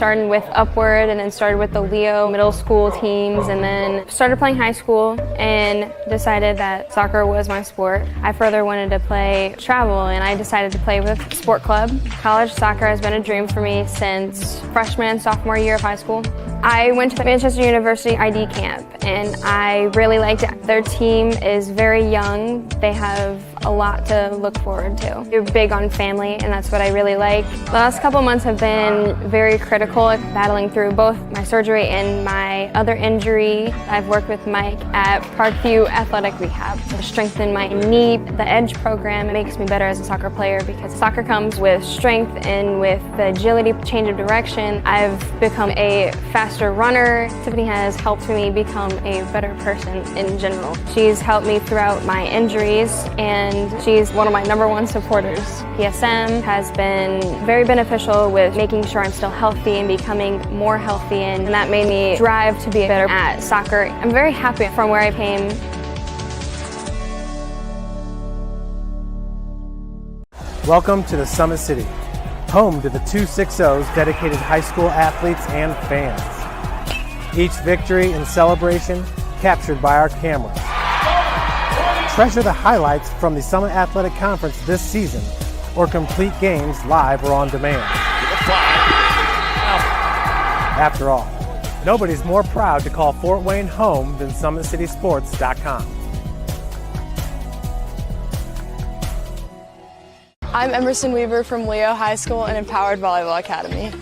Started with Upward and then started with the Leo middle school teams and then started playing high school and decided that soccer was my sport. I further wanted to play travel and I decided to play with sport club. College soccer has been a dream for me since freshman and sophomore year of high school. I went to the Manchester University ID camp and I really liked it. Their team is very young. They have a lot to look forward to. They're big on family and that's what I really like. The last couple months have been very critical, battling through both my surgery and my other injury. I've worked with Mike at Parkview Athletic Rehab to strengthen my knee. The EDGE program makes me better as a soccer player because soccer comes with strength and with the agility, change of direction. I've become a faster runner. Tiffany has helped me become a better person in general. She's helped me throughout my injuries and she's one of my #1 supporters. PSM has been very beneficial with making sure I'm still healthy and becoming more healthy, and that made me drive to be better at soccer. I'm very happy from where I came. Welcome to the Summit City, home to the 260's dedicated high school athletes and fans. Each victory and celebration captured by our cameras. Treasure the highlights from the Summit Athletic Conference this season, or complete games live or on demand. After all, nobody's more proud to call Fort Wayne home than SummitCitySports.com. I'm Emerson Weaver from Leo High School and Empowered Volleyball Academy.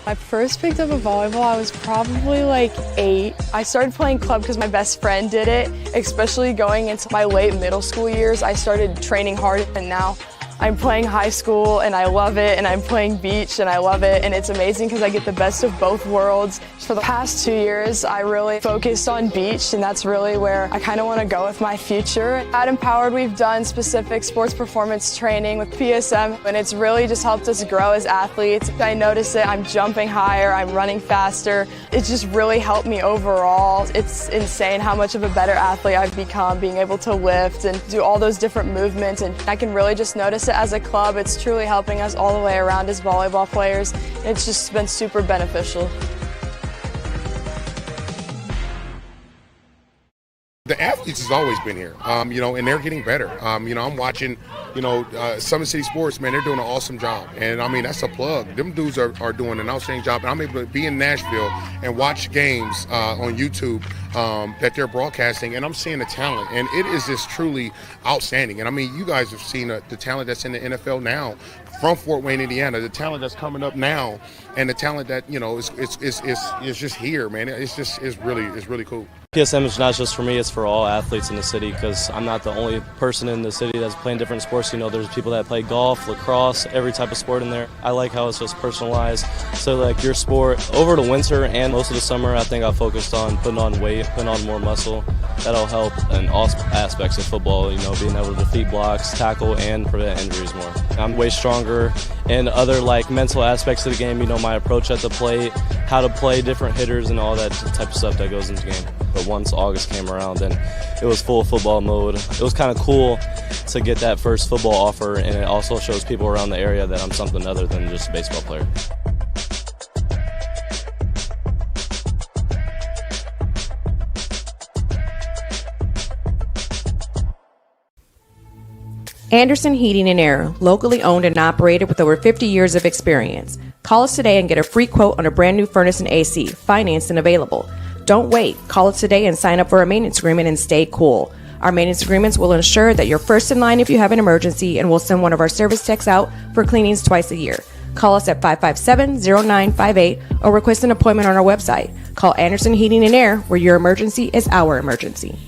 I first picked up a volleyball, I was probably like 8. I started playing club because my best friend did it, especially going into my late middle school years. I started training hard and now I'm playing high school and I love it, and I'm playing beach and I love it, and it's amazing because I get the best of both worlds. For the past 2 years, I really focused on beach, and that's really where I kind of want to go with my future. At Empowered, we've done specific sports performance training with PSM, and it's really just helped us grow as athletes. I notice it, I'm jumping higher, I'm running faster. It's just really helped me overall. It's insane how much of a better athlete I've become, being able to lift and do all those different movements, and I can really just notice it as a club. It's truly helping us all the way around as volleyball players. It's just been super beneficial. The athletes has always been here, and they're getting better. I'm watching, Summit City Sports, man, they're doing an awesome job. And I mean, that's a plug. Them dudes are doing an outstanding job. And I'm able to be in Nashville and watch games on YouTube that they're broadcasting, and I'm seeing the talent. And it is just truly outstanding. And I mean, you guys have seen the talent that's in the NFL now from Fort Wayne, Indiana, the talent that's coming up now, and the talent that, is just here, man. It's really cool. PSM is not just for me, it's for all athletes in the city, because I'm not the only person in the city that's playing different sports. There's people that play golf, lacrosse, every type of sport in there. I like how it's just personalized. So like your sport, over the winter and most of the summer, I think I focused on putting on weight, putting on more muscle. That'll help in all aspects of football, being able to defeat blocks, tackle, and prevent injuries more. I'm way stronger in other mental aspects of the game, my approach at the plate, how to play different hitters and all that type of stuff that goes into the game. But once August came around, then it was full football mode. It was kind of cool to get that first football offer, and it also shows people around the area that I'm something other than just a baseball player. Anderson Heating and Air, locally owned and operated with over 50 years of experience. Call us today and get a free quote on a brand new furnace and AC, financed and available. Don't wait. Call us today and sign up for a maintenance agreement and stay cool. Our maintenance agreements will ensure that you're first in line if you have an emergency, and we'll send one of our service techs out for cleanings twice a year. Call us at 557-0958 or request an appointment on our website. Call Anderson Heating and Air, where your emergency is our emergency.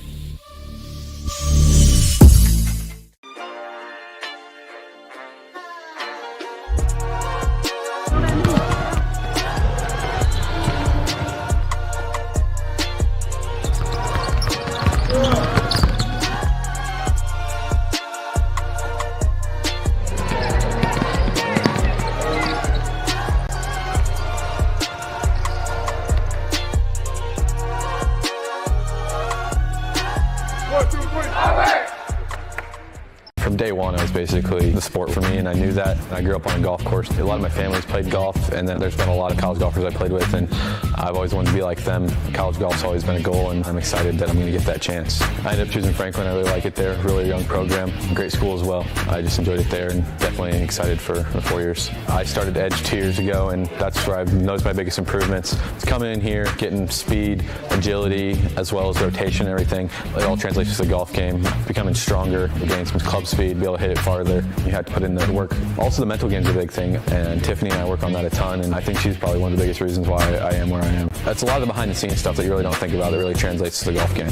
From day one, it was basically the sport for me, and I knew that. I grew up on a golf course. A lot of my family's played golf, and then there's been a lot of college golfers I played with, and I've always wanted to be like them. College golf's always been a goal, and I'm excited that I'm going to get that chance. I ended up choosing Franklin. I really like it there. Really young program. Great school as well. I just enjoyed it there, and definitely excited for the 4 years. I started Edge 2 years ago, and that's where I've noticed my biggest improvements. It's coming in here, getting speed, agility, as well as rotation and everything. It all translates to the golf game. Becoming stronger, gaining some club speed, be able to hit it farther. You have to put in the work. Also, the mental game's a big thing, and Tiffany and I work on that a ton, and I think she's probably one of the biggest reasons why I am where I am. That's a lot of the behind-the-scenes stuff that you really don't think about that really translates to the golf game.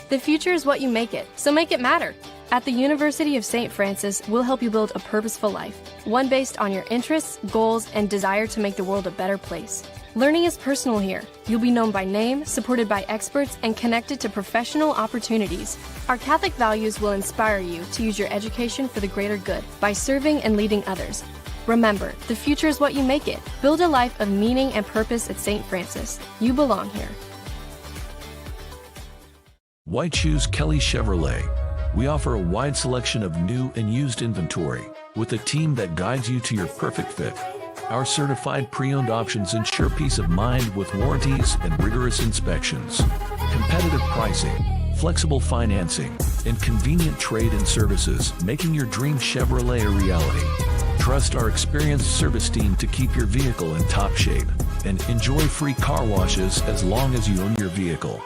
The future is what you make it, so make it matter. At the University of St. Francis, we'll help you build a purposeful life, one based on your interests, goals, and desire to make the world a better place. Learning is personal here. You'll be known by name, supported by experts, and connected to professional opportunities. Our Catholic values will inspire you to use your education for the greater good by serving and leading others. Remember, the future is what you make it. Build a life of meaning and purpose at St. Francis. You belong here. White Shoes Kelly Chevrolet. We offer a wide selection of new and used inventory with a team that guides you to your perfect fit. Our certified pre-owned options ensure peace of mind with warranties and rigorous inspections. Competitive pricing, flexible financing, and convenient trade and services, making your dream Chevrolet a reality. Trust our experienced service team to keep your vehicle in top shape and enjoy free car washes as long as you own your vehicle.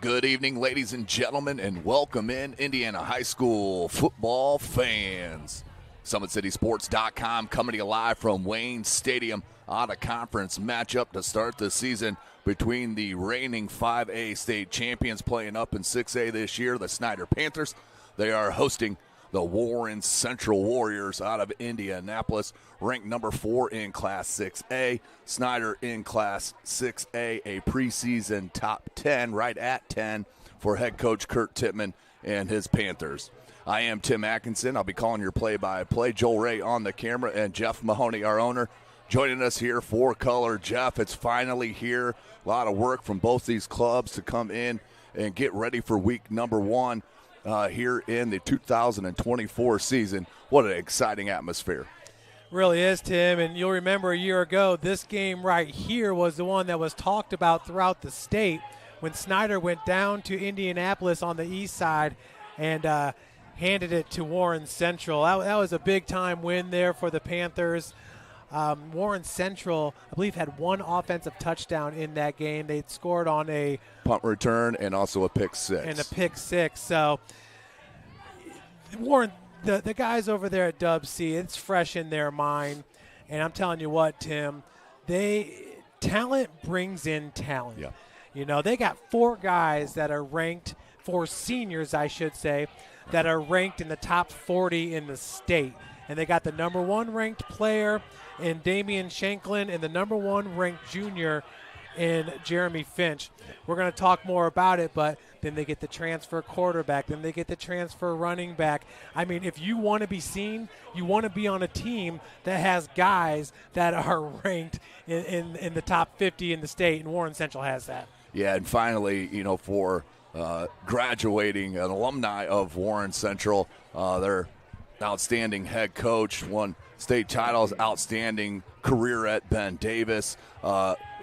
Good evening, ladies and gentlemen, and welcome in Indiana high school football fans. SummitCitySports.com coming to you live from Wayne Stadium on a conference matchup to start the season between the reigning 5A state champions playing up in 6A this year, the Snider Panthers. They are hosting the Warren Central Warriors out of Indianapolis, ranked number 4 in Class 6A. Snider in Class 6A, a preseason top 10, right at 10 for head coach Kurt Tittman and his Panthers. I am Tim Atkinson. I'll be calling your play-by-play. Joel Ray on the camera, and Jeff Mahoney, our owner, joining us here for color. Jeff, it's finally here. A lot of work from both these clubs to come in and get ready for week number 1. Here in the 2024 season. What an exciting atmosphere. Really is, Tim, and you'll remember a year ago, this game right here was the one that was talked about throughout the state when Snider went down to Indianapolis on the east side and handed it to Warren Central. That was a big-time win there for the Panthers. Warren Central, I believe, had one offensive touchdown in that game. They'd scored on a punt return and also a pick six. So Warren, the guys over there at Dub C, it's fresh in their mind. And I'm telling you what, Tim, talent brings in talent. Yeah. You know, they got 4 guys that are ranked, 4 seniors, I should say, that are ranked in the top 40 in the state. And they got the number 1 ranked player in Damian Shanklin and the number 1 ranked junior in Jeremy Finch. We're going to talk more about it, but then they get the transfer quarterback, then they get the transfer running back. I mean, if you want to be seen, you want to be on a team that has guys that are ranked in the top 50 in the state, and Warren Central has that. Yeah, and finally, you know, for graduating an alumni of Warren Central, their outstanding head coach, won state titles, outstanding career at Ben Davis,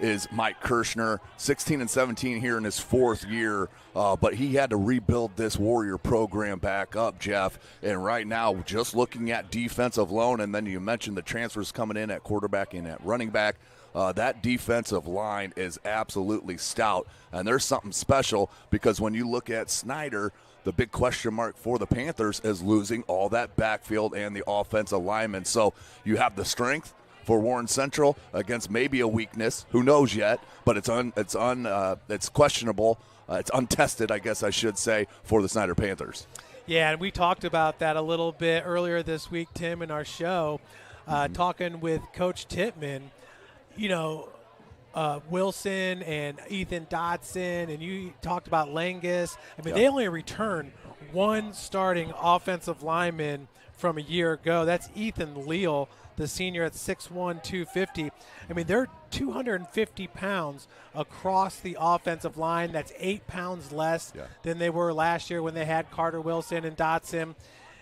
is Mike Kirshner, 16 and 17 here in his 4th year, but he had to rebuild this Warrior program back up, Jeff, and right now, just looking at defensive alone, and then you mentioned the transfers coming in at quarterback and at running back, that defensive line is absolutely stout, and there's something special because when you look at Snider, the big question mark for the Panthers is losing all that backfield and the offensive linemen. So you have the strength for Warren Central against maybe a weakness. Who knows yet? But it's questionable. It's untested, I guess I should say, for the Snider Panthers. Yeah, and we talked about that a little bit earlier this week, Tim, in our show, talking with Coach Tittman. You know, Wilson and Ethan Dodson, and you talked about Langus. I mean, they only returned one starting offensive lineman from a year ago. That's Ethan Leal, the senior at 6'1", 250. I mean, they're 250 pounds across the offensive line. That's 8 pounds less than they were last year when they had Carter Wilson and Dotson.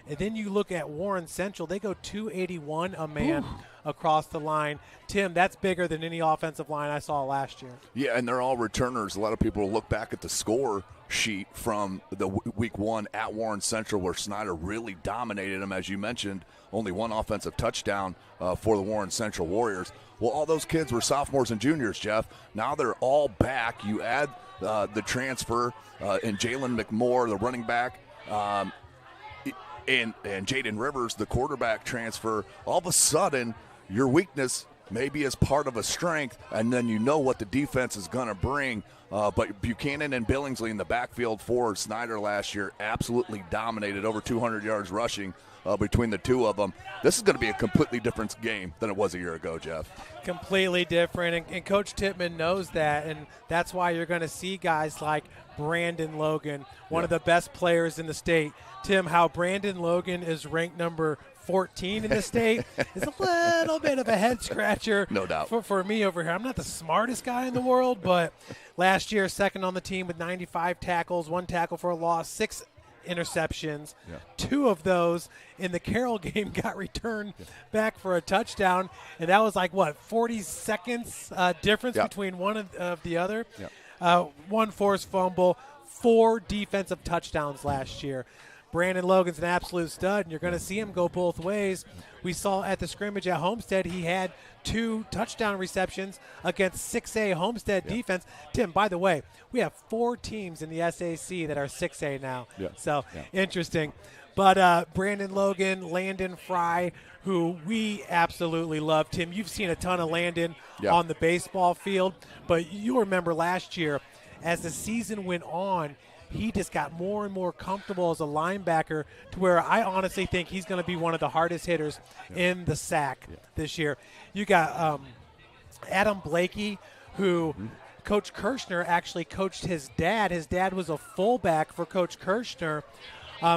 And then you look at Warren Central, they go 281 a man across the line. Tim, that's bigger than any offensive line I saw last year. Yeah, and they're all returners. A lot of people will look back at the score sheet from the week one at Warren Central where Snider really dominated them, as you mentioned. Only one offensive touchdown for the Warren Central Warriors. Well, all those kids were sophomores and juniors, Jeff. Now they're all back. You add the transfer and Jalen McMoore, the running back, and Jaden Rivers, the quarterback transfer. All of a sudden, your weakness maybe is part of a strength, and then you know what the defense is going to bring. But Buchanan and Billingsley in the backfield for Snider last year absolutely dominated, over 200 yards rushing between the two of them. This is going to be a completely different game than it was a year ago, Jeff. Completely different, and Coach Tittman knows that, and that's why you're going to see guys like Brandon Logan, one of the best players in the state. Tim, how Brandon Logan is ranked number 14 in the state is a little bit of a head scratcher. No doubt. For me over here. I'm not the smartest guy in the world, but last year, second on the team with 95 tackles, 1 tackle for a loss, 6 interceptions. 2 of those in the Carroll game got returned back for a touchdown, and that was like, 40 seconds difference between one of the other. 1 forced fumble, 4 defensive touchdowns last year. Brandon Logan's an absolute stud, and you're going to see him go both ways. We saw at the scrimmage at Homestead he had 2 touchdown receptions against 6A Homestead defense. Tim, by the way, we have 4 teams in the SAC that are 6A now. Interesting. But Brandon Logan, Landon Fry, who we absolutely love. Tim, you've seen a ton of Landon on the baseball field, but you remember last year as the season went on, he just got more and more comfortable as a linebacker to where I honestly think he's going to be one of the hardest hitters in the SAC this year. You got Adam Blakey, who Coach Kirshner actually coached his dad. His dad was a fullback for Coach Kirshner.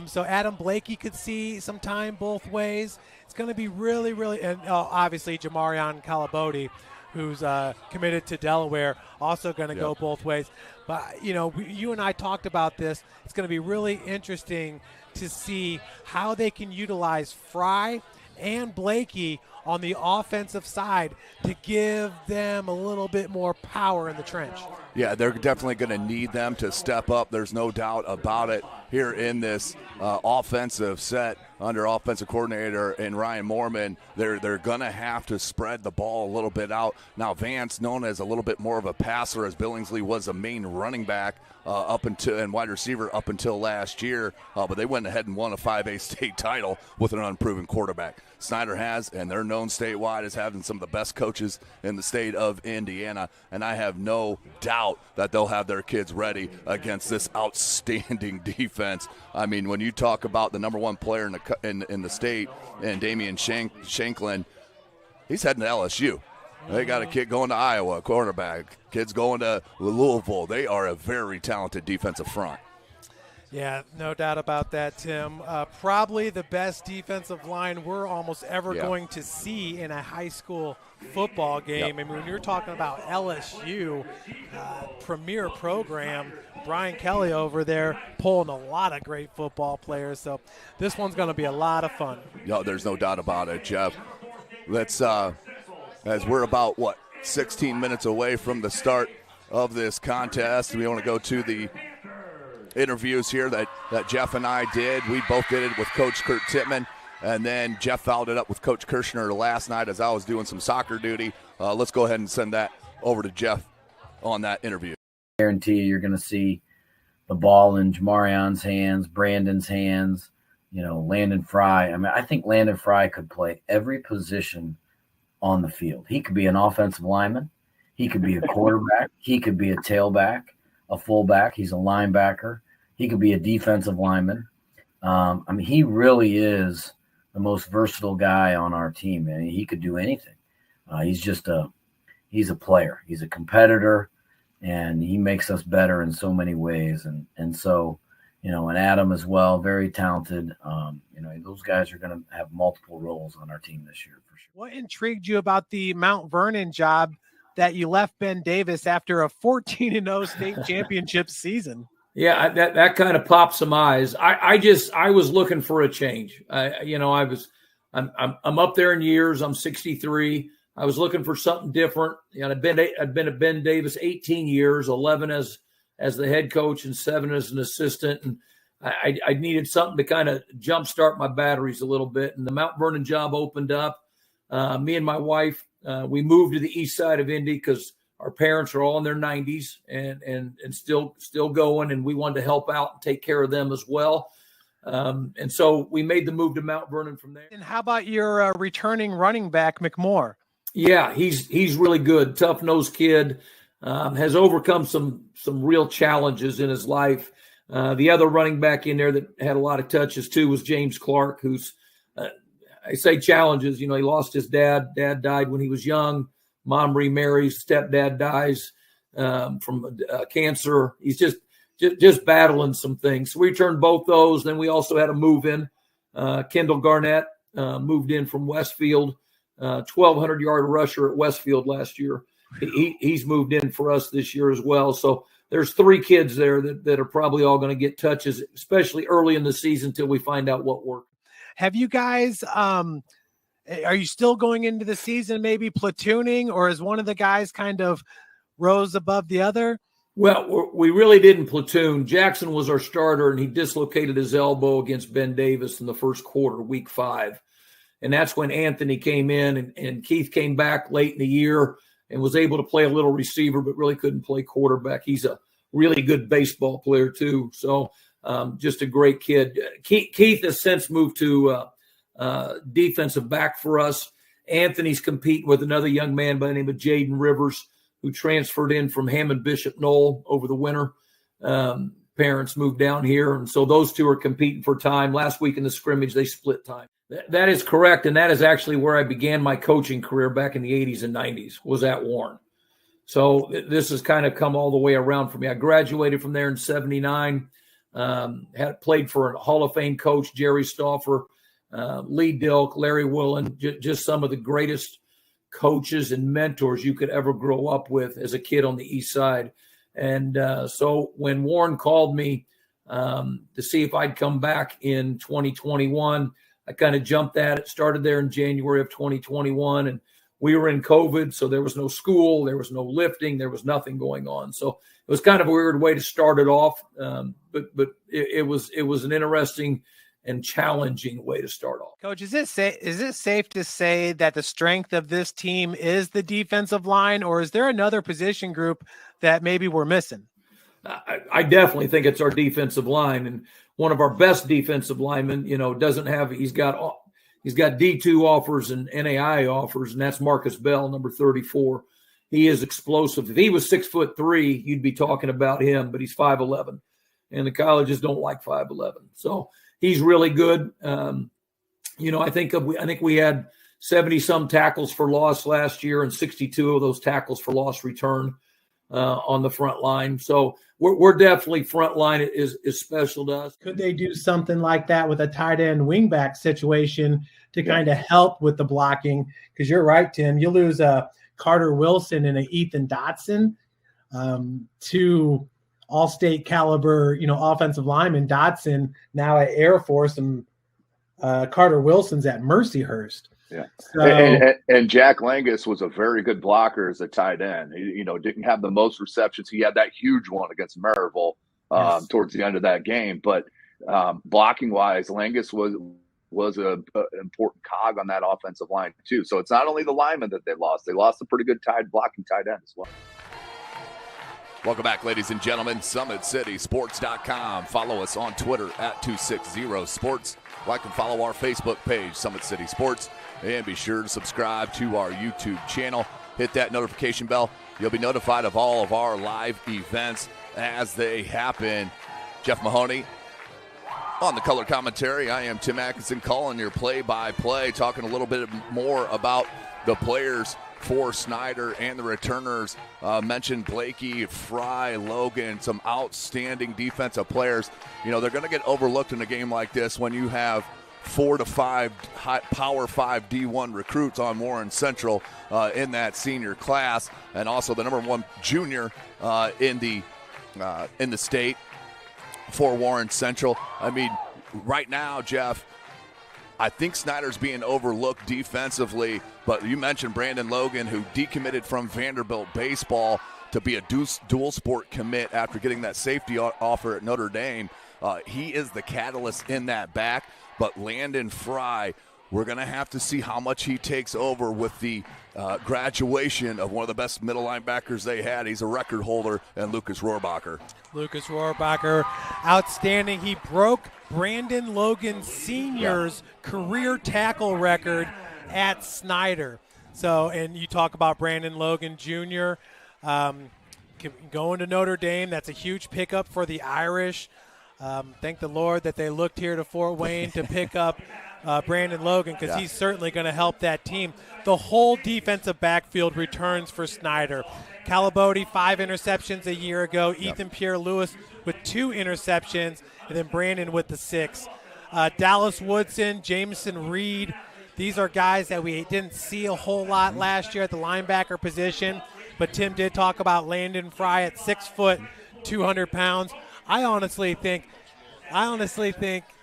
So Adam Blakey could see some time both ways. It's going to be really, really – and obviously Jamarion Calabodi, who's committed to Delaware, also going to go both ways. But, you and I talked about this. It's going to be really interesting to see how they can utilize Fry and Blakey on the offensive side to give them a little bit more power in the trench. Yeah, they're definitely going to need them to step up. There's no doubt about it here in this offensive set under offensive coordinator and Ryan Moorman. They're going to have to spread the ball a little bit out. Now, Vance, known as a little bit more of a passer, as Billingsley was a main running back and wide receiver up until last year, but they went ahead and won a 5A state title with an unproven quarterback. Snider has, and they're known statewide as having some of the best coaches in the state of Indiana, and I have no doubt that they'll have their kids ready against this outstanding defense. I mean, when you talk about the number 1 player in the state, and Damian Shanklin, he's heading to LSU. They got a kid going to Iowa, quarterback. Kids going to Louisville. They are a very talented defensive front. Yeah, no doubt about that, Tim. Probably the best defensive line we're almost ever going to see in a high school football game. I mean, when you're talking about LSU, premier program, Brian Kelly over there pulling a lot of great football players. So this one's going to be a lot of fun. Yeah, there's no doubt about it, Jeff. Let's, as we're about, 16 minutes away from the start of this contest, we want to go to the interviews here that Jeff and I did. We both did it with Coach Kurt Tittman, and then Jeff followed it up with Coach Kirshner last night as I was doing some soccer duty. Let's go ahead and send that over to Jeff on that interview. I guarantee you're going to see the ball in Jamarion's hands, Brandon's hands, Landon Fry. I mean, I think Landon Fry could play every position on the field. He could be an offensive lineman. He could be a quarterback. He could be a tailback, a fullback. He's a linebacker. He could be a defensive lineman. He really is the most versatile guy on our team, and he could do anything. He's a player. He's a competitor, and he makes us better in so many ways. And so, and Adam as well, very talented. Those guys are going to have multiple roles on our team this year for sure. What intrigued you about the Mount Vernon job that you left Ben Davis after a 14-0 state championship season? Yeah, that kind of popped some eyes. I was looking for a change. I'm up there in years. I'm 63. I was looking for something different. I'd been at Ben Davis 18 years, 11 as the head coach and 7 as an assistant. And I needed something to kind of jumpstart my batteries a little bit. And the Mount Vernon job opened up. Me and my wife, we moved to the east side of Indy because our parents are all in their 90s and still going, and we wanted to help out and take care of them as well. And so we made the move to Mount Vernon from there. And how about your returning running back, McMoore? Yeah, he's really good, tough-nosed kid, has overcome some real challenges in his life. The other running back in there that had a lot of touches too was James Clark, who's I say challenges. He lost his dad. Dad died when he was young. Mom remarries. Stepdad dies from cancer. He's just battling some things. So we returned both those. Then we also had a move in. Kendall Garnett moved in from Westfield, 1,200-yard rusher at Westfield last year. He's moved in for us this year as well. So there's 3 kids there that are probably all going to get touches, especially early in the season till we find out what works. Have you guys, are you still going into the season maybe platooning, or is one of the guys kind of rose above the other? Well, we really didn't platoon. Jackson was our starter, and he dislocated his elbow against Ben Davis in the first quarter, week 5. And that's when Anthony came in, and Keith came back late in the year and was able to play a little receiver, but really couldn't play quarterback. He's a really good baseball player too. So just a great kid. Keith has since moved to defensive back for us. Anthony's competing with another young man by the name of Jaden Rivers, who transferred in from Hammond Bishop Knoll over the winter. Parents moved down here, and so those two are competing for time. Last week in the scrimmage, they split time. That is correct, and that is actually where I began my coaching career back in the 80s and 90s, was at Warren. So this has kind of come all the way around for me. I graduated from there in 79, had played for a Hall of Fame coach, Jerry Stauffer, Lee Dilk, Larry Willen, just some of the greatest coaches and mentors you could ever grow up with as a kid on the east side. And so when Warren called me to see if I'd come back in 2021, I kind of jumped at it, started there in January of 2021, and we were in COVID, so there was no school, there was no lifting, there was nothing going on. So it was kind of a weird way to start it off, but it was an interesting and challenging way to start off. Coach, is it safe to say that the strength of this team is the defensive line, or is there another position group that maybe we're missing? I definitely think it's our defensive line, and one of our best defensive linemen, doesn't have, he's got D2 offers and NAI offers, and that's Marcus Bell, number 34. He is explosive. If he was 6'3", you'd be talking about him, but he's 5'11", and the colleges don't like 5'11". So he's really good. I think we had 70 some tackles for loss last year, and 62 of those tackles for loss return on the front line. So we're definitely front line is special to us. Could they do something like that with a tight end wingback situation to kind of help with the blocking? Because you're right, Tim. You lose a Carter Wilson and a Ethan Dotson, two all-state caliber, offensive linemen. Dotson now at Air Force, and Carter Wilson's at Mercyhurst. Yeah. So, and Jack Langus was a very good blocker as a tight end. He, didn't have the most receptions. He had that huge one against Maryville towards the end of that game. But blocking wise, Langus was an important cog on that offensive line too. So it's not only the linemen that they lost a pretty good blocking tight end as well. Welcome back, ladies and gentlemen. SummitCitySports.com. Follow us on Twitter at 260sports. Like and follow our Facebook page, Summit City Sports. And be sure to subscribe to our YouTube channel. Hit that notification bell. You'll be notified of all of our live events as they happen. Jeff Mahoney on the color commentary. I am Tim Atkinson calling your play-by-play, talking a little bit more about the players for Snider and the returners. Mentioned Blakey, Fry, Logan, some outstanding defensive players. You know, they're going to get overlooked in a game like this when you have 4 to 5 Power 5 D1 recruits on Warren Central in that senior class, and also the number 1 junior in the state for Warren Central. I mean, right now, Jeff, I think Snider's being overlooked defensively, but you mentioned Brandon Logan, who decommitted from Vanderbilt baseball to be a dual sport commit after getting that safety offer at Notre Dame. He is the catalyst in that back, but Landon Fry, we're going to have to see how much he takes over with the graduation of one of the best middle linebackers they had. He's a record holder, and Lucas Rohrbacher. Lucas Rohrbacher, outstanding. He broke Brandon Logan Sr.'s career tackle record at Snider. So, and you talk about Brandon Logan Jr. Going to Notre Dame. That's a huge pickup for the Irish. Thank the Lord that they looked here to Fort Wayne to pick up Brandon Logan, because he's certainly going to help that team. The whole defensive backfield returns for Snider. Calabote, 5 interceptions a year ago. Ethan Pierre-Louis with 2 interceptions, and then Brandon with the 6. Dallas Woodson, Jameson Reed, these are guys that we didn't see a whole lot last year at the linebacker position, but Tim did talk about Landon Fry at 6 foot, 200 pounds. I honestly think,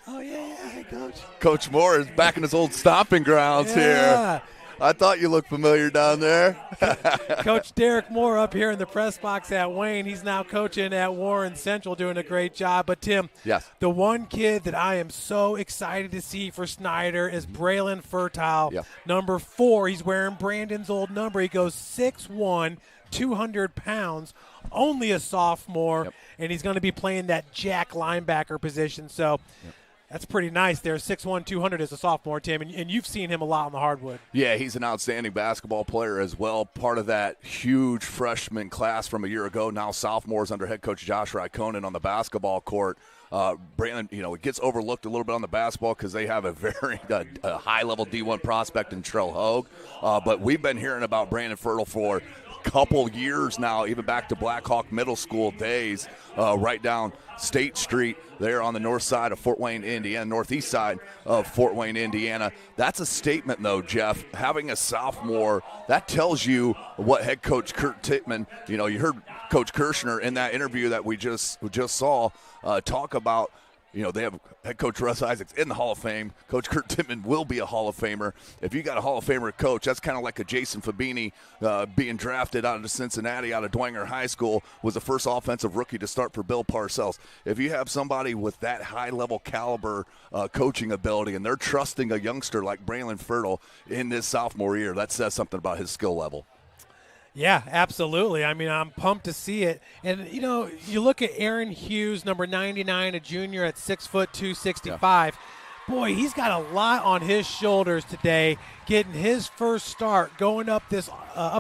oh, yeah, hey, Coach. Coach Moore is back in his old stomping grounds here. I thought you looked familiar down there. Coach Derek Moore up here in the press box at Wayne. He's now coaching at Warren Central, doing a great job. But, Tim, the one kid that I am so excited to see for Snider is Braylon Fertile, number 4. He's wearing Brandon's old number. He goes 6'1", 200 pounds, only a sophomore, and he's going to be playing that jack linebacker position. So that's pretty nice there, 6'1", 200 as a sophomore, Tim, and you've seen him a lot on the hardwood. Yeah, he's an outstanding basketball player as well, part of that huge freshman class from a year ago, now sophomores under head coach Josh Raikkonen on the basketball court. Brandon, it gets overlooked a little bit on the basketball because they have a very high-level D1 prospect in Trell Hogue, but we've been hearing about Brandon Fertile for couple years now, even back to Blackhawk Middle School days, right down State Street there on the north side of Fort Wayne, Indiana, northeast side of Fort Wayne, Indiana. That's a statement, though, Jeff. Having a sophomore, that tells you what head coach Kurt Tittman, you heard Coach Kirshner in that interview that we just saw talk about. They have head coach Russ Isaacs in the Hall of Fame. Coach Kurt Tittman will be a Hall of Famer. If you got a Hall of Famer coach, that's kind of like a Jason Fabini being drafted out of Cincinnati, out of Dwenger High School, was the first offensive rookie to start for Bill Parcells. If you have somebody with that high-level caliber coaching ability, and they're trusting a youngster like Braylon Fertile in this sophomore year, that says something about his skill level. Yeah, absolutely. I mean, I'm pumped to see it. And, you look at Aaron Hughes, number 99, a junior at 6 foot 265. Boy, he's got a lot on his shoulders today, getting his first start, going up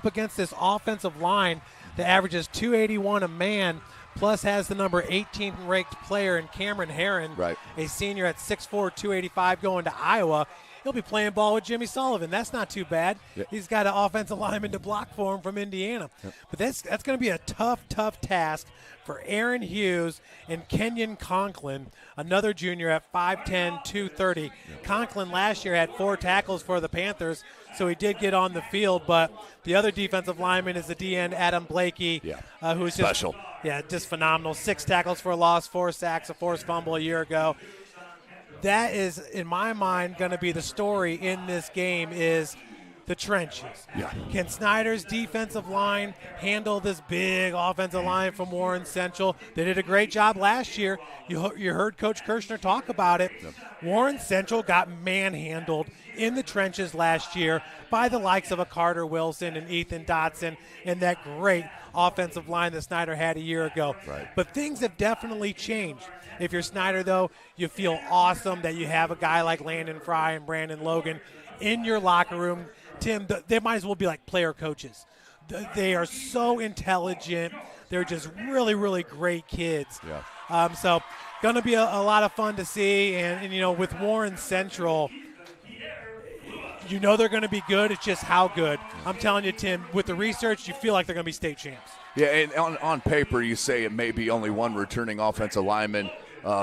against this offensive line that averages 281 a man, plus has the number 18 ranked player in Cameron Herron, a senior at 6'4", 285, going to Iowa. He'll be playing ball with Jimmy Sullivan. That's not too bad. He's got an offensive lineman to block for him from Indiana. But that's going to be a tough task for Aaron Hughes and Kenyon Conklin, another junior at 5'10", 230. Conklin last year had 4 tackles for the Panthers, so he did get on the field. But the other defensive lineman is the DN Adam Blakey, who's special. Just phenomenal. 6 tackles for a loss, 4 sacks, a forced fumble a year ago. That is, in my mind, going to be the story in this game is the trenches. Can Snider's defensive line handle this big offensive line from Warren Central? They did a great job last year. You heard Coach Kirshner talk about it. Warren Central got manhandled in the trenches last year by the likes of a Carter Wilson and Ethan Dotson and that great offensive line that Snider had a year ago. But things have definitely changed. If you're Snider, though, you feel awesome that you have a guy like Landon Fry and Brandon Logan in your locker room, Tim, they might as well be like player coaches. They are so intelligent. They're just really, really great kids. Yeah. So going to be a lot of fun to see. And, you know, with Warren Central, you know they're going to be good. It's just how good. I'm telling you, Tim, with the research, you feel like they're going to be state champs. Yeah, and on paper, you say it may be only one returning offensive lineman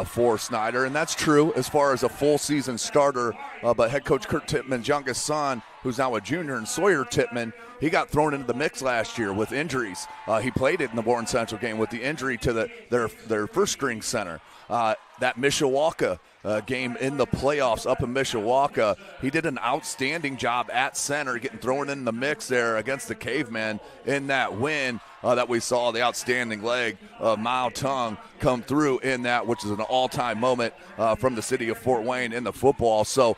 for Snider, and that's true as far as a full season starter. But head coach Kurt Tippmann's youngest son, who's now a junior, and Sawyer Tippmann, he got thrown into the mix last year with injuries. He played it in the Warren Central game with the injury to their first string center. That Mishawaka game in the playoffs up in Mishawaka, he did an outstanding job at center, getting thrown in the mix there against the Cavemen in that win that we saw, the outstanding leg of Mao Tung come through in that, which is an all-time moment from the city of Fort Wayne in the football. So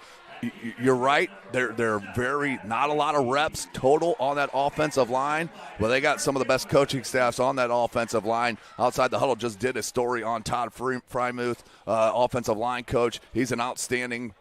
you're right. They're very not a lot of reps total on that offensive line, but they got some of the best coaching staffs on that offensive line. Outside the Huddle just did a story on Todd Frymuth, offensive line coach. He's an outstanding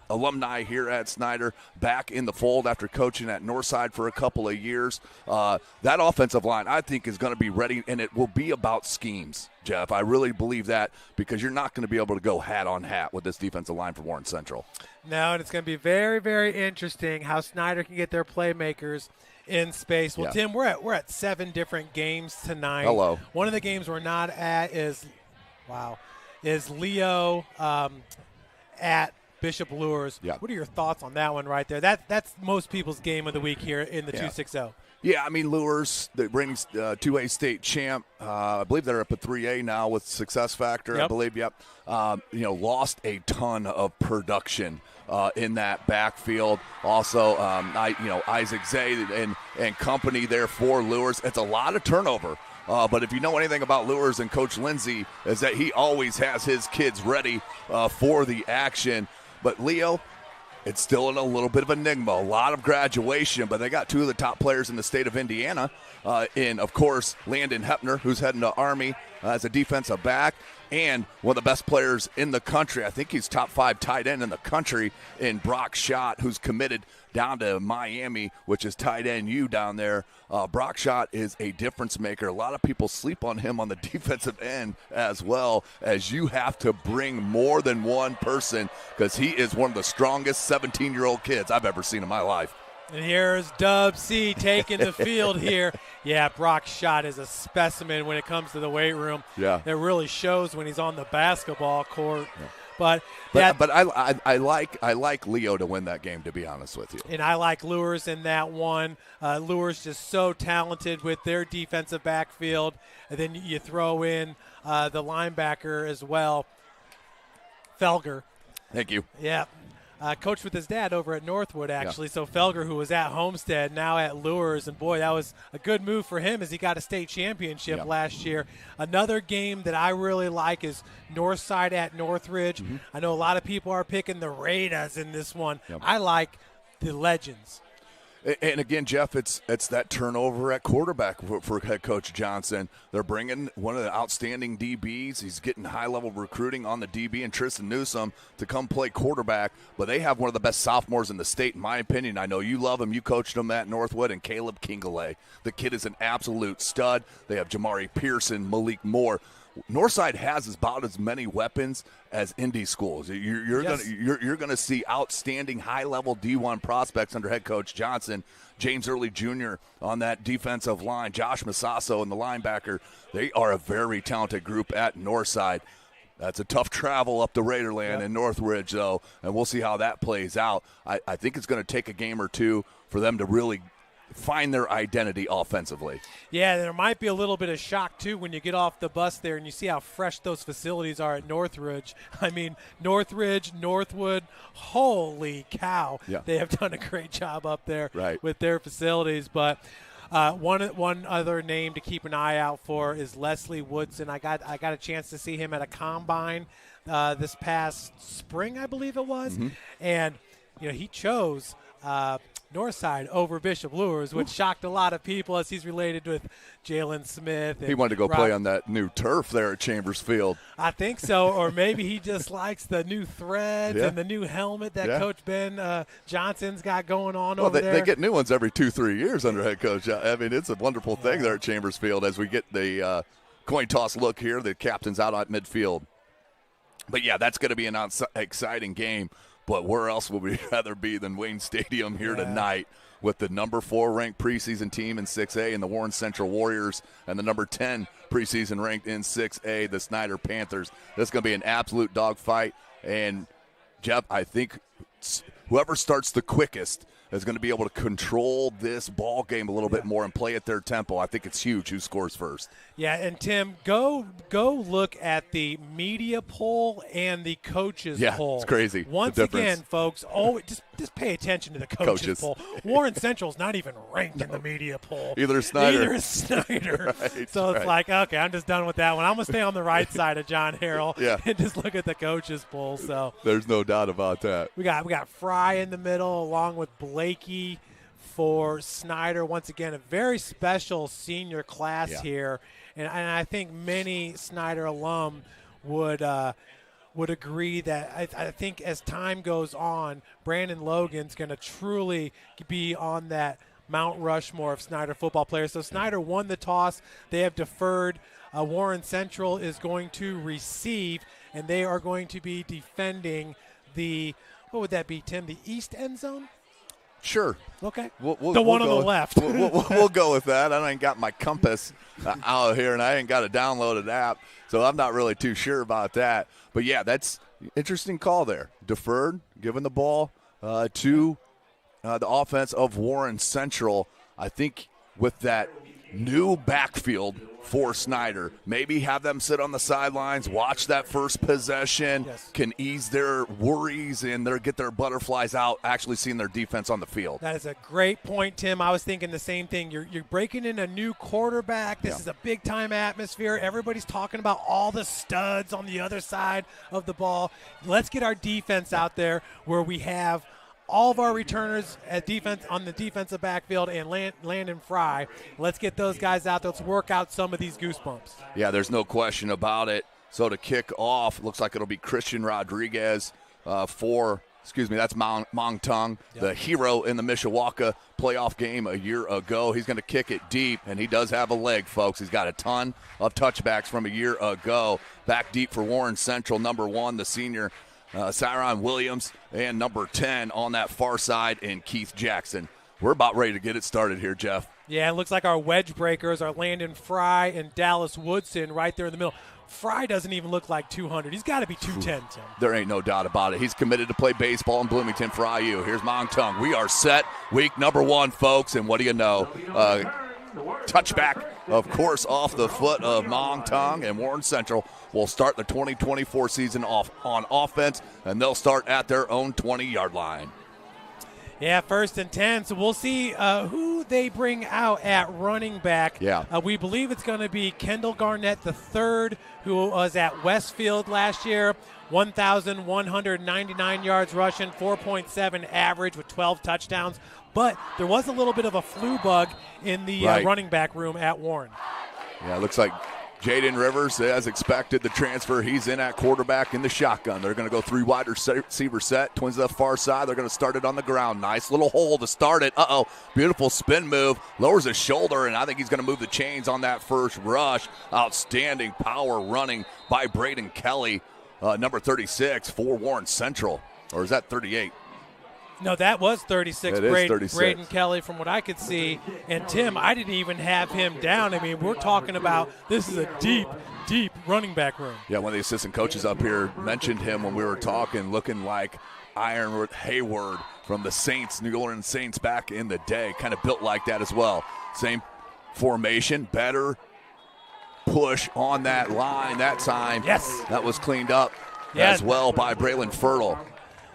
alumni here at Snider, back in the fold after coaching at Northside for a couple of years. That offensive line, I think, is going to be ready, and it will be about schemes, Jeff. I really believe that, because you're not going to be able to go hat on hat with this defensive line for Warren Central. No, and it's going to be very, very interesting how Snider can get their playmakers in space. Well, Yeah. Tim, we're at 7 different games tonight. Hello. One of the games we're not at is Leo at Bishop Lures. Yeah. What are your thoughts on that one right there? That's most people's game of the week here in the 260. Yeah, I mean, Lures, the reigning 2A state champ, I believe they're up at 3A now with Success Factor, I believe, lost a ton of production in that backfield. Also, Isaac Zay and company there for Lures. It's a lot of turnover. But if you know anything about Lures and Coach Lindsay, is that he always has his kids ready for the action. But Leo, it's still in a little bit of enigma. A lot of graduation, but they got 2 of the top players in the state of Indiana in, of course, Landon Hepner, who's heading to Army as a defensive back, and one of the best players in the country. I think he's top 5 tight end in the country in Brock Schott, who's committed down to Miami, which is tight end U down there. Brock Schott is a difference maker. A lot of people sleep on him on the defensive end as well, as you have to bring more than one person, because he is one of the strongest 17-year-old kids I've ever seen in my life. And here's Dub C taking the field here. Yeah, Brock Schott is a specimen when it comes to the weight room. Yeah. It really shows when he's on the basketball court. Yeah. But I like Leo to win that game, to be honest with you. And I like Lures in that one. Lures just so talented with their defensive backfield. And then you throw in the linebacker as well, Felger. Thank you. Yeah. Coached with his dad over at Northwood, actually. So Felger, who was at Homestead, now at Lures. And, boy, that was a good move for him as he got a state championship last year. Another game that I really like is Northside at Northridge. Mm-hmm. I know a lot of people are picking the Raiders in this one. I like the Legends. And again, Jeff, it's that turnover at quarterback for head coach Johnson. They're bringing one of the outstanding DBs. He's getting high-level recruiting on the DB and Tristan Newsome to come play quarterback. But they have one of the best sophomores in the state, in my opinion. I know you love him. You coached him at Northwood, and Caleb Kingley. The kid is an absolute stud. They have Jamari Pearson, Malik Moore. Northside has about as many weapons as Indy schools. You're gonna see outstanding high-level D1 prospects under head coach Johnson. James Early Jr. on that defensive line, Josh Masasso and the linebacker. They are a very talented group at Northside. That's a tough travel up to Raiderland and Northridge, though, and we'll see how that plays out. I think it's going to take a game or two for them to really find their identity offensively. Yeah, there might be a little bit of shock, too, when you get off the bus there and you see how fresh those facilities are at Northridge. I mean, Northridge, Northwood, holy cow. Yeah. They have done a great job up there Right. with their facilities. But one other name to keep an eye out for is Leslie Woodson. I got a chance to see him at a combine this past spring, I believe it was. Mm-hmm. And, he chose Northside over Bishop Lures, which shocked a lot of people as he's related with Jalen Smith. He wanted to go play on that new turf there at Chambers Field. I think so, or maybe he just likes the new threads and the new helmet that Coach Ben Johnson's got going on over there. They get new ones every 2-3 years under head coach. I mean, it's a wonderful thing there at Chambers Field as we get the coin toss look here. The captain's out at midfield. But, yeah, that's going to be an exciting game. But where else would we rather be than Wayne Stadium here tonight with the number 4 ranked preseason team in 6A and the Warren Central Warriors and the number 10 preseason ranked in 6A, the Snider Panthers. This is going to be an absolute dogfight. And, Jeff, I think whoever starts the quickest is going to be able to control this ball game a little bit more and play at their tempo. I think it's huge who scores first. Yeah, and Tim, go look at the media poll and the coaches poll. Yeah, it's crazy. Once again, folks, just pay attention to the coaches poll. Warren Central's not even ranked in the media poll. Either is Snider. Neither is Snider. So it's like, okay, I'm just done with that one. I'm going to stay on the right side of John Harrell and just look at the coaches poll. So there's no doubt about that. We got Fry in the middle along with Blakey for Snider. Once again, a very special senior class here. And I think many Snider alum would agree that I think as time goes on, Brandon Logan's going to truly be on that Mount Rushmore of Snider football players. So Snider won the toss. They have deferred. Warren Central is going to receive, and they are going to be defending the, what would that be, Tim, the east end zone? Sure. Okay. We'll one on the left. We'll go with that. I ain't got my compass out here, and I ain't got a downloaded app, so I'm not really too sure about that. But, yeah, that's interesting call there. Deferred, giving the ball to the offense of Warren Central. I think with that new backfield for Snider, maybe have them sit on the sidelines, watch that first possession, can ease their worries and get their butterflies out, actually seeing their defense on the field. That is a great point, Tim. I was thinking the same thing. You're breaking in a new quarterback. This is a big-time atmosphere. Everybody's talking about all the studs on the other side of the ball. Let's get our defense out there where we have all of our returners at defense on the defensive backfield and Landon Fry. Let's get those guys out there. Let's work out some of these goosebumps. Yeah, there's no question about it. So to kick off, looks like it'll be Christian Rodriguez that's Mong Tung, the hero in the Mishawaka playoff game a year ago. He's going to kick it deep, and he does have a leg, folks. He's got a ton of touchbacks from a year ago. Back deep for Warren Central, number 1, the senior Cyron Williams, and number 10 on that far side in Keith Jackson. We're about ready to get it started here, Jeff. Yeah, it looks like our wedge breakers are Landon Fry and Dallas Woodson right there in the middle. Fry doesn't even look like 200. He's got to be 210, Tim. There ain't no doubt about it. He's committed to play baseball in Bloomington for IU. Here's Mong Tung. We are set. Week number 1, folks, and what do you know? Touchback, of course, off the foot of Mong Tung, and Warren Central will start the 2024 season off on offense, and they'll start at their own 20-yard line. Yeah, 1st and 10. So we'll see who they bring out at running back. Yeah. We believe it's going to be Kendall Garnett III, who was at Westfield last year. 1,199 yards rushing, 4.7 average with 12 touchdowns. But there was a little bit of a flu bug in the running back room at Warren. Yeah, it looks like Jaden Rivers, as expected, the transfer, he's in at quarterback in the shotgun. They're going to go 3 wide receiver set. Twins to the far side. They're going to start it on the ground. Nice little hole to start it. Beautiful spin move. Lowers his shoulder, and I think he's going to move the chains on that first rush. Outstanding power running by Braden Kelly, number 36 for Warren Central. Or is that 38? No, that was 36. It is 36. Braden Kelly, from what I could see. And, Tim, I didn't even have him down. I mean, we're talking about this is a deep, deep running back room. Yeah, one of the assistant coaches up here mentioned him when we were talking, looking like Ironwood Hayward from the Saints, New Orleans Saints back in the day, kind of built like that as well. Same formation, better push on that line that time. Yes. That was cleaned up as well by Braylon Fertile.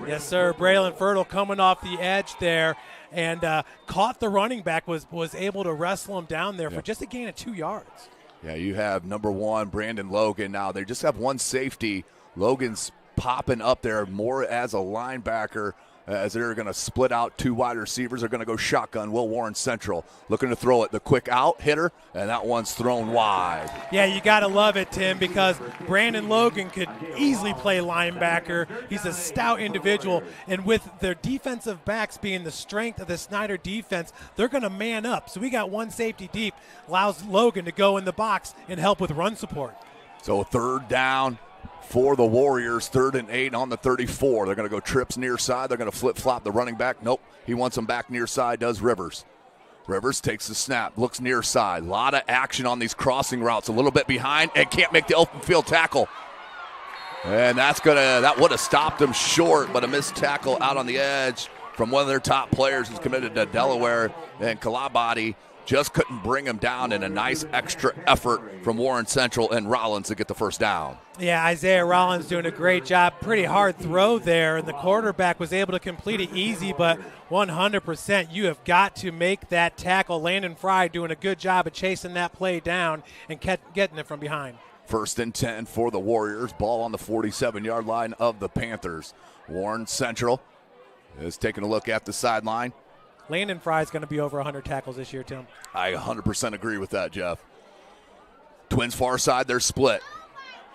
Yes, sir. Braylon Fertile coming off the edge there and caught the running back, was able to wrestle him down there for just a gain of 2 yards. Yeah, you have number 1, Brandon Logan. Now, they just have one safety. Logan's popping up there more as a linebacker. as they're going to split out two wide receivers. They're going to go shotgun. Will Warren Central looking to throw it. The quick out hitter, and that one's thrown wide. Yeah, you got to love it, Tim, because Brandon Logan could easily play linebacker. He's a stout individual, and with their defensive backs being the strength of the Snider defense, they're going to man up. So we got one safety deep, allows Logan to go in the box and help with run support. So 3rd down for the Warriors, 3rd and 8 on the 34. They're going to go trips near side. They're going to flip-flop the running back. Nope, he wants them back near side, does Rivers. Rivers takes the snap, looks near side. A lot of action on these crossing routes. A little bit behind and can't make the open field tackle. And that would have stopped him short, but a missed tackle out on the edge from one of their top players who's committed to Delaware, and Kalabadi just couldn't bring him down, in a nice extra effort from Warren Central and Rollins to get the first down. Yeah, Isaiah Rollins doing a great job. Pretty hard throw there, and the quarterback was able to complete it easy, but 100% you have got to make that tackle. Landon Fry doing a good job of chasing that play down and getting it from behind. 1st and 10 for the Warriors. Ball on the 47-yard line of the Panthers. Warren Central is taking a look at the sideline. Landon Fry is going to be over 100 tackles this year, Tim. I 100% agree with that, Jeff. Twins far side, they're split.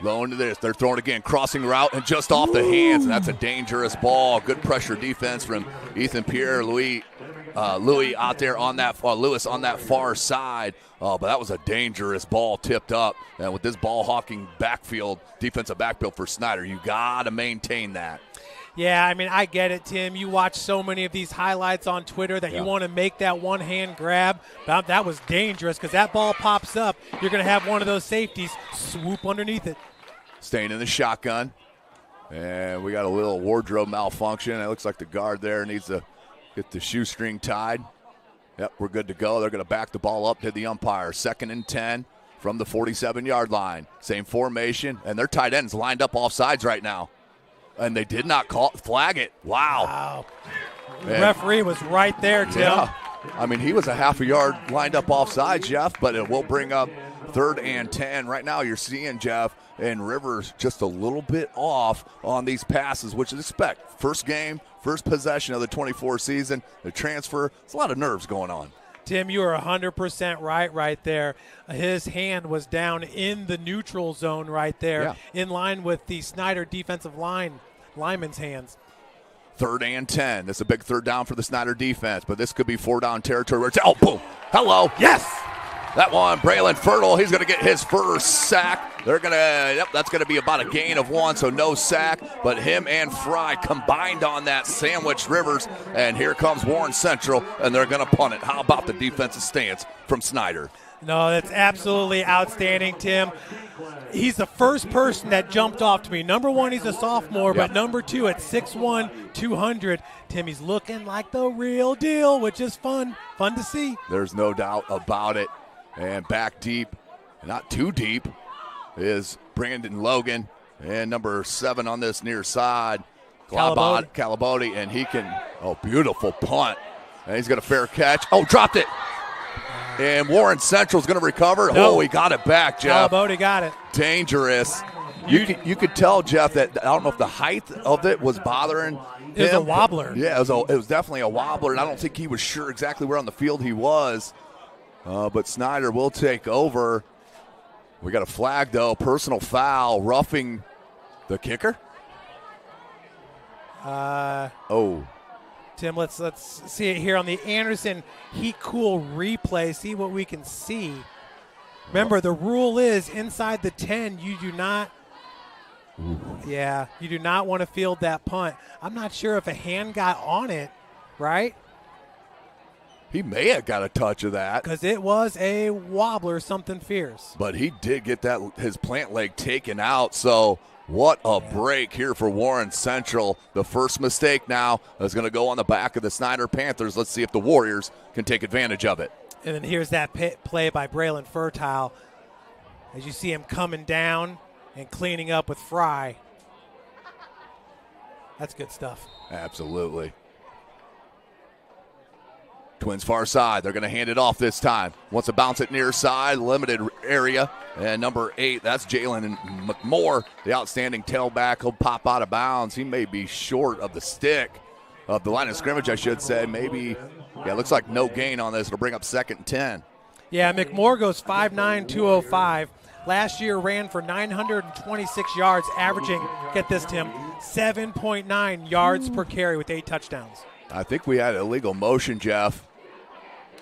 Low into this. They're throwing again. Crossing route and just off the hands, and that's a dangerous ball. Good pressure defense from Ethan Pierre. Louis out there on that, Lewis on that far side. But that was a dangerous ball tipped up. And with this ball hawking backfield, defensive backfield for Snider, you got to maintain that. Yeah, I mean, I get it, Tim. You watch so many of these highlights on Twitter that you want to make that one-hand grab. But that was dangerous because that ball pops up. You're going to have one of those safeties swoop underneath it. Staying in the shotgun. And we got a little wardrobe malfunction. It looks like the guard there needs to get the shoestring tied. Yep, we're good to go. They're going to back the ball up to the umpire. 2nd and 10 from the 47-yard line. Same formation, and their tight ends lined up off sides right now. And they did not flag it. Wow. The referee was right there, Tim. Yeah. I mean, he was a half a yard lined up offside, Jeff, but it will bring up 3rd and 10. Right now you're seeing, Jeff, and Rivers just a little bit off on these passes, which is expect. First game, first possession of the 24 season, the transfer. There's a lot of nerves going on. Tim, you are 100% right there. His hand was down in the neutral zone right there, in line with the Snider defensive lineman's hands. 3rd and 10. This is a big 3rd down for the Snider defense, but this could be 4-down territory. Oh, boom. Hello. Yes. That one, Braylon Fertile, he's going to get his first sack. They're going to, that's going to be about a gain of 1, so no sack. But him and Fry combined on that, sandwiched Rivers. And here comes Warren Central, and they're going to punt it. How about the defensive stance from Snider? No, that's absolutely outstanding, Tim. He's the first person that jumped off to me. Number 1, he's a sophomore, but number 2 at 6'1", 200. Tim, he's looking like the real deal, which is fun to see. There's no doubt about it. And back deep, not too deep, is Brandon Logan. And number 7 on this near side, Calabodi, and he can, beautiful punt. And he's got a fair catch. Oh, dropped it. And Warren Central's going to recover. No. Oh, he got it back, Jeff. Calabodi got it. Dangerous. You could tell, Jeff, that I don't know if the height of it was bothering him. It was a wobbler. Yeah, it was definitely a wobbler, and I don't think he was sure exactly where on the field he was. But Snider will take over. We got a flag, though. Personal foul, roughing the kicker. Tim, let's see it here on the Anderson Heat Cool replay. See what we can see. Remember, the rule is inside the 10, you do not. You do not want to field that punt. I'm not sure if a hand got on it, right? He may have got a touch of that. Because it was a wobbler, something fierce. But he did get his plant leg taken out, so what a break here for Warren Central. The first mistake now is going to go on the back of the Snider Panthers. Let's see if the Warriors can take advantage of it. And then here's that play by Braylon Fertile. As you see him coming down and cleaning up with Fry. That's good stuff. Absolutely. Twins far side. They're going to hand it off this time. Wants to bounce it near side, limited area. And number 8, that's Jalen McMore, the outstanding tailback. He'll pop out of bounds. He may be short of the stick. of the line of scrimmage, I should say. Maybe, it looks like no gain on this. It'll bring up 2nd and 10. Yeah, McMoore goes 5'9", 205. Last year ran for 926 yards, averaging, get this, Tim, 7.9 yards per carry with 8 touchdowns. I think we had illegal motion, Jeff.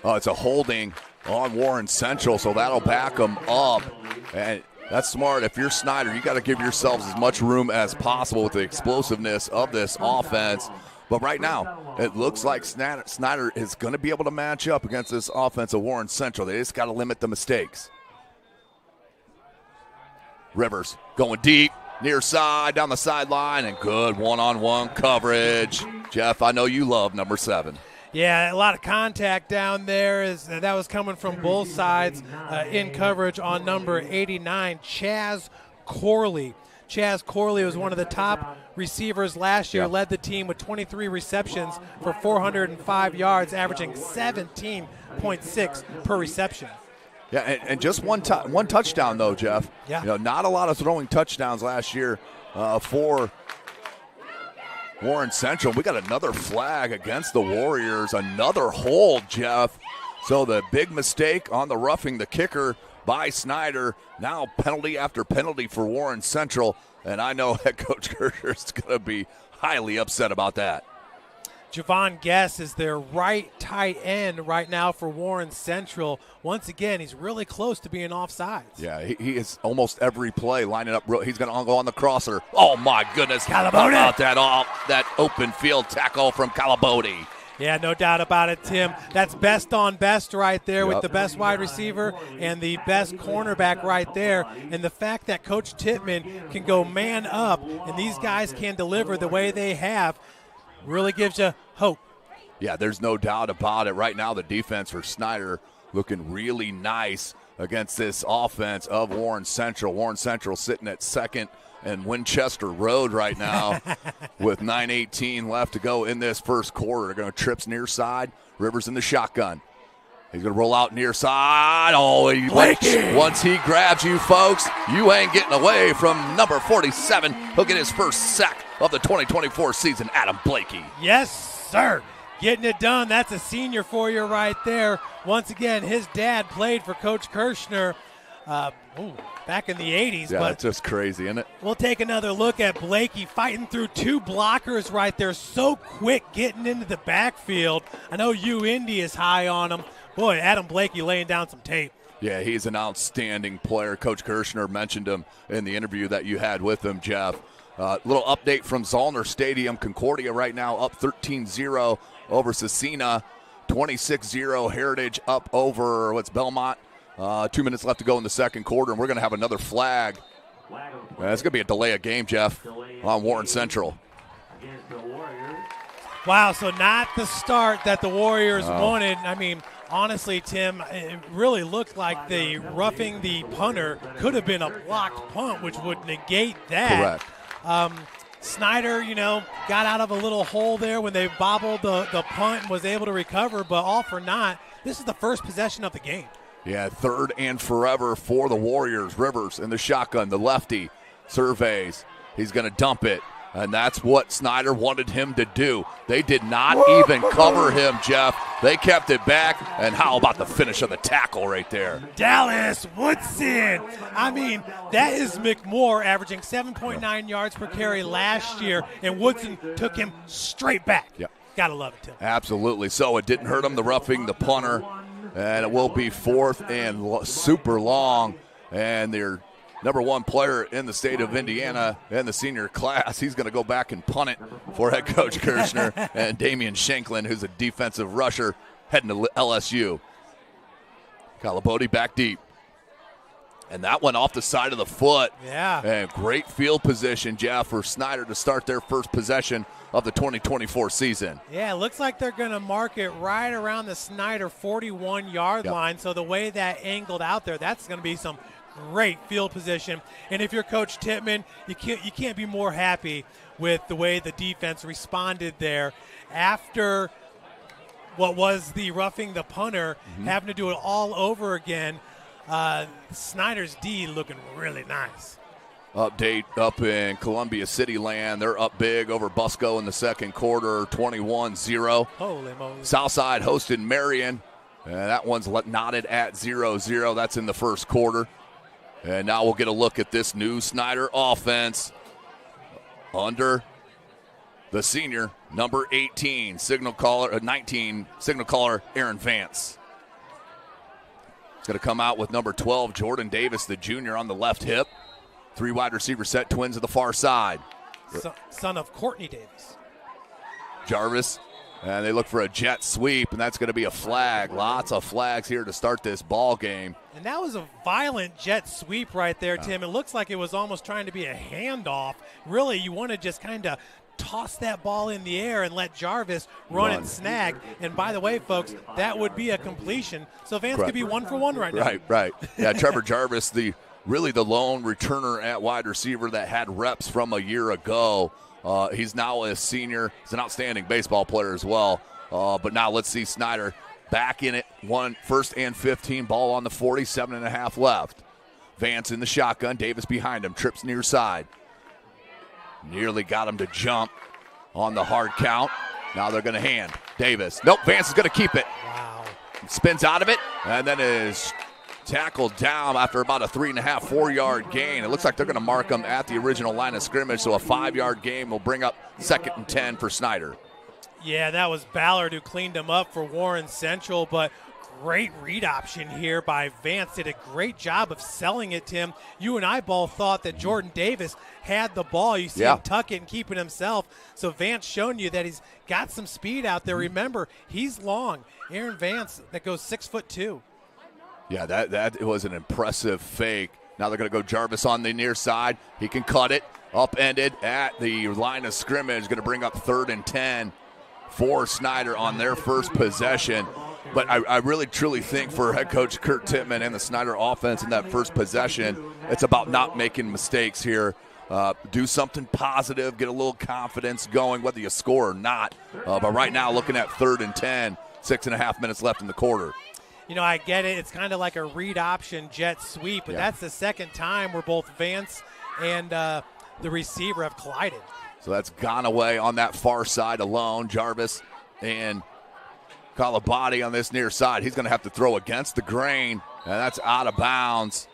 Oh, it's a holding on Warren Central, so that'll back them up. And that's smart. If you're Snider, you got to give yourselves as much room as possible with the explosiveness of this offense. But right now, it looks like Snider is going to be able to match up against this offense of Warren Central. They just got to limit the mistakes. Rivers going deep, near side, down the sideline, and good one-on-one coverage. Jeff, I know you love number 7. Yeah, a lot of contact down there. That was coming from both sides in coverage on number 89, Chaz Corley. Chaz Corley was one of the top receivers last year, led the team with 23 receptions for 405 yards, averaging 17.6 per reception. Yeah, and just one touchdown, though, Jeff. Yeah. Not a lot of throwing touchdowns last year for Warren Central. We got another flag against the Warriors, another hold, Jeff. So the big mistake on the roughing the kicker by Snider. Now penalty after penalty for Warren Central, and I know head coach Kirschner is going to be highly upset about that. Javon Guess is their right tight end right now for Warren Central. Once again, he's really close to being offsides. Yeah, he is almost every play lining up. He's going to go on the crosser. Oh, my goodness. Calabote. How about that open field tackle from Calabote? Yeah, no doubt about it, Tim. That's best on best right there with the best wide receiver and the best cornerback right there. And the fact that Coach Tittman can go man up and these guys can deliver the way they have really gives you hope. Yeah, there's no doubt about it. Right now, the defense for Snider looking really nice against this offense of Warren Central. Warren Central sitting at 2nd and Winchester Road right now with 9:18 left to go in this first quarter. They're going to trips near side. Rivers in the shotgun. He's going to roll out near side. Oh, once he grabs you, folks, you ain't getting away from number 47. He'll get his first sack of the 2024 season, Adam Blakey. Yes, sir. Getting it done. That's a senior for you right there. Once again, his dad played for Coach Kirschner back in the 80s. Yeah, but that's just crazy, isn't it? We'll take another look at Blakey fighting through 2 blockers right there. So quick getting into the backfield. I know Indy is high on him. Boy, Adam Blakey laying down some tape. Yeah, he's an outstanding player. Coach Kirschner mentioned him in the interview that you had with him, Jeff. Little update from Zollner Stadium. Concordia right now up 13-0 over Cecina. 26-0 Heritage up over Belmont. 2 minutes left to go in the second quarter, and we're going to have another flag. It's going to be a delay of game, Jeff, on Warren Central. Wow, so not the start that the Warriors wanted. I mean, honestly, Tim, it really looked like the roughing the punter could have been a blocked punt, which would negate that. Correct. Snider, got out of a little hole there when they bobbled the punt and was able to recover, but all for naught. This is the first possession of the game. Yeah, 3rd and forever for the Warriors. Rivers in the shotgun, the lefty surveys. He's going to dump it, and that's what Snider wanted him to do. They did not even cover him, Jeff. They kept it back, and how about the finish of the tackle right there? Dallas Woodson. I mean, that is McMoore averaging 7.9 yards per carry last year, and Woodson took him straight back. Yep. Gotta love it, Tim. Absolutely. So it didn't hurt him, the roughing the punter, and it will be 4th and super long, and their number 1 player in the state of Indiana in the senior class, he's going to go back and punt it for head coach Kirschner and Damian Shanklin, who's a defensive rusher heading to LSU. Calabote back deep. And that went off the side of the foot. Yeah. And great field position, Jeff, for Snider to start their first possession of the 2024 season. Yeah, it looks like they're going to mark it right around the Snider 41-yard line. So the way that angled out there, that's going to be some great field position. And if you're Coach Tittman, you can't be more happy with the way the defense responded there after what was the roughing the punter, having to do it all over again. Snider's D looking really nice. update up in Columbia City land. They're up big over Busco in the second quarter, 21-0. Holy moly. Southside hosted Marion. That one's knotted at 0-0. That's in the first quarter. And now we'll get a look at this new Snider offense under the senior, number 18, 19, signal caller Aaron Vance. It's going to come out with number 12, Jordan Davis, the junior, on the left hip. 3 wide receiver set, twins to the far side. Son of Courtney Davis. Jarvis, and they look for a jet sweep, and that's going to be a flag. Lots of flags here to start this ball game. And that was a violent jet sweep right there, Tim. It looks like it was almost trying to be a handoff. Really, you want to just kind of toss that ball in the air and let Jarvis run and snag. And by the way, folks, that would be a completion. So Vance could be 1 for 1 right now. Right. Yeah, Trevor Jarvis, really the lone returner at wide receiver that had reps from a year ago. He's now a senior. He's an outstanding baseball player as well. But now let's see Snider back in it. 1st and 15, ball on the 40, 7.5 left. Vance in the shotgun, Davis behind him, trips near side. Nearly got him to jump on the hard count. Now they're going to hand Davis. Nope, Vance is going to keep it. Wow. Spins out of it, and then is tackled down after about a 3.5, 4-yard gain. It looks like they're going to mark him at the original line of scrimmage, so a 5-yard gain will bring up 2nd and 10 for Snider. Yeah, that was Ballard who cleaned him up for Warren Central, but great read option here by Vance. Did a great job of selling it, Tim. You and I both thought that Jordan Davis had the ball. You see him tuck it and keep it himself. So Vance showing you that he's got some speed out there. Remember, he's long. Aaron Vance that goes 6'2". Yeah, that was an impressive fake. Now they're going to go Jarvis on the near side. He can cut it. Upended at the line of scrimmage. Going to bring up 3rd and 10 for Snider on their first possession. But I really, truly think for head coach Kurt Tittman and the Snider offense in that first possession, it's about not making mistakes here. Do something positive, get a little confidence going, whether you score or not. But right now, looking at 3rd and 10, 6.5 minutes left in the quarter. You know, I get it. It's kind of like a read option jet sweep, but that's the second time where both Vance and the receiver have collided. So that's gone away on that far side alone. Jarvis and Calabati on this near side. He's going to have to throw against the grain, and that's out of bounds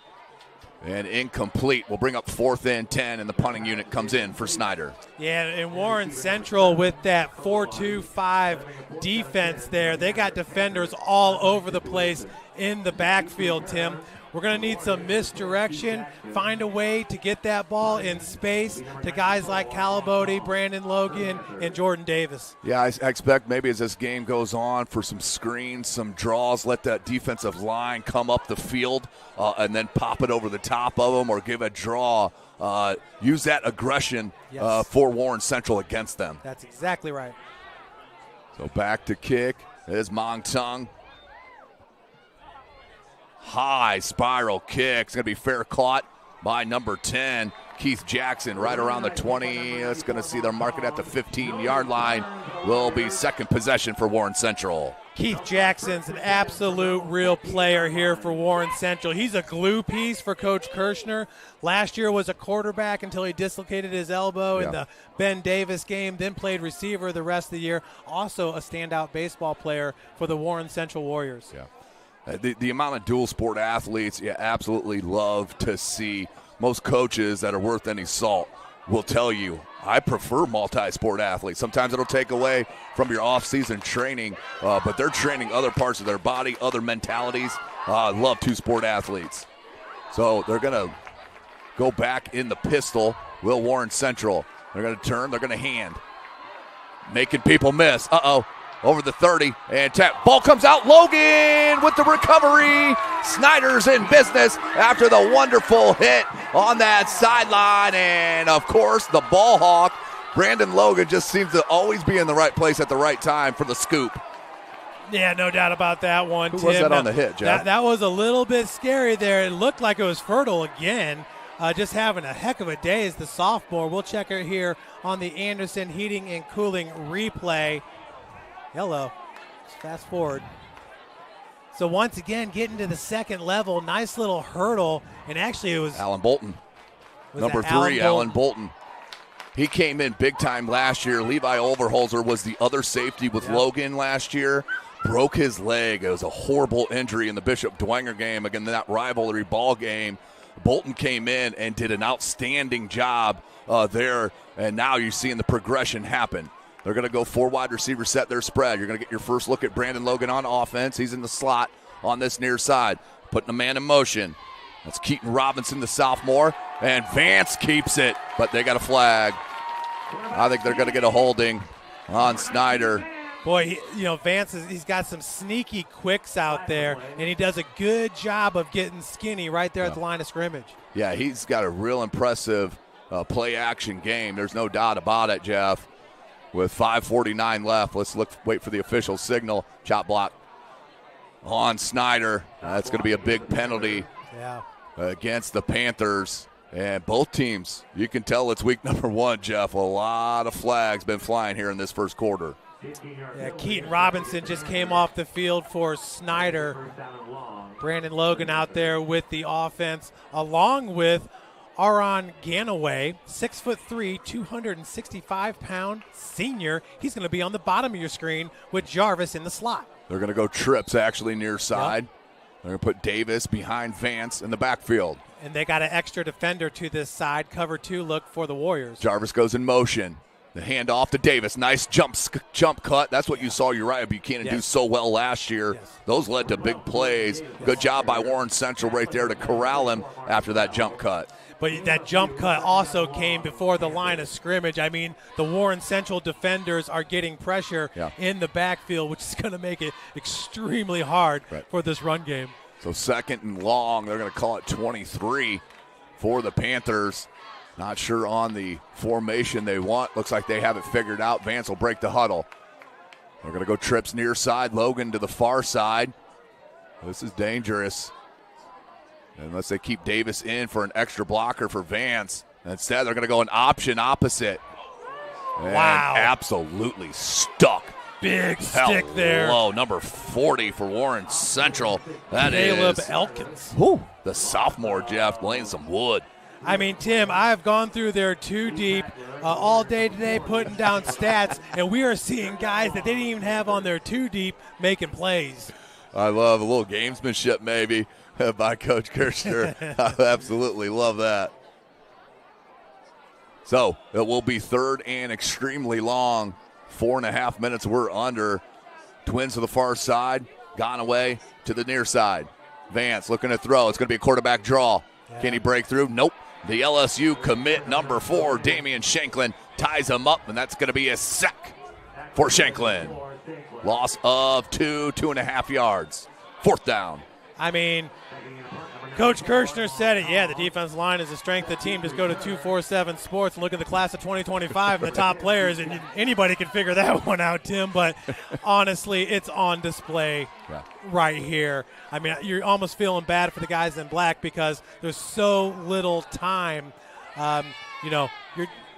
and incomplete. We'll bring up 4th and 10, and the punting unit comes in for Snider. Yeah, and Warren Central with that 4-2-5 defense there. They got defenders all over the place in the backfield, Tim. We're going to need some misdirection, find a way to get that ball in space to guys like Calaboti, Brandon Logan, and Jordan Davis. Yeah, I expect maybe as this game goes on for some screens, some draws, let that defensive line come up the field and then pop it over the top of them or give a draw. Use that aggression for Warren Central against them. That's exactly right. So back to kick is Mong Tung. High spiral kick. It's going to be fair caught by number 10, Keith Jackson, right around the 20. It's going to see their market at the 15-yard line. Will be second possession for Warren Central. Keith Jackson's an absolute real player here for Warren Central. He's a glue piece for Coach Kirshner. Last year was a quarterback until he dislocated his elbow in the Ben Davis game, then played receiver the rest of the year. Also a standout baseball player for the Warren Central Warriors. Yeah. The amount of dual sport athletes you absolutely love to see. Most coaches that are worth any salt will tell you, I prefer multi-sport athletes. Sometimes it'll take away from your off-season training, but they're training other parts of their body, other mentalities. Love two-sport athletes. So they're going to go back in the pistol. Will Warren Central. They're going to turn. They're going to hand. Making people miss. Over the 30 and tap. Ball comes out. Logan with the recovery. Snider's in business after the wonderful hit on that sideline. And, of course, the ball hawk, Brandon Logan, just seems to always be in the right place at the right time for the scoop. Yeah, no doubt about that one, Who Tim. was that on the hit, Jeff? That was a little bit scary there. It looked like it was Fertile again. Just having a heck of a day as the sophomore. We'll check it here on the Anderson Heating and Cooling replay. Hello. Fast forward. So once again, getting to the second level, nice little hurdle, and actually it was Alan Bolton. Number 3, Alan Bolton. He came in big time last year. Levi Overholzer was the other safety with Logan last year. Broke his leg. It was a horrible injury in the Bishop Dwenger game, again, that rivalry ball game. Bolton came in and did an outstanding job there, and now you're seeing the progression happen. They're going to go 4 wide receivers, set their spread. You're going to get your first look at Brandon Logan on offense. He's in the slot on this near side, putting a man in motion. That's Keaton Robinson, the sophomore, and Vance keeps it, but they got a flag. I think they're going to get a holding on Snider. Boy, Vance, he's got some sneaky quicks out there, and he does a good job of getting skinny right there at the line of scrimmage. Yeah, he's got a real impressive play-action game. There's no doubt about it, Jeff. With 5:49 left, let's wait for the official signal. Chop block on Snider. That's going to be a big penalty against the Panthers. And both teams, you can tell it's week number 1, Jeff. A lot of flags been flying here in this first quarter. Yeah, Keaton Robinson just came off the field for Snider. Brandon Logan out there with the offense, along with Aaron Ganaway, 6'3", 265-pound senior. He's going to be on the bottom of your screen with Jarvis in the slot. They're going to go trips actually near side. Yep. They're going to put Davis behind Vance in the backfield. And they got an extra defender to this side. Cover 2 look for the Warriors. Jarvis goes in motion. The handoff to Davis. Nice jump cut. That's what you saw Uriah Buchanan do so well last year. Those led to big plays. Good job by Warren Central right there to corral him after that jump cut. But that jump cut also came before the line of scrimmage. I mean, the Warren Central defenders are getting pressure in the backfield, which is going to make it extremely hard for this run game. So 2nd and long, they're going to call it 23 for the Panthers. Not sure on the formation they want. Looks like they have it figured out. Vance will break the huddle. They're going to go trips near side. Logan to the far side. This is dangerous. Unless they keep Davis in for an extra blocker for Vance. Instead, they're going to go an option opposite. And absolutely stuck. Big stick there. Hello, number 40 for Warren Central. That Caleb is Elkins. Whew, the sophomore, Jeff, laying some wood. I mean, Tim, I've gone through their 2 deep all day today putting down stats, and we are seeing guys that they didn't even have on their 2 deep making plays. I love a little gamesmanship maybe by Coach Kirshner. I absolutely love that. So it will be 3rd and extremely long. 4.5 minutes we're under. Twins to the far side. Gone away to the near side. Vance looking to throw. It's going to be a quarterback draw. Can he break through? Nope. The LSU commit number 4, Damian Shanklin, ties him up, and that's going to be a sack for Shanklin. Loss of 2.5 yards. 4th down. I mean, Coach Kirshner said it. Yeah, the defensive line is the strength of the team. Just go to 247 Sports and look at the class of 2025 and the top players, and anybody can figure that one out, Tim. But honestly, it's on display right here. I mean, you're almost feeling bad for the guys in black because there's so little time. You're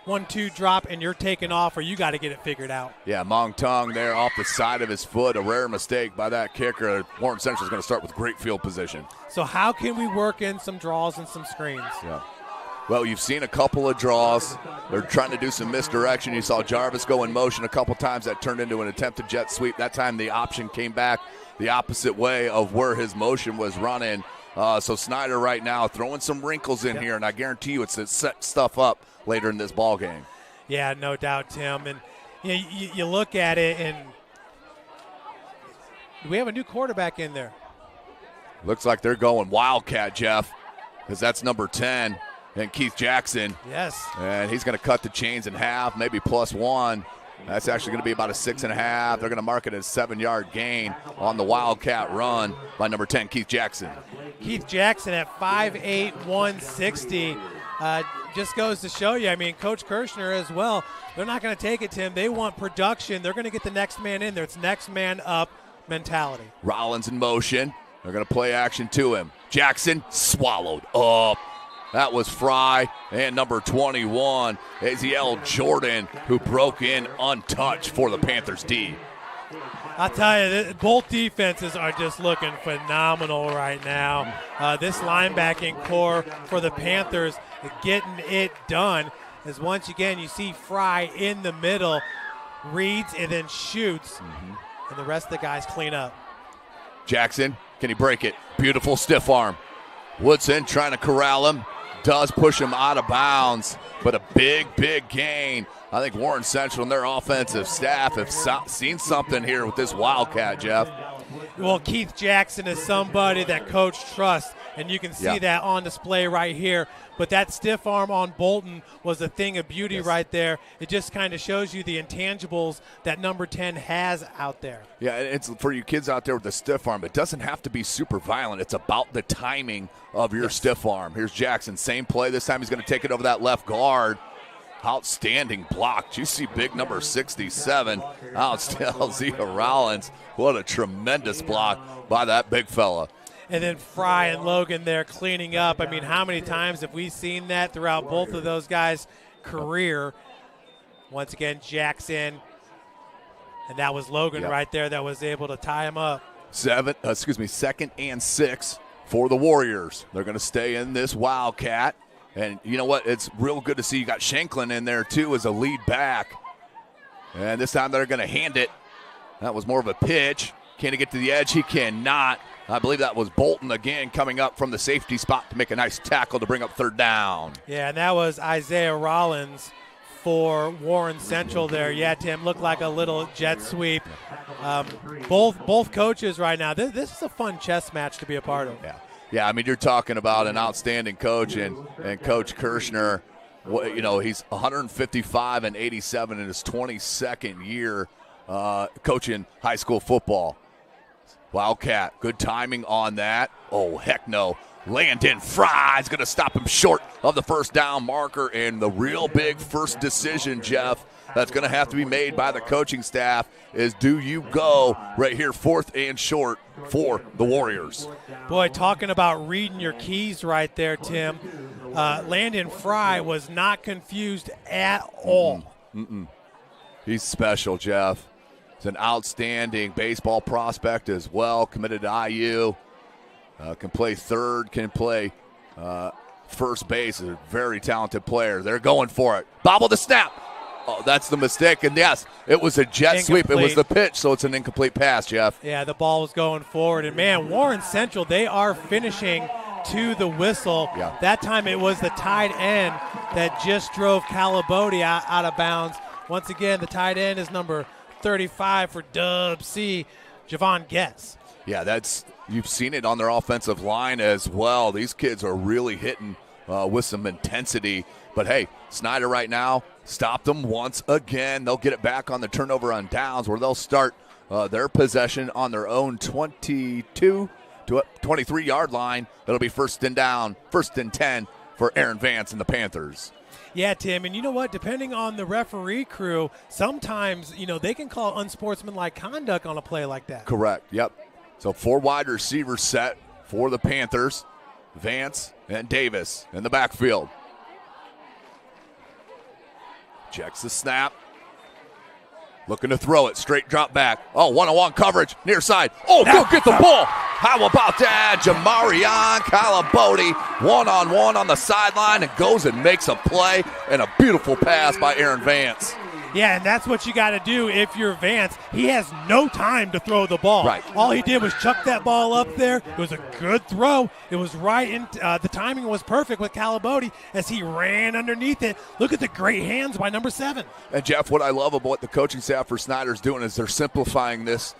1-2 drop and you're taking off, or you got to get it figured out. Yeah, Mong Tong there off the side of his foot. A rare mistake by that kicker. Warren Central is going to start with great field position. So how can we work in some draws and some screens? Yeah. Well, you've seen a couple of draws. They're trying to do some misdirection. You saw Jarvis go in motion a couple times. That turned into an attempted jet sweep. That time the option came back the opposite way of where his motion was running. So Snider right now throwing some wrinkles in here, and I guarantee you it's to set stuff up later in this ball game. Yeah, no doubt, Tim. And you look at it, and we have a new quarterback in there. Looks like they're going Wildcat, Jeff, because that's number 10, and Keith Jackson. Yes. And he's going to cut the chains in half, maybe +1. That's actually going to be about a 6.5. They're going to mark it as a 7-yard gain on the Wildcat run by number 10, Keith Jackson. Keith Jackson at 5'8", 160. Just goes to show you, I mean, Coach Kirshner as well, they're not going to take it, Tim. They want production. They're going to get the next man in there. It's next man up mentality. Rollins in motion. They're going to play action to him. Jackson swallowed up. That was Fry and number 21, Aziel Jordan, who broke in untouched for the Panthers D. I'll tell you, both defenses are just looking phenomenal right now. This linebacking core for the Panthers getting it done. As once again you see Fry in the middle, reads and then shoots, and the rest of the guys clean up. Jackson, can he break it? Beautiful stiff arm. Woodson trying to corral him. Does push him out of bounds, but a big gain. I think Warren Central and their offensive staff have seen something here with this Wildcat, Jeff. Well, Keith Jackson is somebody that Coach trusts, and you can see that on display right here. But that stiff arm on Bolton was a thing of beauty right there. It just kind of shows you the intangibles that number 10 has out there. Yeah, it's for you kids out there with the stiff arm. It doesn't have to be super violent. It's about the timing of your stiff arm. Here's Jackson, same play. This time he's going to take it over that left guard. Outstanding block. You see big number 67, Alzia Rollins. What a tremendous block by that big fella. And then Fry and Logan there cleaning up. I mean, how many times have we seen that throughout both of those guys' career? Once again, Jackson, and that was Logan right there that was able to tie him up. 2nd and 6 for the Warriors. They're going to stay in this Wildcat. And you know what? It's real good to see you got Shanklin in there, too, as a lead back. And this time they're going to hand it. That was more of a pitch. Can he get to the edge? He cannot. I believe that was Bolton again coming up from the safety spot to make a nice tackle to bring up 3rd down. Yeah, and that was Isaiah Rollins for Warren Central there. Yeah, Tim, looked like a little jet sweep. Both coaches right now, this is a fun chess match to be a part of. Yeah, I mean, you're talking about an outstanding coach, and Coach Kirshner, you know, he's 155 and 87 in his 22nd year coaching high school football. Wildcat, good timing on that. Oh, heck no. Landon Fry is going to stop him short of the first down marker, and the real big first decision, Jeff, that's going to have to be made by the coaching staff is, do you go right here 4th and short for the Warriors? Boy, talking about reading your keys right there, Tim. Landon Fry was not confused at all. He's special, Jeff. He's an outstanding baseball prospect as well, committed to IU. Can play third, can play first base. Is a very talented player. They're going for it. Bobble the snap. Oh, that's the mistake. And yes, it was a jet sweep. It was the pitch, so it's an incomplete pass, Jeff. Yeah, the ball was going forward. And, man, Warren Central, they are finishing to the whistle. Yeah. That time it was the tight end that just drove Calabote out of bounds. Once again, the tight end is number 35 for Dub C, Javon Guess. Yeah, you've seen it on their offensive line as well. These kids are really hitting with some intensity. But, hey, Snider right now stopped them once again. They'll get it back on the turnover on downs where they'll start their possession on their own 22 to 23-yard line. It'll be 1st and down, 1st and 10 for Aaron Vance and the Panthers. Yeah, Tim, and you know what? Depending on the referee crew, sometimes, they can call unsportsmanlike conduct on a play like that. Correct, yep. So 4 wide receivers set for the Panthers. Vance and Davis in the backfield. Checks the snap. Looking to throw it. Straight drop back. Oh, one-on-one coverage. Near side. Oh, go get the ball. How about that? Jamarion Calabote one-on-one on the sideline and goes and makes a play and a beautiful pass by Aaron Vance. Yeah, and that's what you got to do if you're Vance. He has no time to throw the ball. Right. All he did was chuck that ball up there. It was a good throw. It was right in. The timing was perfect with Calabote as he ran underneath it. Look at the great hands by number 7. And, Jeff, what I love about what the coaching staff for Snider is doing is they're simplifying this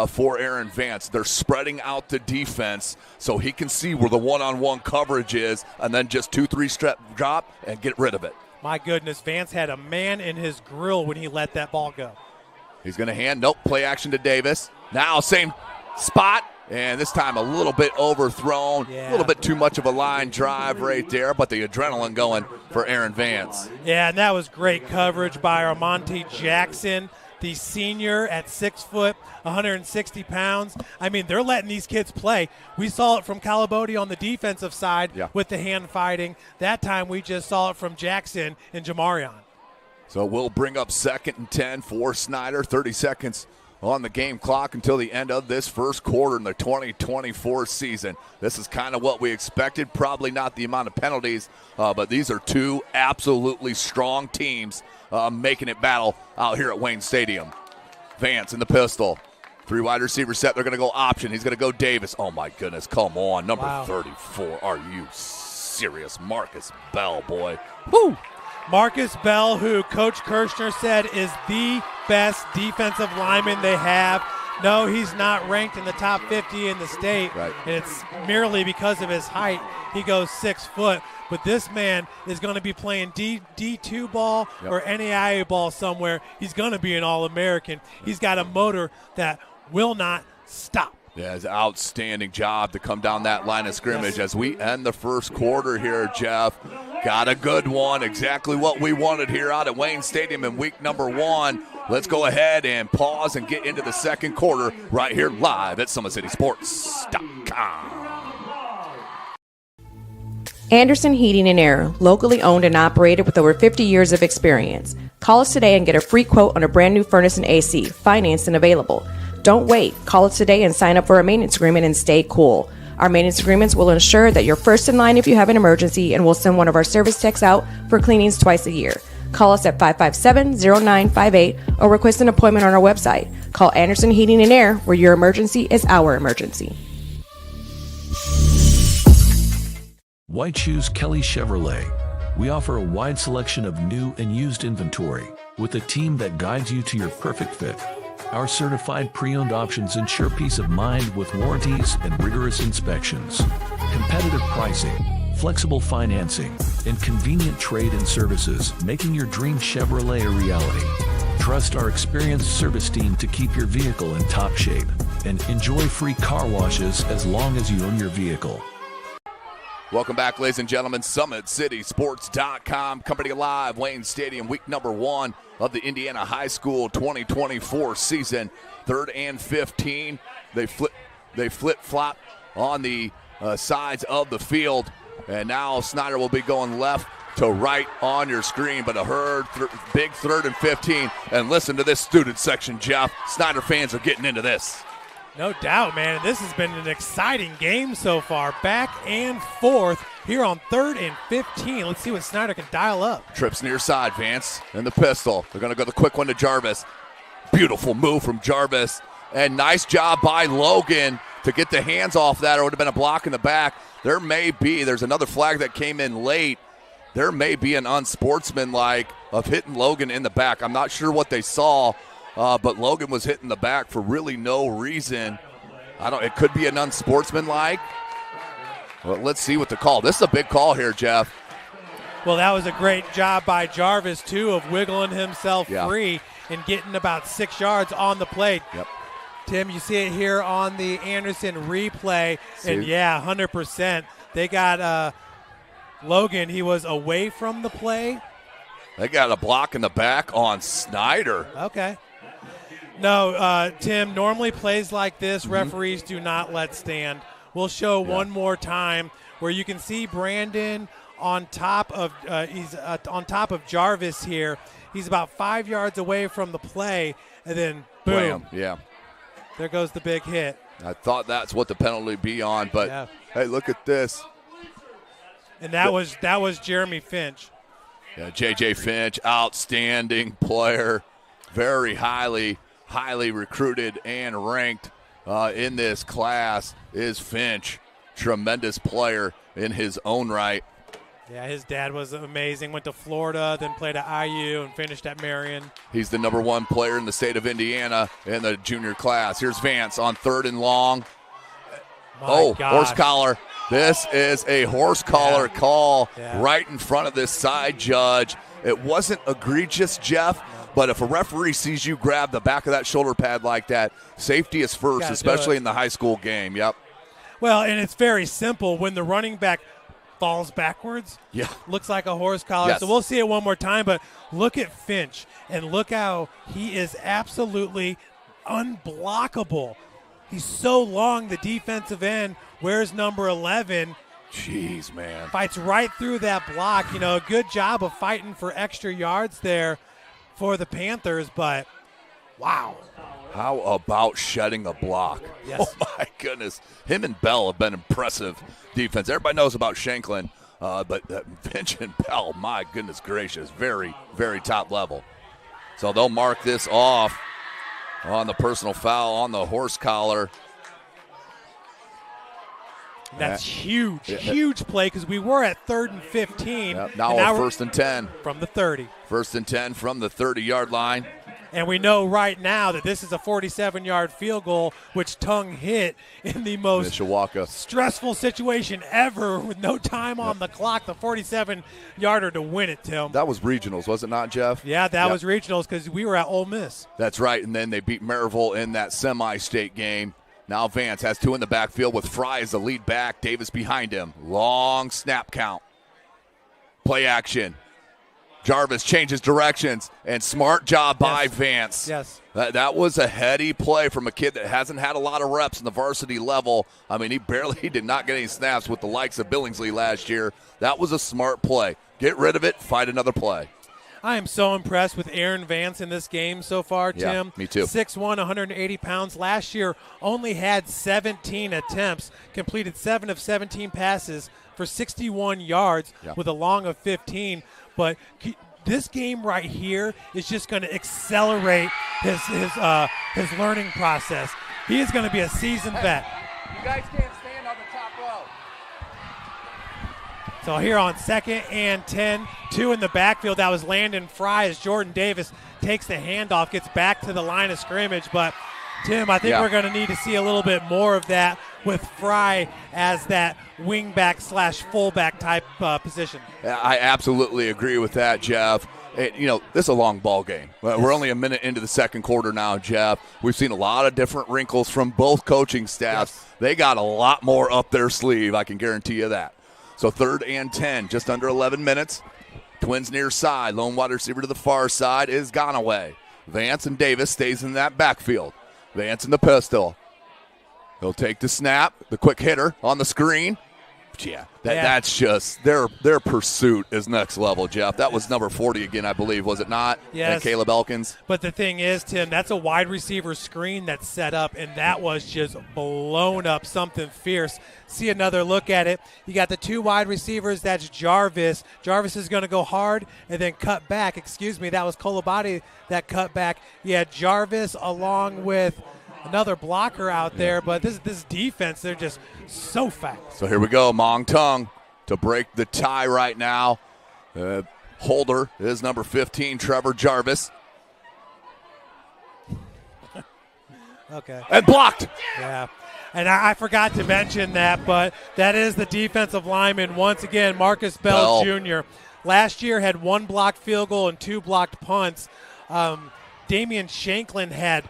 for Aaron Vance. They're spreading out the defense so he can see where the one-on-one coverage is and then just 2-3 step drop and get rid of it. My goodness, Vance had a man in his grill when he let that ball go. He's going to hand. Nope, play action to Davis. Now same spot, and this time a little bit overthrown. A little bit too much of a line drive right there, but the adrenaline going for Aaron Vance. Yeah, and that was great coverage by Armonte Jackson, the senior at 6 foot, 160 pounds. I mean, they're letting these kids play. We saw it from Calabote on the defensive side with the hand fighting. That time we just saw it from Jackson and Jamarion. So we'll bring up 2nd and 10 for Snider. 30 seconds on the game clock until the end of this first quarter in the 2024 season. This is kind of what we expected. Probably not the amount of penalties, but these are two absolutely strong teams making it battle out here at Wayne Stadium. Vance in the pistol. 3 wide receiver set. They're going to go option. He's going to go Davis. Oh, my goodness. Come on. Number 34. Are you serious? Marcus Bell, boy. Woo! Marcus Bell, who Coach Kirshner said is the best defensive lineman they have. No, he's not ranked in the top 50 in the state, right. And it's merely because of his height. He goes 6 foot, but this man is going to be playing D2 ball or NAIA ball somewhere. He's going to be an All-American. He's got a motor that will not stop. Yeah, it's an outstanding job to come down that line of scrimmage as we end the first quarter here, Jeff. Got a good one, exactly what we wanted here out at Wayne Stadium in week number 1. Let's go ahead and pause and get into the second quarter right here live at SummitCitySports.com. Anderson Heating and Air, locally owned and operated with over 50 years of experience. Call us today and get a free quote on a brand new furnace and AC, financed and available. Don't wait. Call us today and sign up for a maintenance agreement and stay cool. Our maintenance agreements will ensure that you're first in line if you have an emergency, and we'll send one of our service techs out for cleanings twice a year. Call us at 557-0958 or request an appointment on our website. Call Anderson Heating and Air, where your emergency is our emergency. Why choose Kelly Chevrolet? We offer a wide selection of new and used inventory with a team that guides you to your perfect fit. Our certified pre-owned options ensure peace of mind with warranties and rigorous inspections. Competitive pricing, flexible financing, and convenient trade and services, making your dream Chevrolet a reality. Trust our experienced service team to keep your vehicle in top shape and enjoy free car washes as long as you own your vehicle. Welcome back, ladies and gentlemen. SummitCitySports.com, Company Alive, Wayne Stadium, week number 1 of the Indiana High School 2024 season. 3rd and 15. They flip-flop on the sides of the field. And now Snider will be going left to right on your screen. But a big 3rd and 15. And listen to this student section, Jeff. Snider fans are getting into this. No doubt, man. This has been an exciting game so far. Back and forth here on 3rd and 15. Let's see what Snider can dial up. Trips near side, Vance, and the pistol. They're going to go the quick one to Jarvis. Beautiful move from Jarvis. And nice job by Logan to get the hands off that. It would have been a block in the back. There's another flag that came in late. There may be an unsportsmanlike of hitting Logan in the back. I'm not sure what they saw. But Logan was hit in the back for really no reason. It could be an unsportsmanlike. Well, let's see what the call. This is a big call here, Jeff. Well, that was a great job by Jarvis, too, of wiggling himself free and getting about 6 yards on the play. Yep. Tim, you see it here on the Anderson replay. And, 100%. They got Logan. He was away from the play. They got a block in the back on Snider. Okay. No, Tim, normally plays like this, referees do not let stand. We'll show one more time where you can see Brandon on top of on top of Jarvis here. He's about 5 yards away from the play, and then boom. Bam. Yeah. There goes the big hit. I thought that's what the penalty would be on, but hey, look at this. And that was Jeremy Finch. Yeah, J.J. Finch, outstanding player, very highly recruited and ranked in this class is Finch. Tremendous player in his own right. Yeah, his dad was amazing. Went to Florida, then played at IU and finished at Marion. He's the number 1 player in the state of Indiana in the junior class. Here's Vance on 3rd and long. Horse collar. This is a horse collar call right in front of this side judge. It wasn't egregious, Jeff, but if a referee sees you grab the back of that shoulder pad like that, safety is first, especially in the high school game. Yep. Well, and it's very simple. When the running back falls backwards, looks like a horse collar. Yes. So we'll see it one more time, but look at Finch, and look how he is absolutely unblockable. He's so long, the defensive end. Where's number 11? Jeez, man. Fights right through that block. A good job of fighting for extra yards there for the Panthers, but wow. How about shedding a block? Yes. Oh, my goodness. Him and Bell have been impressive defense. Everybody knows about Shanklin, but Finch and Bell, my goodness gracious, very, very top level. So they'll mark this off on the personal foul on the horse collar. That's huge, huge play because we were at 3rd and 15. Yep, now we're 1st and 10. From the 30. 1st and 10 from the 30-yard line. And we know right now that this is a 47-yard field goal, which Tung hit in the most stressful situation ever with no time on the clock, the 47-yarder to win it, Tim. That was regionals, was it not, Jeff? Yeah, that was regionals because we were at Ole Miss. That's right, and then they beat Maryville in that semi-state game. Now Vance has 2 in the backfield with Fry as the lead back, Davis behind him. Long snap count. Play action. Jarvis changes directions, and smart job by Vance. Yes. That was a heady play from a kid that hasn't had a lot of reps in the varsity level. I mean, he did not get any snaps with the likes of Billingsley last year. That was a smart play. Get rid of it, find another play. I am so impressed with Aaron Vance in this game so far, Tim. Yeah, me too. 6'1", 180 pounds. Last year only had 17 attempts, completed 7 of 17 passes for 61 yards with a long of 15. But this game right here is just going to accelerate his learning process. He is going to be a seasoned vet. You guys can't stand on the top row. So here on 2nd and 10, 2 in the backfield. That was Landon Fry as Jordan Davis takes the handoff, gets back to the line of scrimmage. But, Tim, I think we're going to need to see a little bit more of that with Fry as that wingback / fullback type position. I absolutely agree with that, Jeff. This is a long ball game. We're only a minute into the second quarter now, Jeff. We've seen a lot of different wrinkles from both coaching staffs. Yes. They got a lot more up their sleeve, I can guarantee you that. So 3rd and 10, just under 11 minutes. Twins near side. Lone wide receiver to the far side is Gonaway. Vance and Davis stays in that backfield. Vance in the pistol. He'll take the snap, the quick hitter on the screen. That's just their pursuit is next level, Jeff. That was number 40 again, I believe, was it not? Yes. And Caleb Elkins. But the thing is, Tim, that's a wide receiver screen that's set up, and that was just blown up, something fierce. See another look at it. You got the 2 wide receivers. That's Jarvis. Jarvis is going to go hard and then cut back. That was Kolobati that cut back. You had Jarvis along with another blocker out there, but this defense, they're just so fast. So here we go, Mong Tung to break the tie right now. Holder is number 15, Trevor Jarvis. Okay. And blocked. Yeah. And I forgot to mention that, but that is the defensive lineman once again, Marcus Bell Jr. Last year had 1 blocked field goal and 2 blocked punts. Damian Shanklin had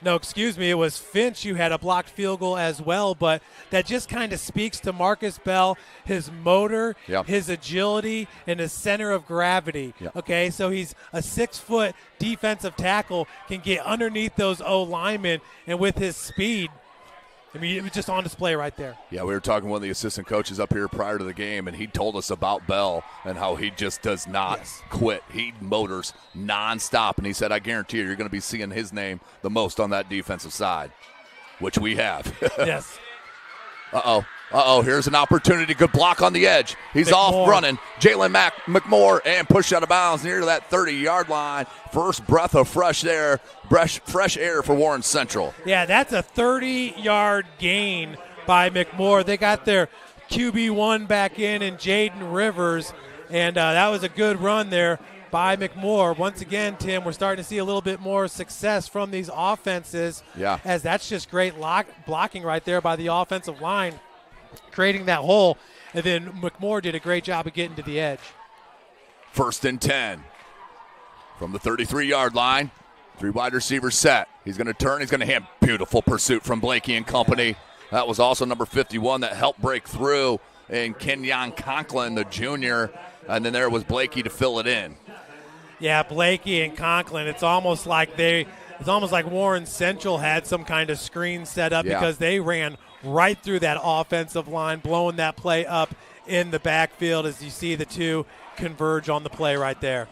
it was Finch who had a blocked field goal as well, but that just kind of speaks to Marcus Bell, his motor, his agility, and his center of gravity. Okay, so he's a 6-foot defensive tackle, can get underneath those O-linemen, and with his speed, it was just on display right there. Yeah, we were talking to one of the assistant coaches up here prior to the game, and he told us about Bell and how he just does not quit. He motors nonstop, and he said, I guarantee you're going to be seeing his name the most on that defensive side, which we have. Yes. Here's an opportunity. Good block on the edge. He's off running. Jalen McMore and push out of bounds near to that 30-yard line. First breath of fresh air for Warren Central. Yeah, that's a 30-yard gain by McMore. They got their QB1 back in Jaden Rivers, and that was a good run there by McMore. Once again, Tim, we're starting to see a little bit more success from these offenses. Yeah. As that's just great blocking right there by the offensive line, creating that hole. And then McMore did a great job of getting to the edge. 1st and 10 from the 33-yard line. 3 wide receivers set. He's going to turn. He's going to hand. Beautiful pursuit from Blakey and company. That was also number 51 that helped break through, and Kenyon Conklin, the junior. And then there was Blakey to fill it in. Yeah, Blakey and Conklin. It's almost like Warren Central had some kind of screen set up because they ran right through that offensive line, blowing that play up in the backfield as you see the 2 converge on the play right there.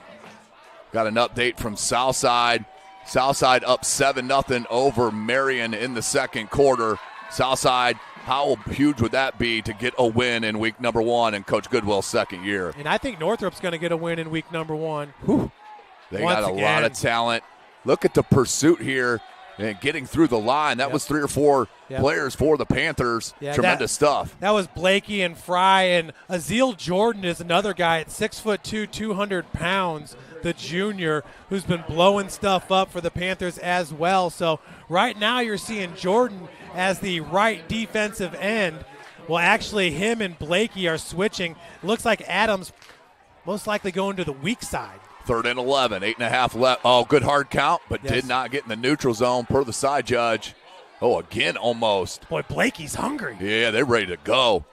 Got an update from Southside. Southside up 7-0 over Marion in the second quarter. Southside, how huge would that be to get a win in week number 1 in Coach Goodwill's second year? And I think Northrop's going to get a win in week number 1. They got a lot of talent. Look at the pursuit here and getting through the line. That was 3 or 4 players for the Panthers. Tremendous stuff. That was Blakey and Fry, and Azeel Jordan is another guy at 6'2", 200 pounds, the junior, who's been blowing stuff up for the Panthers as well. So right now you're seeing Jordan as the right defensive end. Well, actually, him and Blakey are switching. Looks like Adams most likely going to the weak side. 3rd and 11, 8.5 left. Oh, good hard count, but did not get in the neutral zone per the side judge. Oh, again, almost. Boy, Blakey's hungry. Yeah, they're ready to go.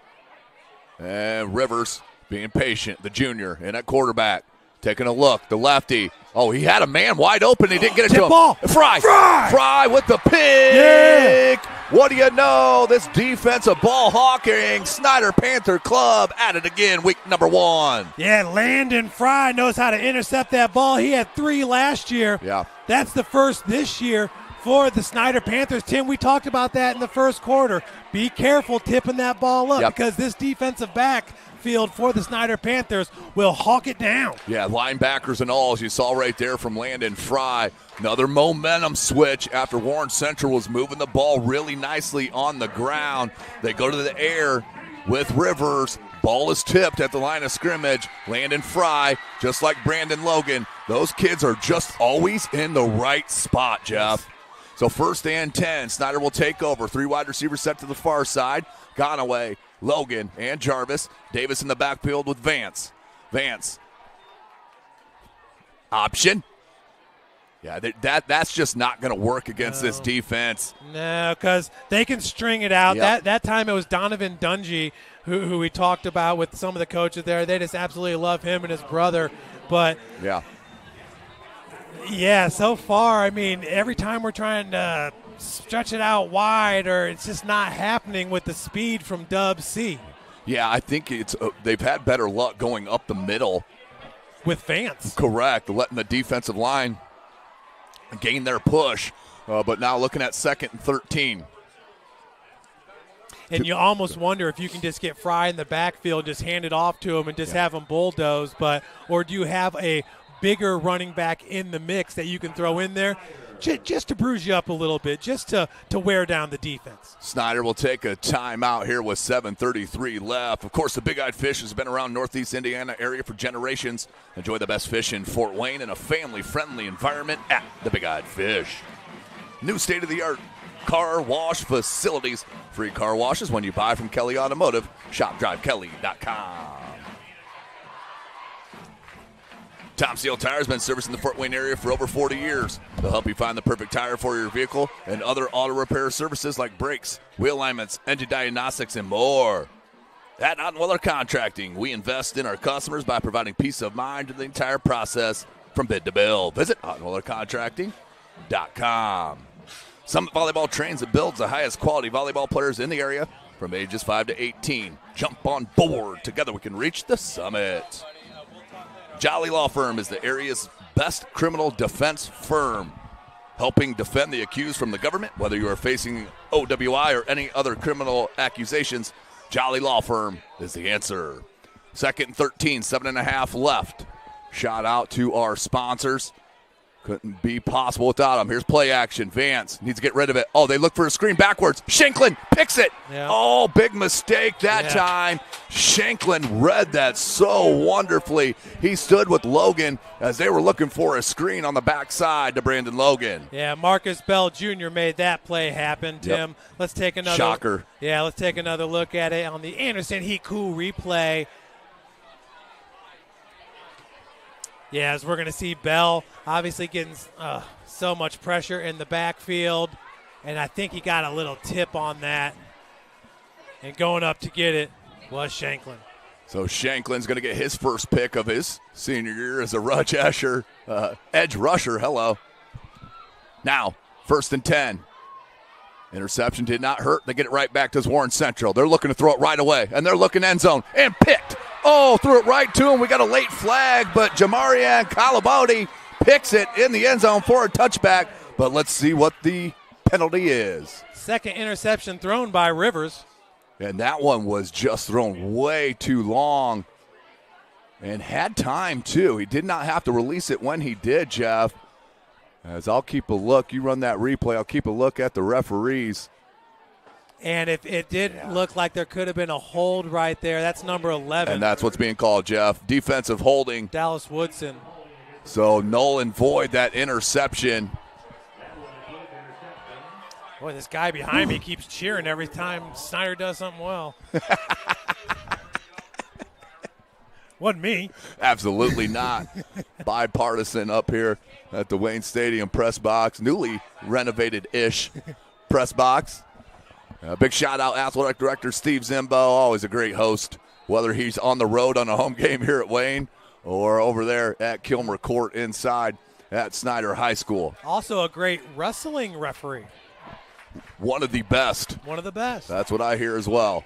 And Rivers being patient, the junior, and at quarterback. Taking a look, the lefty. Oh, he had a man wide open. He didn't get it to him. Ball. Fry with the pick. Yeah. What do you know? This defensive ball hawking Snider Panther Club at it again, week number 1. Yeah, Landon Fry knows how to intercept that ball. He had 3 last year. Yeah. That's the first this year for the Snider Panthers. Tim, we talked about that in the first quarter. Be careful tipping that ball up because this defensive backfield for the Snider Panthers will hawk it down. Yeah, linebackers and all, as you saw right there from Landon Fry. Another momentum switch after Warren Central was moving the ball really nicely on the ground. They go to the air with Rivers. Ball is tipped at the line of scrimmage. Landon Fry, just like Brandon Logan, those kids are just always in the right spot, Jeff. So 1st and 10, Snider will take over. 3 wide receivers set to the far side. Conaway, Logan, and Jarvis. Davis in the backfield with Vance. Option. Yeah, that's just not going to work against this defense. No, because they can string it out. That time it was Donovan Dungy who we talked about with some of the coaches there. They just absolutely love him and his brother. But yeah, so far, I mean, every time we're trying to stretch it out wide, or it's just not happening with the speed from Dub C. Yeah, I think they've had better luck going up the middle. With Vance. Correct, letting the defensive line gain their push. But now looking at 2nd and 13. And you almost wonder if you can just get Fry in the backfield, just hand it off to him and just have him bulldoze. Or do you have a bigger running back in the mix that you can throw in there just to bruise you up a little bit, just to wear down the defense? Snider will take a timeout here with 7:33 left. Of course, the Big Eyed Fish has been around Northeast Indiana area for generations. Enjoy the best fish in Fort Wayne in a family-friendly environment at the Big Eyed Fish. New state-of-the-art car wash facilities. Free car washes when you buy from Kelly Automotive. ShopDriveKelly.com. Tom Steele Tire has been servicing the Fort Wayne area for over 40 years. They'll help you find the perfect tire for your vehicle and other auto repair services like brakes, wheel alignments, engine diagnostics, and more. At Ottenweiler Contracting, we invest in our customers by providing peace of mind in the entire process from bid to bill. Visit OttenweilerContracting.com. Summit Volleyball trains and builds the highest quality volleyball players in the area from ages 5 to 18. Jump on board. Together we can reach the summit. Jolly Law Firm is the area's best criminal defense firm, helping defend the accused from the government. Whether you are facing OWI or any other criminal accusations, Jolly Law Firm is the answer. 2nd and 13, 7.5 left. Shout out to our sponsors. Couldn't be possible without them. Here's play action. Vance needs to get rid of it. Oh, they look for a screen backwards. Shanklin picks it. Yeah. Oh, big mistake that time. Shanklin read that so wonderfully. He stood with Logan as they were looking for a screen on the backside to Brandon Logan. Yeah, Marcus Bell Jr. made that play happen, Tim. Let's take another. Shocker. Yeah, let's take another look at it on the Anderson Hiku replay. Yeah, as we're going to see Bell obviously getting so much pressure in the backfield, and I think he got a little tip on that. And going up to get it was Shanklin. So Shanklin's going to get his first pick of his senior year as a edge rusher. Hello. Now, 1st and 10. Interception did not hurt. They get it right back to Warren Central. They're looking to throw it right away, and they're looking end zone, and picked. Oh, threw it right to him. We got a late flag, but Jamarian Calabodi picks it in the end zone for a touchback, but let's see what the penalty is. Second interception thrown by Rivers. And that one was just thrown way too long and had time, too. He did not have to release it when he did, Jeff. As I'll keep a look, you run that replay, I'll keep a look at the referees. And if it did look like there could have been a hold right there, that's number 11. And that's what's being called, Jeff. Defensive holding. Dallas Woodson. So null and void that interception. Boy, this guy behind me keeps cheering every time Snider does something well. Wasn't me. Absolutely not. Bipartisan up here at the Wayne Stadium press box. Newly renovated-ish press box. Big shout-out, Athletic Director Steve Zimbo, always a great host, whether he's on the road on a home game here at Wayne or over there at Kilmer Court inside at Snider High School. Also a great wrestling referee. One of the best. One of the best. That's what I hear as well.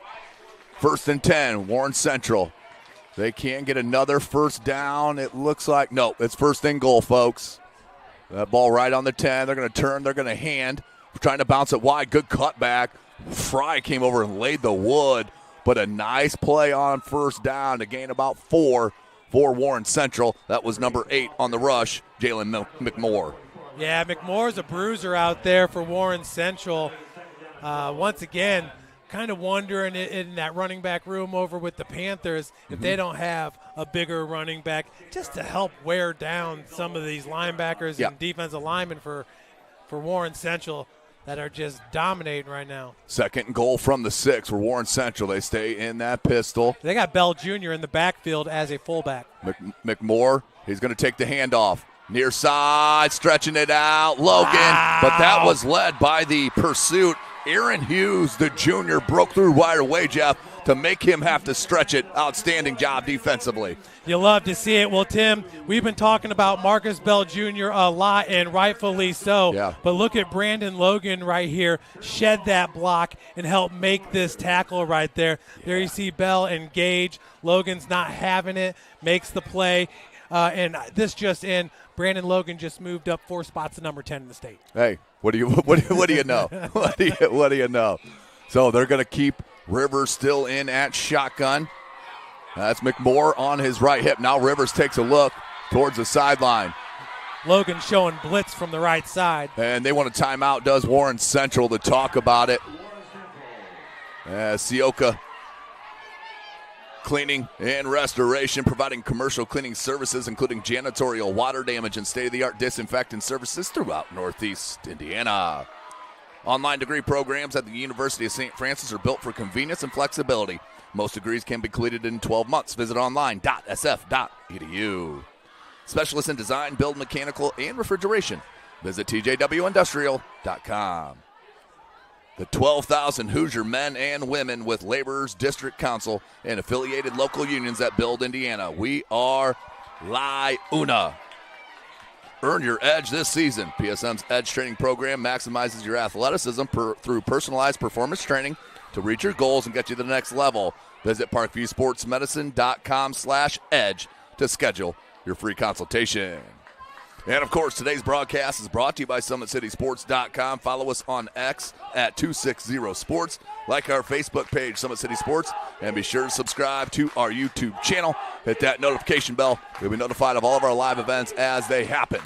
1st and 10, Warren Central. They can't get another first down. It looks like, no, it's 1st and goal, folks. That ball right on the 10. They're going to turn. They're going to hand. Trying to bounce it wide. Good cutback. Fry came over and laid the wood, but a nice play on first down to gain about 4 for Warren Central. That was number 8 on the rush, Jalen McMoore. Yeah, McMoore's a bruiser out there for Warren Central. Once again, kind of wondering in that running back room over with the Panthers if they don't have a bigger running back just to help wear down some of these linebackers and defensive linemen for Warren Central that are just dominating right now. 2nd and goal from the 6 for Warren Central. They stay in that pistol. They got Bell Jr. in the backfield as a fullback. McMoore, he's going to take the handoff. Near side, stretching it out. Logan, but that was led by the pursuit. Aaron Hughes, the junior, broke through right away, Jeff, to make him have to stretch it. Outstanding job defensively. You love to see it. Well, Tim, we've been talking about Marcus Bell Jr. a lot, and rightfully so. Yeah. But look at Brandon Logan right here. Shed that block and help make this tackle right there. There you see Bell engage. Logan's not having it, makes the play. And this just in, Brandon Logan just moved up 4 spots to number 10 in the state. Hey, what do you know? What do you know? So they're going to keep Rivers still in at shotgun. That's McMoore on his right hip. Now Rivers takes a look towards the sideline. Logan showing blitz from the right side. And they want a timeout, does Warren Central, to talk about it. Sioka Cleaning and Restoration, providing commercial cleaning services, including janitorial, water damage, and state-of-the-art disinfectant services throughout Northeast Indiana. Online degree programs at the University of St. Francis are built for convenience and flexibility. Most degrees can be completed in 12 months. Visit online.sf.edu. Specialists in design, build, mechanical, and refrigeration. Visit tjwindustrial.com. The 12,000 Hoosier men and women with Laborers District Council and affiliated local unions that build Indiana. We are La Una. Earn your edge this season. PSM's Edge Training Program maximizes your athleticism through personalized performance training to reach your goals and get you to the next level. Visit parkviewsportsmedicine.com/edge to schedule your free consultation. And, of course, today's broadcast is brought to you by SummitCitySports.com. Follow us on X at 260sports. Like our Facebook page, Summit City Sports. And be sure to subscribe to our YouTube channel. Hit that notification bell. You'll be notified of all of our live events as they happen.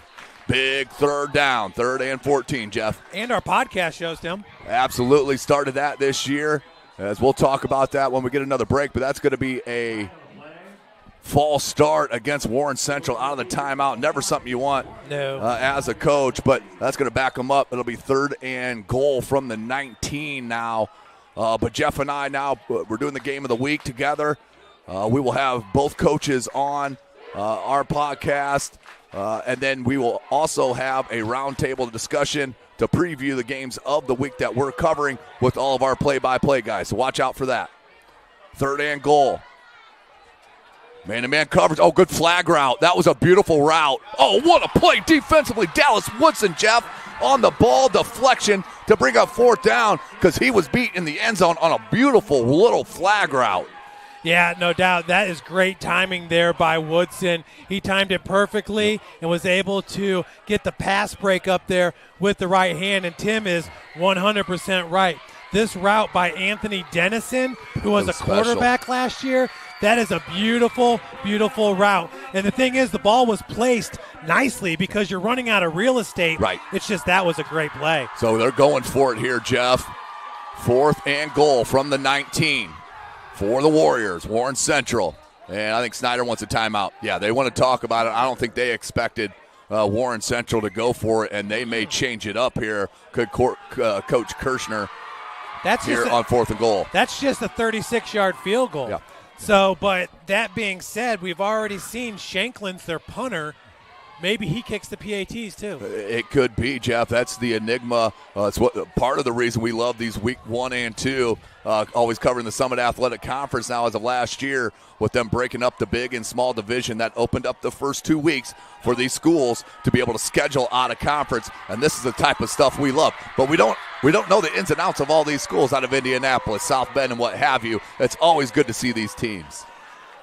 Big third down, 3rd and 14, Jeff. And our podcast shows, Tim. Absolutely. Started that this year. As we'll talk about that when we get another break. But that's going to be a false start against Warren Central out of the timeout. Never something you want as a coach, but that's going to back them up. It'll be 3rd and goal from the 19 now. But Jeff and I now, we're doing the game of the week together. We will have both coaches on our podcast, and then we will also have a roundtable discussion to preview the games of the week that we're covering with all of our play-by-play guys. So watch out for that. 3rd and goal. Man-to-man coverage. Oh, good flag route. That was a beautiful route. Oh, what a play defensively. Dallas Woodson, Jeff, on the ball deflection to bring up 4th down because he was beat in the end zone on a beautiful little flag route. Yeah, no doubt. That is great timing there by Woodson. He timed it perfectly and was able to get the pass break up there with the right hand, and Tim is 100% right. This route by Anthony Dennison, who was a quarterback last year, that is a beautiful, beautiful route. And the thing is, the ball was placed nicely because you're running out of real estate. Right. It's just that was a great play. So they're going for it here, Jeff. 4th and goal from the 19 for the Warriors, Warren Central. And I think Snider wants a timeout. Yeah, they want to talk about it. I don't think they expected Warren Central to go for it, and they may change it up here. Could Coach Kirshner here on 4th and goal. That's just a 36-yard field goal. Yeah. So, but that being said, we've already seen Shanklin's their punter. Maybe he kicks the PATs too. It could be, Jeff. That's the enigma. It's part of the reason we love these week 1 and 2. Always covering the Summit Athletic Conference now as of last year, with them breaking up the big and small division. That opened up the first 2 weeks for these schools to be able to schedule out of conference. And this is the type of stuff we love. But we don't know the ins and outs of all these schools out of Indianapolis, South Bend, and what have you. It's always good to see these teams.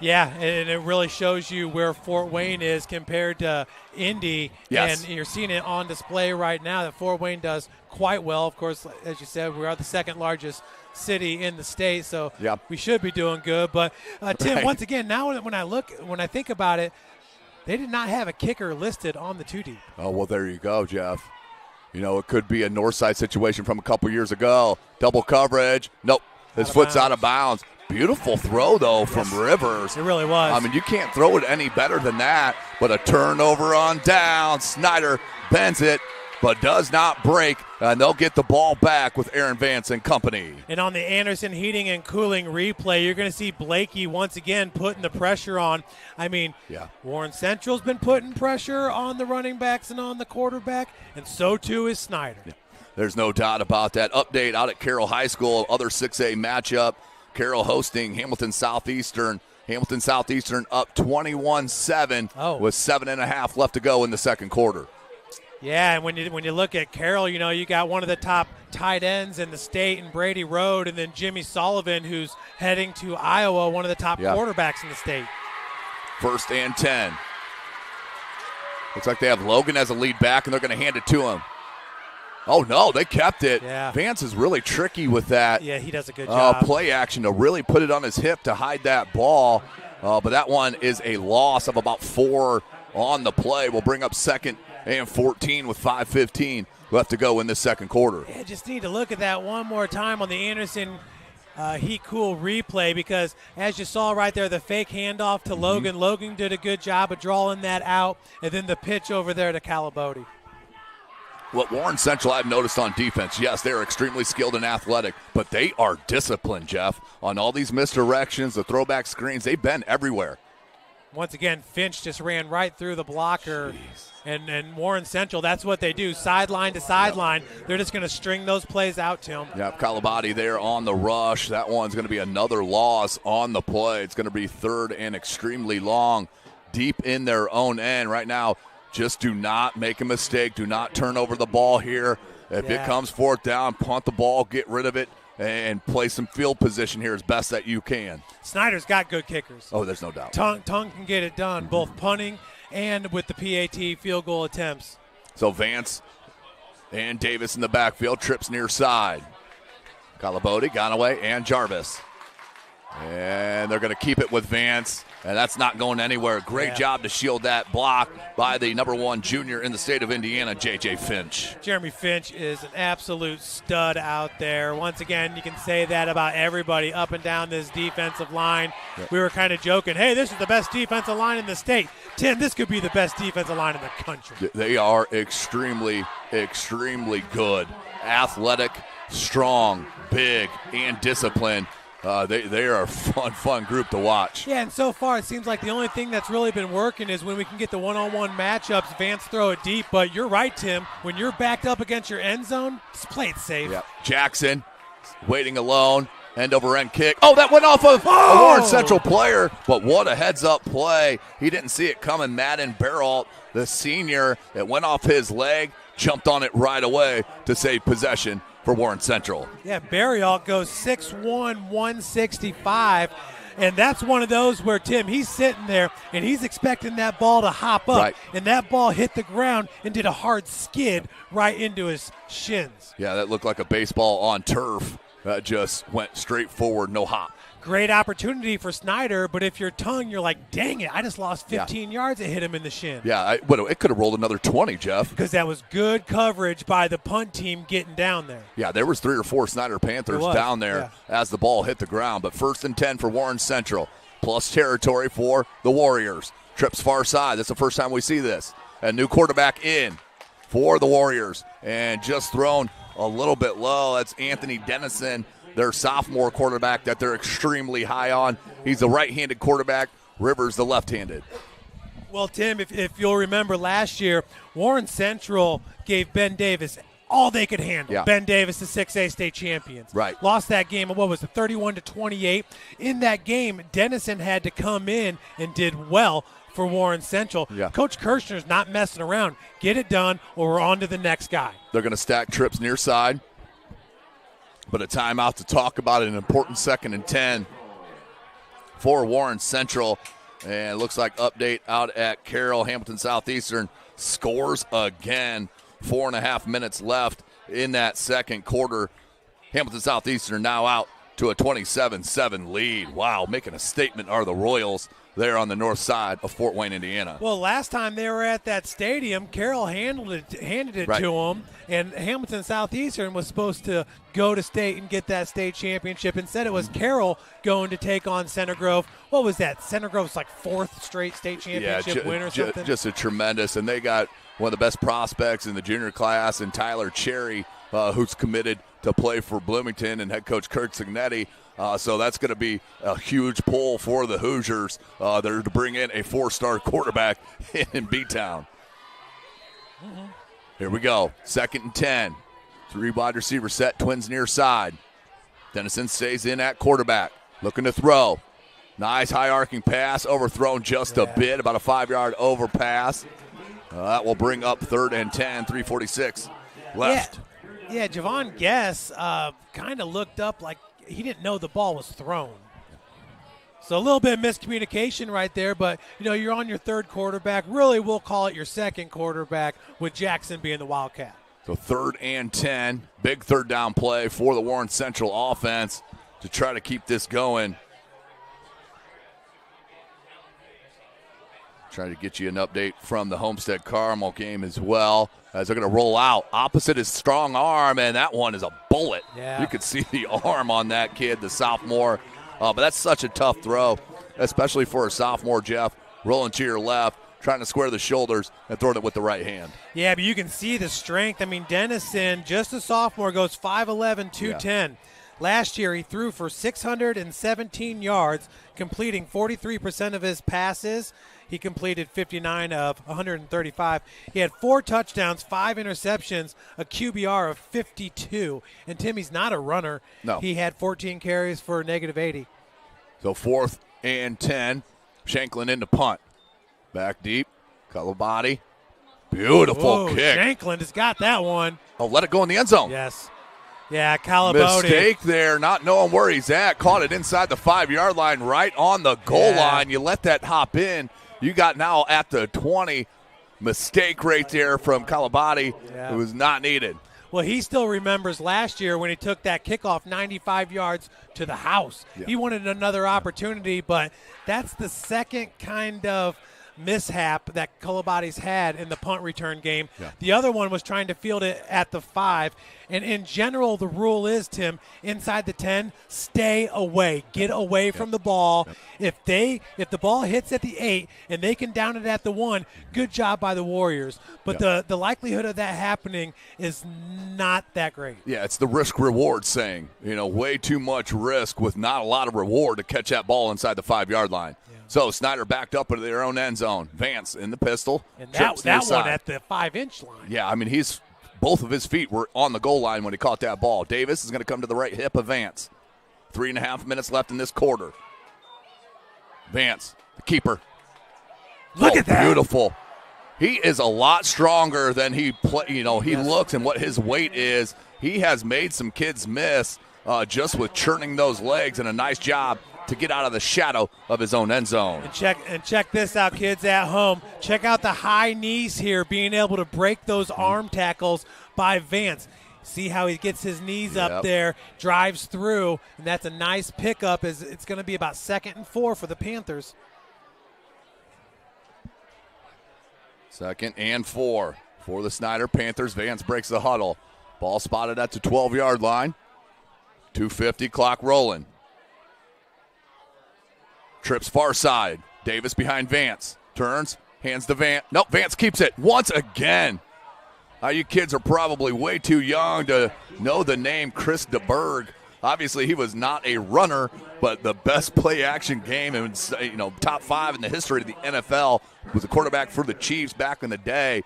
Yeah, and it really shows you where Fort Wayne is compared to Indy. Yes. And you're seeing it on display right now that Fort Wayne does quite well. Of course, as you said, we are the second largest city in the state, so we should be doing good. But, Tim, once again, now when I think about it, they did not have a kicker listed on the 2-deep. Oh, well, there you go, Jeff. You know, it could be a north side situation from a couple years ago. Double coverage. Nope. His foot's out of bounds. Beautiful throw, though, from Rivers. It really was. I mean, you can't throw it any better than that. But a turnover on down. Snider bends it, but does not break. And they'll get the ball back with Aaron Vance and company. And on the Anderson Heating and Cooling replay, you're going to see Blakey once again putting the pressure on. I mean, Warren Central's been putting pressure on the running backs and on the quarterback, and so too is Snider. Yeah. There's no doubt about that. Update out at Carroll High School, other 6A matchup. Carroll hosting Hamilton Southeastern. Hamilton Southeastern up 21-7 with 7.5 left to go in the second quarter. Yeah, and when you look at Carroll, you know, you got one of the top tight ends in the state in Brady Road, and then Jimmy Sullivan, who's heading to Iowa, one of the top quarterbacks in the state. 1st and 10. Looks like they have Logan as a lead back, and they're going to hand it to him. Oh, no, they kept it. Yeah. Vance is really tricky with that. Yeah, he does a good job. Play action to really put it on his hip to hide that ball. But that one is a loss of about 4 on the play. We'll bring up 2nd and 14 with 5:15 left to go in the second quarter. Yeah, just need to look at that one more time on the Anderson Heat Cool replay, because as you saw right there, the fake handoff to Logan. Logan did a good job of drawing that out, and then the pitch over there to Calabote. What Warren Central I've noticed on defense, yes, they're extremely skilled and athletic, but they are disciplined, Jeff. On all these misdirections, the throwback screens, they've been everywhere. Once again, Finch just ran right through the blocker. And Warren Central, that's what they do, sideline to sideline. They're just going to string those plays out to him. Yep, Calabote there on the rush. That one's going to be another loss on the play. It's going to be 3rd and extremely long, deep in their own end right now. Just do not make a mistake. Do not turn over the ball here. If it comes 4th down, punt the ball, get rid of it, and play some field position here as best that you can. Snider's got good kickers. Oh, there's no doubt. Tongue can get it done, both punting and with the PAT field goal attempts. So Vance and Davis in the backfield, trips near side. Calabote, Gonaway, and Jarvis. And they're going to keep it with Vance, and that's not going anywhere. Great job to shield that block by the number 1 junior in the state of Indiana, J.J. Finch. Jeremy Finch is an absolute stud out there. Once again, you can say that about everybody up and down this defensive line. Yep. We were kind of joking, hey, this is the best defensive line in the state. Tim, this could be the best defensive line in the country. They are extremely, extremely good. Athletic, strong, big, and disciplined. They are a fun group to watch. Yeah, and so far it seems like the only thing that's really been working is when we can get the one-on-one matchups, Vance throw it deep. But you're right, Tim. When you're backed up against your end zone, just play it safe. Yeah. Jackson waiting alone, end-over-end kick. Oh, that went off of a Warren Central player, but what a heads-up play. He didn't see it coming. Madden Barrelt, the senior, it went off his leg, jumped on it right away to save possession for Warren Central. Yeah, Barrialt goes 6'1", 165. And that's one of those where, Tim, he's sitting there and he's expecting that ball to hop up. Right. And that ball hit the ground and did a hard skid right into his shins. Yeah, that looked like a baseball on turf. That just went straight forward, no hop. Great opportunity for Snider, but if you're tongue, you're like, dang it, I just lost 15 yards. It hit him in the shin. Yeah, it could have rolled another 20, Jeff. Because that was good coverage by the punt team getting down there. Yeah, there was 3 or 4 Snider Panthers down there as the ball hit the ground. But 1st and 10 for Warren Central, plus territory for the Warriors. Trips far side. That's the first time we see this. A new quarterback in for the Warriors. And just thrown a little bit low. That's Anthony Dennison, their sophomore quarterback that they're extremely high on. He's a right-handed quarterback. Rivers the left-handed. Well, Tim, if you'll remember last year, Warren Central gave Ben Davis all they could handle. Yeah. Ben Davis, the 6A state champions. Right. Lost that game, what was it, 31-28. In that game, Dennison had to come in and did well for Warren Central. Yeah. Coach Kirshner's not messing around. Get it done, or we're on to the next guy. They're going to stack trips near side. But a timeout to talk about an important 2nd and 10 for Warren Central. And it looks like update out at Carroll. Hamilton Southeastern scores again. 4.5 minutes left in that second quarter. Hamilton Southeastern now out to a 27-7 lead. Wow, making a statement are the Royals there on the north side of Fort Wayne, Indiana. Well, last time they were at that stadium, Carroll handed it Right. to them, and Hamilton Southeastern was supposed to go to state and get that state championship. Instead, it was Carroll going to take on Center Grove. What was that? Center Grove's like 4th straight state championship win or something? Just a tremendous, and they got one of the best prospects in the junior class, and Tyler Cherry, who's committed to play for Bloomington, and head coach Kurt Signetti. So that's going to be a huge pull for the Hoosiers. They're to bring in a 4-star quarterback in B-Town. Mm-hmm. Here we go. 2nd and 10. 3 wide receiver set, Twins near side. Dennison stays in at quarterback. Looking to throw. Nice high arcing pass, overthrown just a bit, about a 5-yard overpass. That will bring up 3rd and 10, 3:46 left. Yeah, Javon Guess kind of looked up like he didn't know the ball was thrown. So a little bit of miscommunication right there, but, you're on your 3rd quarterback. Really, we'll call it your 2nd quarterback with Jackson being the Wildcat. So 3rd and 10, big 3rd down play for the Warren Central offense to try to keep this going. Trying to get you an update from the Homestead Carmel game as well, as they're going to roll out. Opposite is strong arm, and that one is a bullet. Yeah. You could see the arm on that kid, the sophomore. But that's such a tough throw, especially for a sophomore, Jeff, rolling to your left, trying to square the shoulders and throwing it with the right hand. Yeah, but you can see the strength. I mean, Dennison, just a sophomore, goes 5'11", 210. Yeah. Last year, he threw for 617 yards, completing 43% of his passes. He completed 59 of 135. He had 4 touchdowns, 5 interceptions, a QBR of 52. And Timmy's not a runner. No. He had 14 carries for -80. So 4th and 10. Shanklin in to punt. Back deep. Color body. Beautiful kick. Shanklin has got that one. Oh, let it go in the end zone. Yes. Yeah, Calabody. Mistake there, not knowing where he's at. Caught it inside the 5-yard line, right on the goal line. You let that hop in. You got now at the 20. Mistake right there from Calabody. Yeah. It was not needed. Well, he still remembers last year when he took that kickoff 95 yards to the house. Yeah. He wanted another opportunity, but that's the second kind of mishap that Colabody's had in the punt return game. Yeah. The other one was trying to field it at the 5. And in general, the rule is, Tim, inside the 10, stay away. Get away from the ball. If the ball hits at the 8 and they can down it at the 1, good job by the Warriors. But the likelihood of that happening is not that great. Yeah, it's the risk-reward saying. Way too much risk with not a lot of reward to catch that ball inside the 5-yard line. So Snider backed up into their own end zone. Vance in the pistol. And that one at the 5-inch line. Yeah, I mean, both of his feet were on the goal line when he caught that ball. Davis is going to come to the right hip of Vance. 3.5 minutes left in this quarter. Vance, the keeper. Look at that. Beautiful. He is a lot stronger than he looks and what his weight is. He has made some kids miss just with churning those legs, and a nice job to get out of the shadow of his own end zone. And check this out, kids at home. Check out the high knees here, being able to break those arm tackles by Vance. See how he gets his knees up there, drives through, and that's a nice pickup. It's going to be about 2nd and 4 for the Panthers. 2nd and 4 for the Snider Panthers. Vance breaks the huddle. Ball spotted at the 12-yard line. 2:50 clock rolling. Trips far side. Davis behind Vance. Turns, hands to Vance. Nope, Vance keeps it once again. You kids are probably way too young to know the name Chris DeBerg. Obviously, he was not a runner, but the best play-action game and top 5 in the history of the NFL. Was a quarterback for the Chiefs back in the day.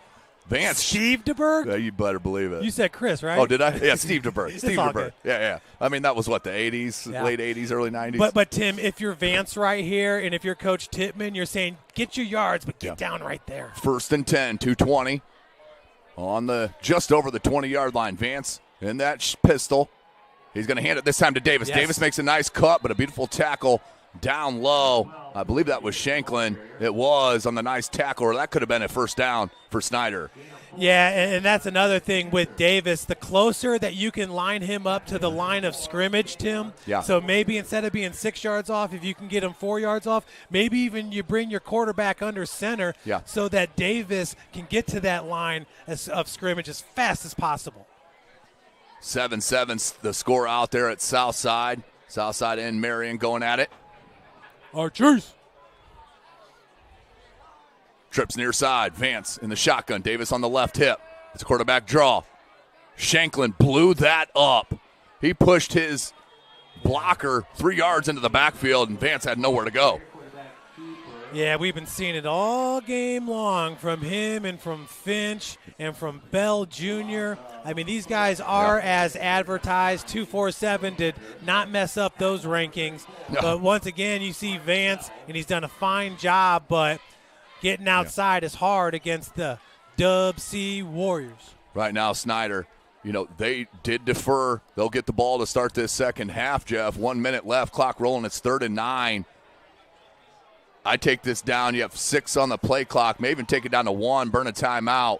Vance. Steve DeBerg? You better believe it. You said Chris, right? Oh, did I? Yeah, Steve DeBerg. Steve DeBerg. Good. Yeah. I mean, that was what, the 80s, late 80s, early 90s? But Tim, if you're Vance right here and if you're Coach Tittman, you're saying get your yards, but get down right there. 1st and 10, 2:20. On just over the 20-yard line. Vance in that pistol. He's going to hand it this time to Davis. Yes. Davis makes a nice cut, but a beautiful tackle down low. I believe that was Shanklin. It was on the nice tackle, or that could have been a first down for Snider. Yeah, and that's another thing with Davis. The closer that you can line him up to the line of scrimmage, Tim. Yeah. So maybe instead of being 6 yards off, if you can get him 4 yards off, maybe even you bring your quarterback under center so that Davis can get to that line of scrimmage as fast as possible. 7-7 the score out there at Southside. Southside and Marion going at it. Archers. Trips near side. Vance in the shotgun. Davis on the left hip. It's a quarterback draw. Shanklin blew that up. He pushed his blocker 3 yards into the backfield, and Vance had nowhere to go. Yeah, we've been seeing it all game long from him and from Finch and from Bell Jr. I mean, these guys are as advertised. 247 did not mess up those rankings. No. But once again, you see Vance, and he's done a fine job, but getting outside is hard against the Dub C Warriors. Right now, Snider, they did defer. They'll get the ball to start this second half, Jeff. 1 minute left, clock rolling. It's 3rd and 9. I take this down. You have 6 on the play clock. May even take it down to 1, burn a timeout.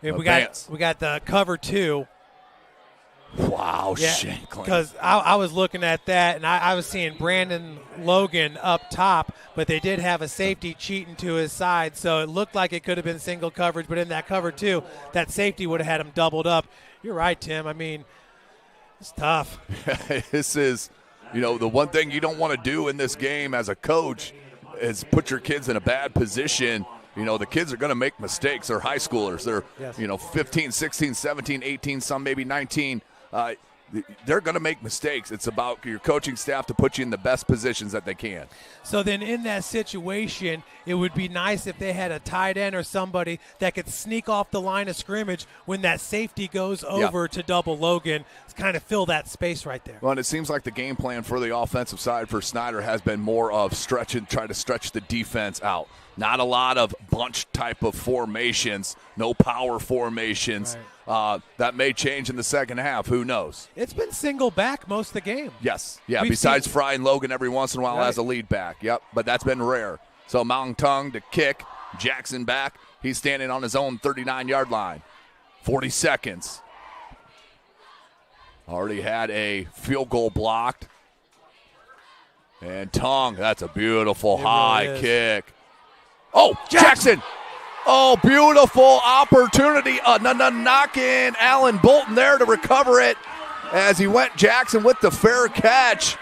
We got the cover 2. Wow, Shanklin. Because I was looking at that, and I was seeing Brandon Logan up top, but they did have a safety cheating to his side, so it looked like it could have been single coverage, but in that cover 2, that safety would have had him doubled up. You're right, Tim. I mean, it's tough. This is, the one thing you don't want to do in this game as a coach is put your kids in a bad position. The kids are going to make mistakes. They're high schoolers. They're, 15, 16, 17, 18, some maybe 19. They're going to make mistakes. It's about your coaching staff to put you in the best positions that they can. So then in that situation, it would be nice if they had a tight end or somebody that could sneak off the line of scrimmage when that safety goes over to double Logan, kind of fill that space right there. Well, and it seems like the game plan for the offensive side for Snider has been more of try to stretch the defense out. Not a lot of bunch type of formations, no power formations. Right. That may change in the second half. Who knows? It's been single back most of the game. Yes. Yeah, besides Fry and Logan every once in a while as a lead back. Yep, but that's been rare. So Mountain Tongue to kick. Jackson back. He's standing on his own 39-yard line. 40 seconds. Already had a field goal blocked. And Tongue, that's a beautiful high kick. Oh, Jackson. Oh, beautiful opportunity. Knocking Allen Bolton there to recover it as he went Jackson with the fair catch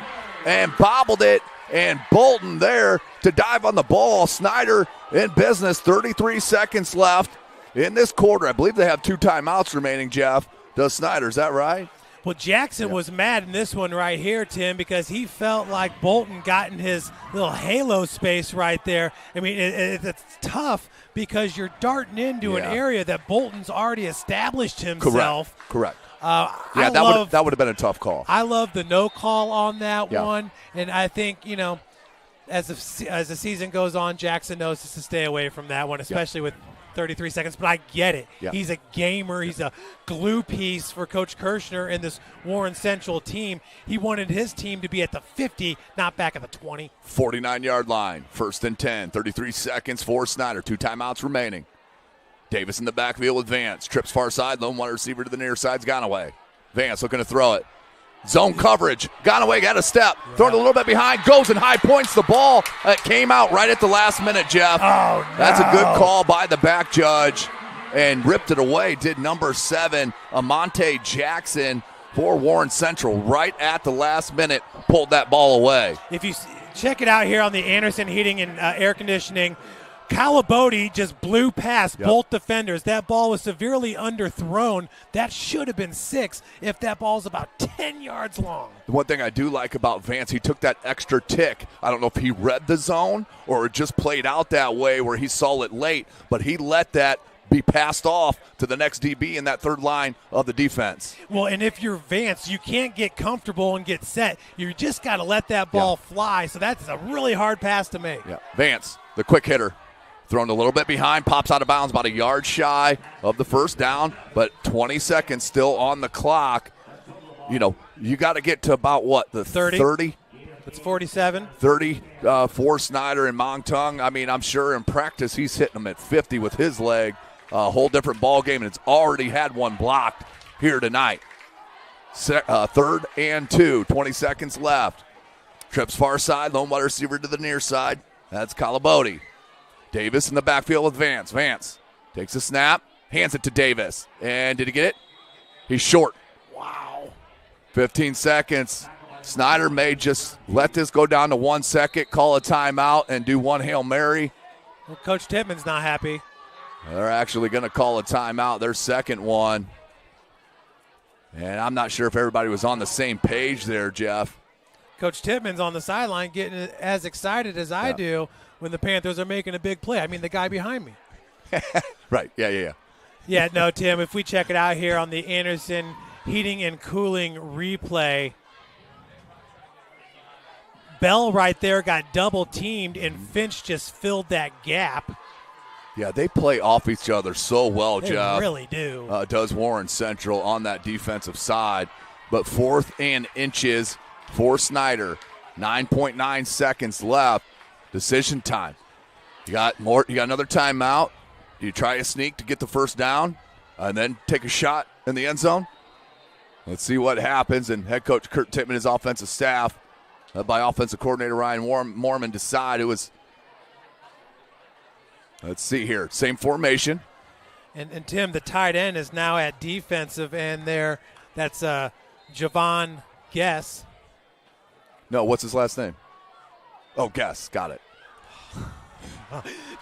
and bobbled it. And Bolton there to dive on the ball. Snider in business. 33 seconds left in this quarter. I believe they have 2 timeouts remaining, Jeff. Does Snider, is that right? Well, Jackson was mad in this one right here, Tim, because he felt like Bolton got in his little halo space right there. I mean, it's tough because you're darting into an area that Bolton's already established himself. Correct. That would have been a tough call. I love the no call on that one, and I think, as the season goes on, Jackson knows to stay away from that one, especially with 33 seconds, but I get it. Yeah. He's a gamer. He's a glue piece for Coach Kirshner and this Warren Central team. He wanted his team to be at the 50, not back at the 20. 49-yard line, 1st and 10, 33 seconds for Snider. 2 timeouts remaining. Davis in the backfield with Vance. Trips far side, lone wide receiver to the near side's gone away. Vance looking to throw it. Zone coverage. Gone away, got a step. Throwing a little bit behind, goes and high points the ball. It came out right at the last minute, Jeff. Oh, no. That's a good call by the back judge. And ripped it away, did number 7, Amonte Jackson for Warren Central. Right at the last minute, pulled that ball away. If you check it out here on the Anderson Heating and Air Conditioning, Calabodi just blew past both defenders. That ball was severely underthrown. That should have been 6 if that ball's about 10 yards long. The one thing I do like about Vance, he took that extra tick. I don't know if he read the zone or it just played out that way where he saw it late, but he let that be passed off to the next DB in that third line of the defense. Well, and if you're Vance, you can't get comfortable and get set. You just got to let that ball fly. So that's a really hard pass to make. Yeah. Vance, the quick hitter. Thrown a little bit behind, pops out of bounds, about a yard shy of the first down, but 20 seconds still on the clock. You know, you got to get to about what, the 30? It's 47. 30 for Snider and Mongtung. I mean, I'm sure in practice he's hitting them at 50 with his leg. A whole different ball game, and it's already had one blocked here tonight. 3rd and 2, 20 seconds left. Trips far side, lone wide receiver to the near side. That's Calabodi. Davis in the backfield with Vance. Vance takes a snap, hands it to Davis. And did he get it? He's short. Wow. 15 seconds. Snider may just let this go down to 1 second, call a timeout, and do one Hail Mary. Well, Coach Tittman's not happy. They're actually going to call a timeout, their second one. And I'm not sure if everybody was on the same page there, Jeff. Coach Tittman's on the sideline getting as excited as I do when the Panthers are making a big play. I mean, the guy behind me. Right, yeah. Yeah, no, Tim, if we check it out here on the Anderson Heating and Cooling replay, Bell right there got double teamed, and Finch just filled that gap. Yeah, they play off each other so well, They Jeff. really do. Does Warren Central on that defensive side. But 4th and inches for Snider. 9.9 seconds left. Decision time. You got another timeout. Do you try a sneak to get the first down and then take a shot in the end zone? Let's see what happens. And head coach Kurt Tittman, his offensive staff, led by offensive coordinator Ryan Mormon, decide it was. Let's see here. Same formation. And Tim, the tight end is now at defensive end there. That's Javon Guess. No, what's his last name? Oh, Guess. Got it.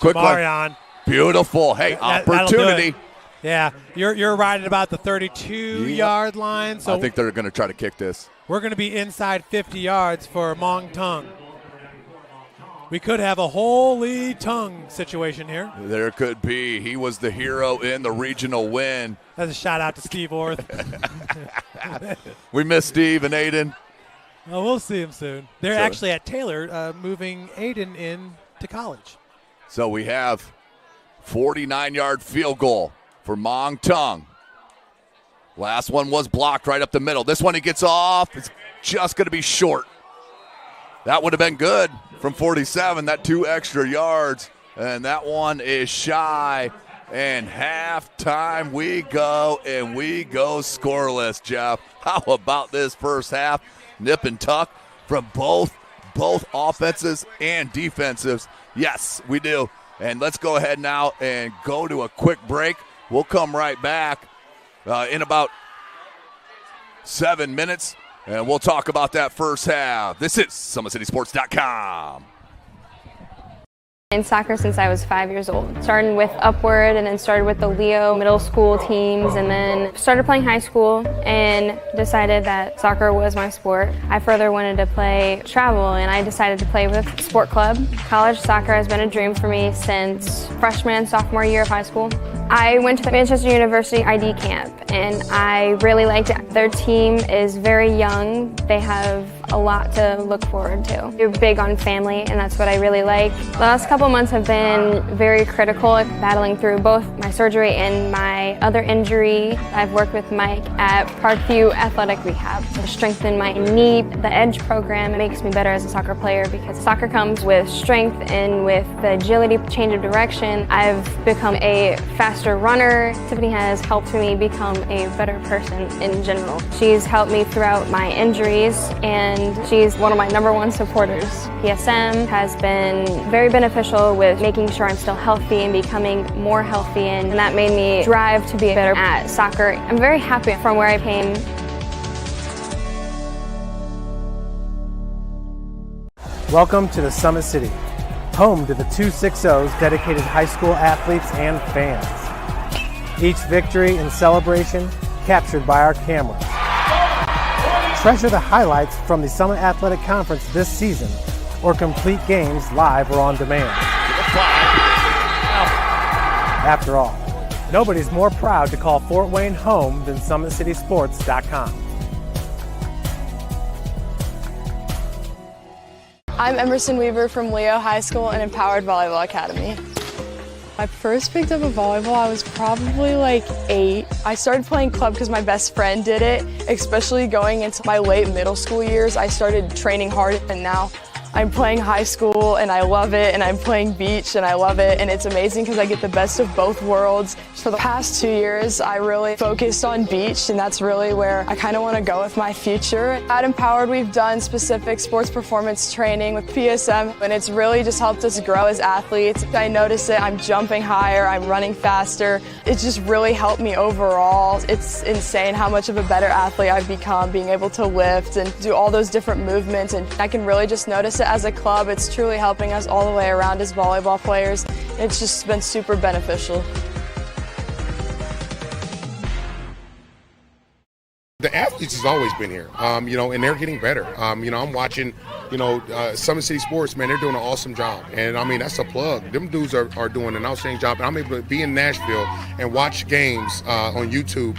Quick Jamarion. one. Beautiful. Hey, opportunity. Yeah, you're right at about the 32-yard line. So I think they're going to try to kick this. We're going to be inside 50 yards for Mongtung. We could have a holy tongue situation here. There could be. He was the hero in the regional win. That's a shout out to Steve Orth. We miss Steve and Aiden. Well, we'll see him soon. They're actually at Taylor moving Aiden in to college. So we have 49-yard field goal for Mongtung. Last one was blocked right up the middle. This one he gets off. It's just going to be short. That would have been good from 47, that 2 extra yards. And that one is shy. And halftime we go, and we go scoreless, Jeff. How about this first half? Nip and tuck from both offenses and defensives. Yes, we do. And let's go ahead now and go to a quick break. We'll come right back in about 7 minutes. And we'll talk about that first half. This is SummitCitySports.com. In soccer since I was 5 years old. Started with Upward and then started with the Leo middle school teams and then started playing high school and decided that soccer was my sport. I further wanted to play travel and I decided to play with Sport Club. College soccer has been a dream for me since freshman and sophomore year of high school. I went to the Manchester University ID camp and I really liked it. Their team is very young. They have a lot to look forward to. You're big on family, and that's what I really like. The last couple months have been very critical, battling through both my surgery and my other injury. I've worked with Mike at Parkview Athletic Rehab to strengthen my knee. The EDGE program makes me better as a soccer player because soccer comes with strength and with the agility, change of direction. I've become a faster runner. Tiffany has helped me become a better person in general. She's helped me throughout my injuries, and she's one of my #1 supporters. PSM has been very beneficial with making sure I'm still healthy and becoming more healthy, and that made me drive to be better at soccer. I'm very happy from where I came. Welcome to the Summit City, home to the 260's dedicated high school athletes and fans. Each victory and celebration captured by our cameras. Treasure the highlights from the Summit Athletic Conference this season, or complete games live or on demand. After all, nobody's more proud to call Fort Wayne home than SummitCitySports.com. I'm Emerson Weaver from Leo High School and Empowered Volleyball Academy. I first picked up a volleyball, I was probably like 8. I started playing club because my best friend did it, especially going into my late middle school years. I started training hard, and now I'm playing high school and I love it, and I'm playing beach and I love it, and it's amazing because I get the best of both worlds. For the past 2 years, I really focused on beach, and that's really where I kind of want to go with my future. At Empowered, we've done specific sports performance training with PSM, and it's really just helped us grow as athletes. I notice it, I'm jumping higher, I'm running faster. It's just really helped me overall. It's insane how much of a better athlete I've become, being able to lift and do all those different movements, and I can really just notice it as a club. It's truly helping us all the way around as volleyball players. It's just been super beneficial. The athletes has always been here, and they're getting better. I'm watching, Summit City Sports, man, they're doing an awesome job. And, that's a plug. Them dudes are doing an outstanding job. And I'm able to be in Nashville and watch games on YouTube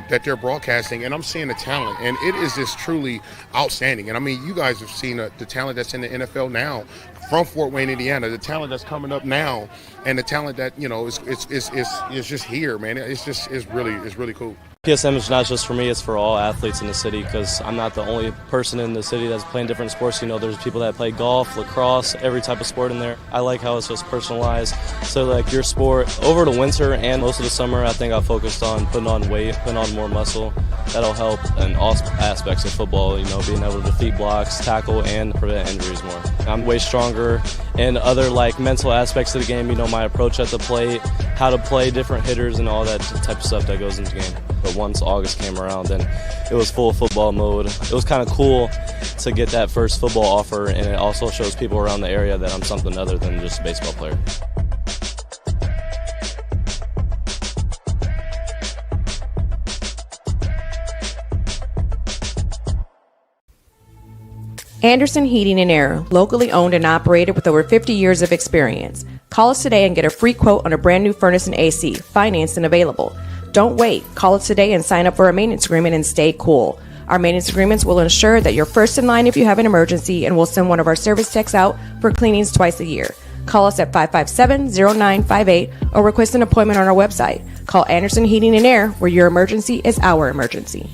that they're broadcasting, and I'm seeing the talent. And it is just truly outstanding. And, you guys have seen the talent that's in the NFL now from Fort Wayne, Indiana, the talent that's coming up now, and the talent that, is just here, man. It's really cool. PSM is not just for me, it's for all athletes in the city, because I'm not the only person in the city that's playing different sports. There's people that play golf, lacrosse, every type of sport in there. I like how it's just personalized. So like your sport, over the winter and most of the summer, I think I focused on putting on weight, putting on more muscle. That'll help in all aspects of football, being able to defeat blocks, tackle, and prevent injuries more. I'm way stronger in other like mental aspects of the game, my approach at the plate, how to play different hitters and all that type of stuff that goes into the game. But once August came around, then it was full football mode. It was kind of cool to get that first football offer, and it also shows people around the area that I'm something other than just a baseball player. Anderson Heating and Air, locally owned and operated with over 50 years of experience. Call us today and get a free quote on a brand new furnace and AC, financed and available. Don't wait. Call us today and sign up for a maintenance agreement and stay cool. Our maintenance agreements will ensure that you're first in line if you have an emergency, and we'll send one of our service techs out for cleanings twice a year. Call us at 557-0958 or request an appointment on our website. Call Anderson Heating and Air, where your emergency is our emergency.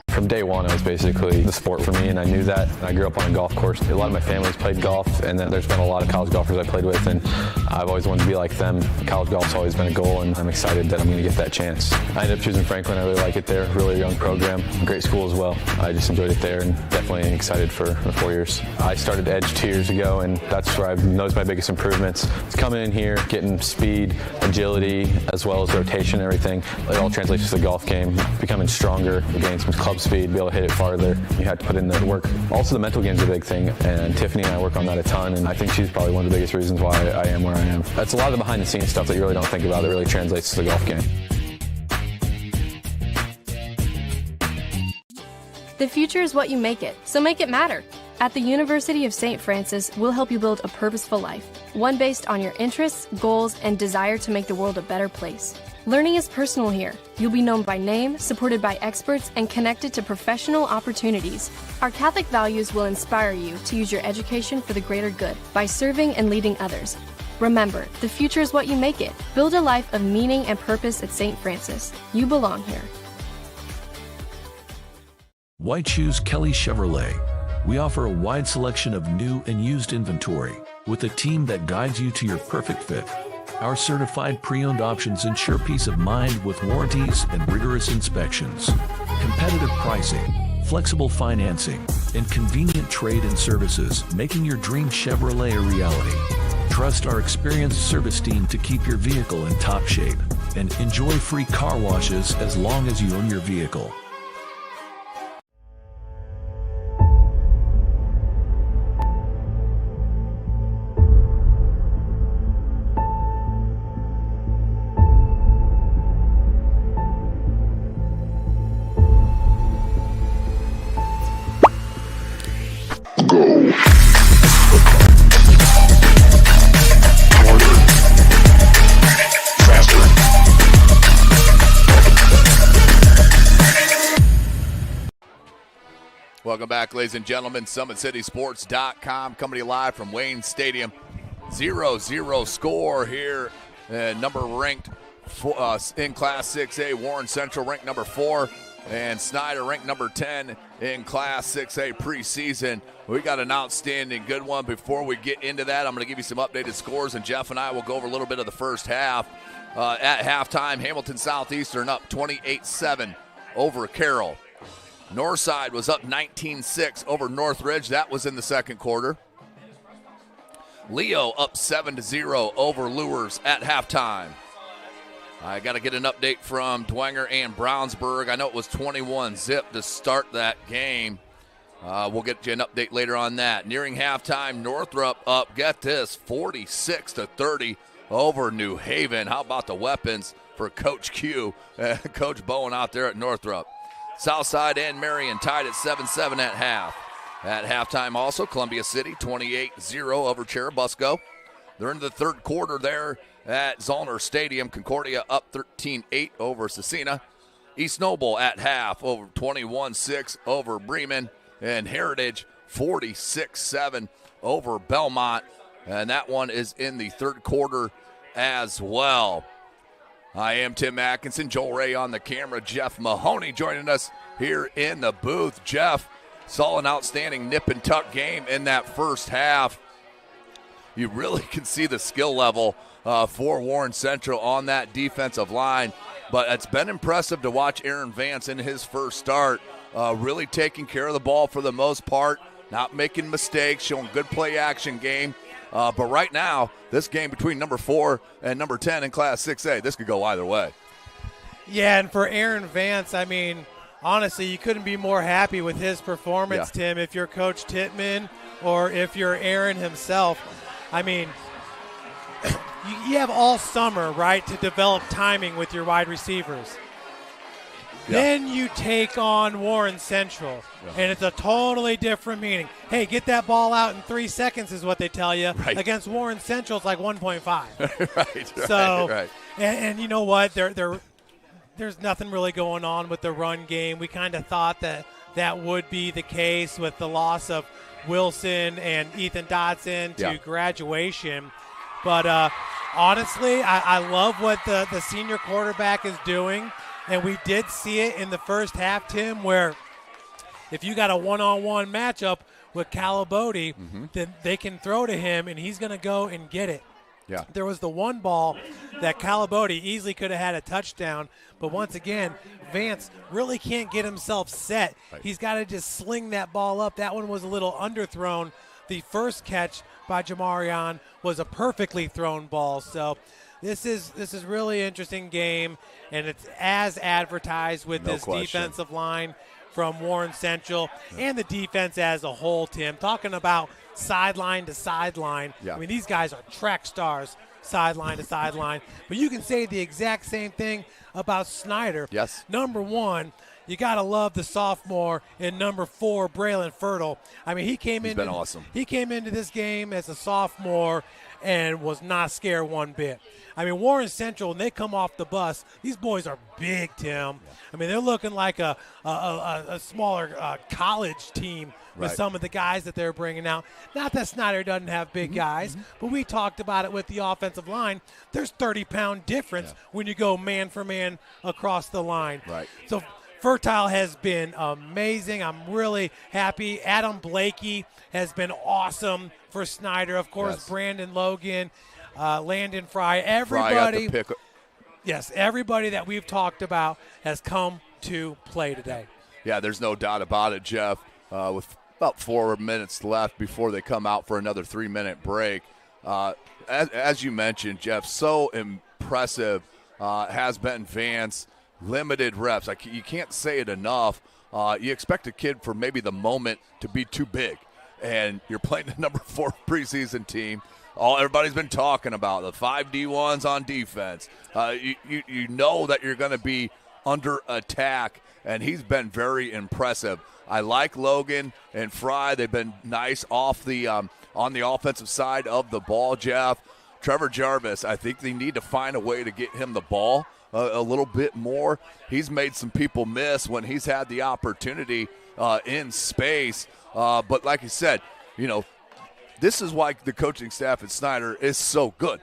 From day one, it was basically the sport for me, and I knew that. I grew up on a golf course. A lot of my family's played golf, and then there's been a lot of college golfers I played with, and I've always wanted to be like them. College golf's always been a goal, and I'm excited that I'm going to get that chance. I ended up choosing Franklin. I really like it there. Really young program. Great school as well. I just enjoyed it there and definitely excited for the 4 years. I started Edge 2 years ago, and that's where I've noticed my biggest improvements. It's coming in here, getting speed, agility, as well as rotation and everything. It all translates to the golf game. Becoming stronger, gaining some club speed, be able to hit it farther. You have to put in the work. Also, the mental game's a big thing, and Tiffany and I work on that a ton, and I think she's probably one of the biggest reasons why I am where I am. That's a lot of the behind-the-scenes stuff that you really don't think about that really translates to the golf game. The future is what you make it, so make it matter. At the University of St. Francis, we'll help you build a purposeful life, one based on your interests, goals, and desire to make the world a better place. Learning is personal here. You'll be known by name, supported by experts, and connected to professional opportunities. Our Catholic values will inspire you to use your education for the greater good by serving and leading others. Remember, the future is what you make it. Build a life of meaning and purpose at St. Francis. You belong here. Why choose Kelly Chevrolet? We offer a wide selection of new and used inventory with a team that guides you to your perfect fit. Our certified pre-owned options ensure peace of mind with warranties and rigorous inspections. Competitive pricing, flexible financing, and convenient trade and services, making your dream Chevrolet a reality. Trust our experienced service team to keep your vehicle in top shape and enjoy free car washes as long as you own your vehicle. Welcome back, ladies and gentlemen. SummitCitySports.com coming to you live from Wayne Stadium. 0-0 score here. Number ranked in Class 6A. Warren Central ranked number 4. And Snider ranked number 10 in Class 6A preseason. We got an outstanding good one. Before we get into that, I'm going to give you some updated scores, and Jeff and I will go over a little bit of the first half. At halftime, Hamilton Southeastern up 28-7 over Carroll. Northside was up 19-6 over Northridge. That was in the second quarter. Leo up 7-0 over Lures at halftime. I got to get an update from Dwenger and Brownsburg. I know it was 21-0 to start that game. We'll get you an update later on that. Nearing halftime, Northrop up, get this, 46-30 over New Haven. How about the weapons for Coach Q, Coach Bowen out there at Northrop. Southside and Marion tied at 7-7 at half. At halftime also, Columbia City 28-0 over Cherubusco. They're in the third quarter there at Zollner Stadium. Concordia up 13-8 over Cecina. East Noble at half over 21-6 over Bremen. And Heritage 46-7 over Belmont. And that one is in the third quarter as well. I am Tim Atkinson, Joel Ray on the camera, Jeff Mahoney joining us here in the booth. Jeff, saw an outstanding nip and tuck game in that first half. You really can see the skill level for Warren Central on that defensive line, but it's been impressive to watch Aaron Vance in his first start, really taking care of the ball for the most part, not making mistakes, showing good play action game. But right now, this game between number 4 and number 10 in Class 6A, this could go either way. Yeah, and for Aaron Vance, I mean, honestly, you couldn't be more happy with his performance, Tim, if you're Coach Tittman or if you're Aaron himself. I mean, you have all summer, right, to develop timing with your wide receivers. Yeah. Then you take on Warren Central, and it's a totally different meaning. Hey, get that ball out in 3 seconds is what they tell you. Right. Against Warren Central, it's like 1.5. Right. So, and you know what? There's nothing really going on with the run game. We kind of thought that would be the case with the loss of Wilson and Ethan Dotson to graduation. But honestly, I love what the senior quarterback is doing. And we did see it in the first half, Tim, where if you got a one-on-one matchup with Calabote, then they can throw to him, and he's going to go and get it. Yeah. There was the one ball that Calabodi easily could have had a touchdown, but once again, Vance really can't get himself set. Right. He's got to just sling that ball up. That one was a little underthrown. The first catch by Jamarion was a perfectly thrown ball. So this is really interesting game, and it's as advertised with No this question. defensive line from Warren Central and the defense as a whole, Tim. Talking about sideline to sideline. Yeah. I mean, these guys are track stars, sideline to sideline. But you can say the exact same thing about Snider. Yes. Number one, you got to love the sophomore in number 4, Braylon Fertile. I mean, He's been awesome. He came into this game as a sophomore and was not scared one bit. I mean, Warren Central, when they come off the bus, these boys are big, Tim. I mean, they're looking like a smaller college team with Right. some of the guys that they're bringing out. Not that Snider doesn't have big guys, but we talked about it with the offensive line. There's 30-pound difference when you go man for man across the line. Right. So Fertile has been amazing. I'm really happy. Adam Blakey has been awesome for Snider. Of course, Yes. Brandon Logan, Landon Fry, Fry got everybody. the pick. Yes, everybody that we've talked about has come to play today. Yeah, there's no doubt about it, Jeff. With about 4 minutes left before they come out for another 3-minute break. As you mentioned, Jeff, so impressive has been Vance. Limited reps. You can't say it enough. You expect a kid for maybe the moment to be too big. And you're playing the number 4 preseason team. Everybody's been talking about the 5 D1s on defense. You know that you're going to be under attack, and he's been very impressive. I like Logan and Fry. They've been nice off the on the offensive side of the ball, Jeff. Trevor Jarvis, I think they need to find a way to get him the ball a little bit more. He's made some people miss when he's had the opportunity in space. But like you said, this is why the coaching staff at Snider is so good.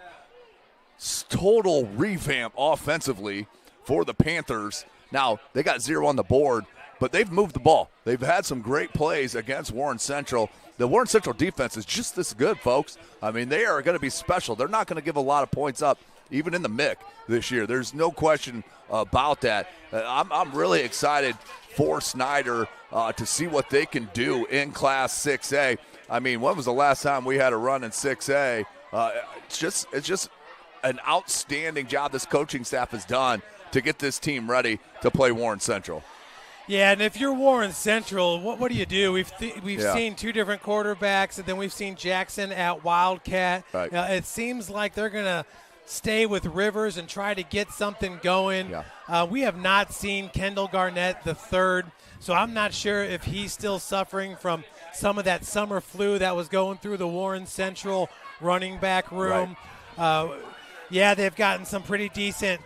Total revamp offensively for the Panthers. Now, they got 0 on the board, but they've moved the ball. They've had some great plays against Warren Central. The Warren Central defense is just this good, folks. I mean, they are going to be special. They're not going to give a lot of points up, even in the MIC this year. There's no question about that. I'm really excited for Snider to see what they can do in Class 6A. I mean, when was the last time we had a run in 6A? It's just an outstanding job this coaching staff has done to get this team ready to play Warren Central. Yeah, and if you're Warren Central, what do? We've seen 2 different quarterbacks, and then we've seen Jackson at Wildcat. Right. It seems like they're going to stay with Rivers and try to get something going. Yeah. We have not seen Kendall Garnett III, so I'm not sure if he's still suffering from some of that summer flu that was going through the Warren Central running back room. Right. Yeah, they've gotten some pretty decent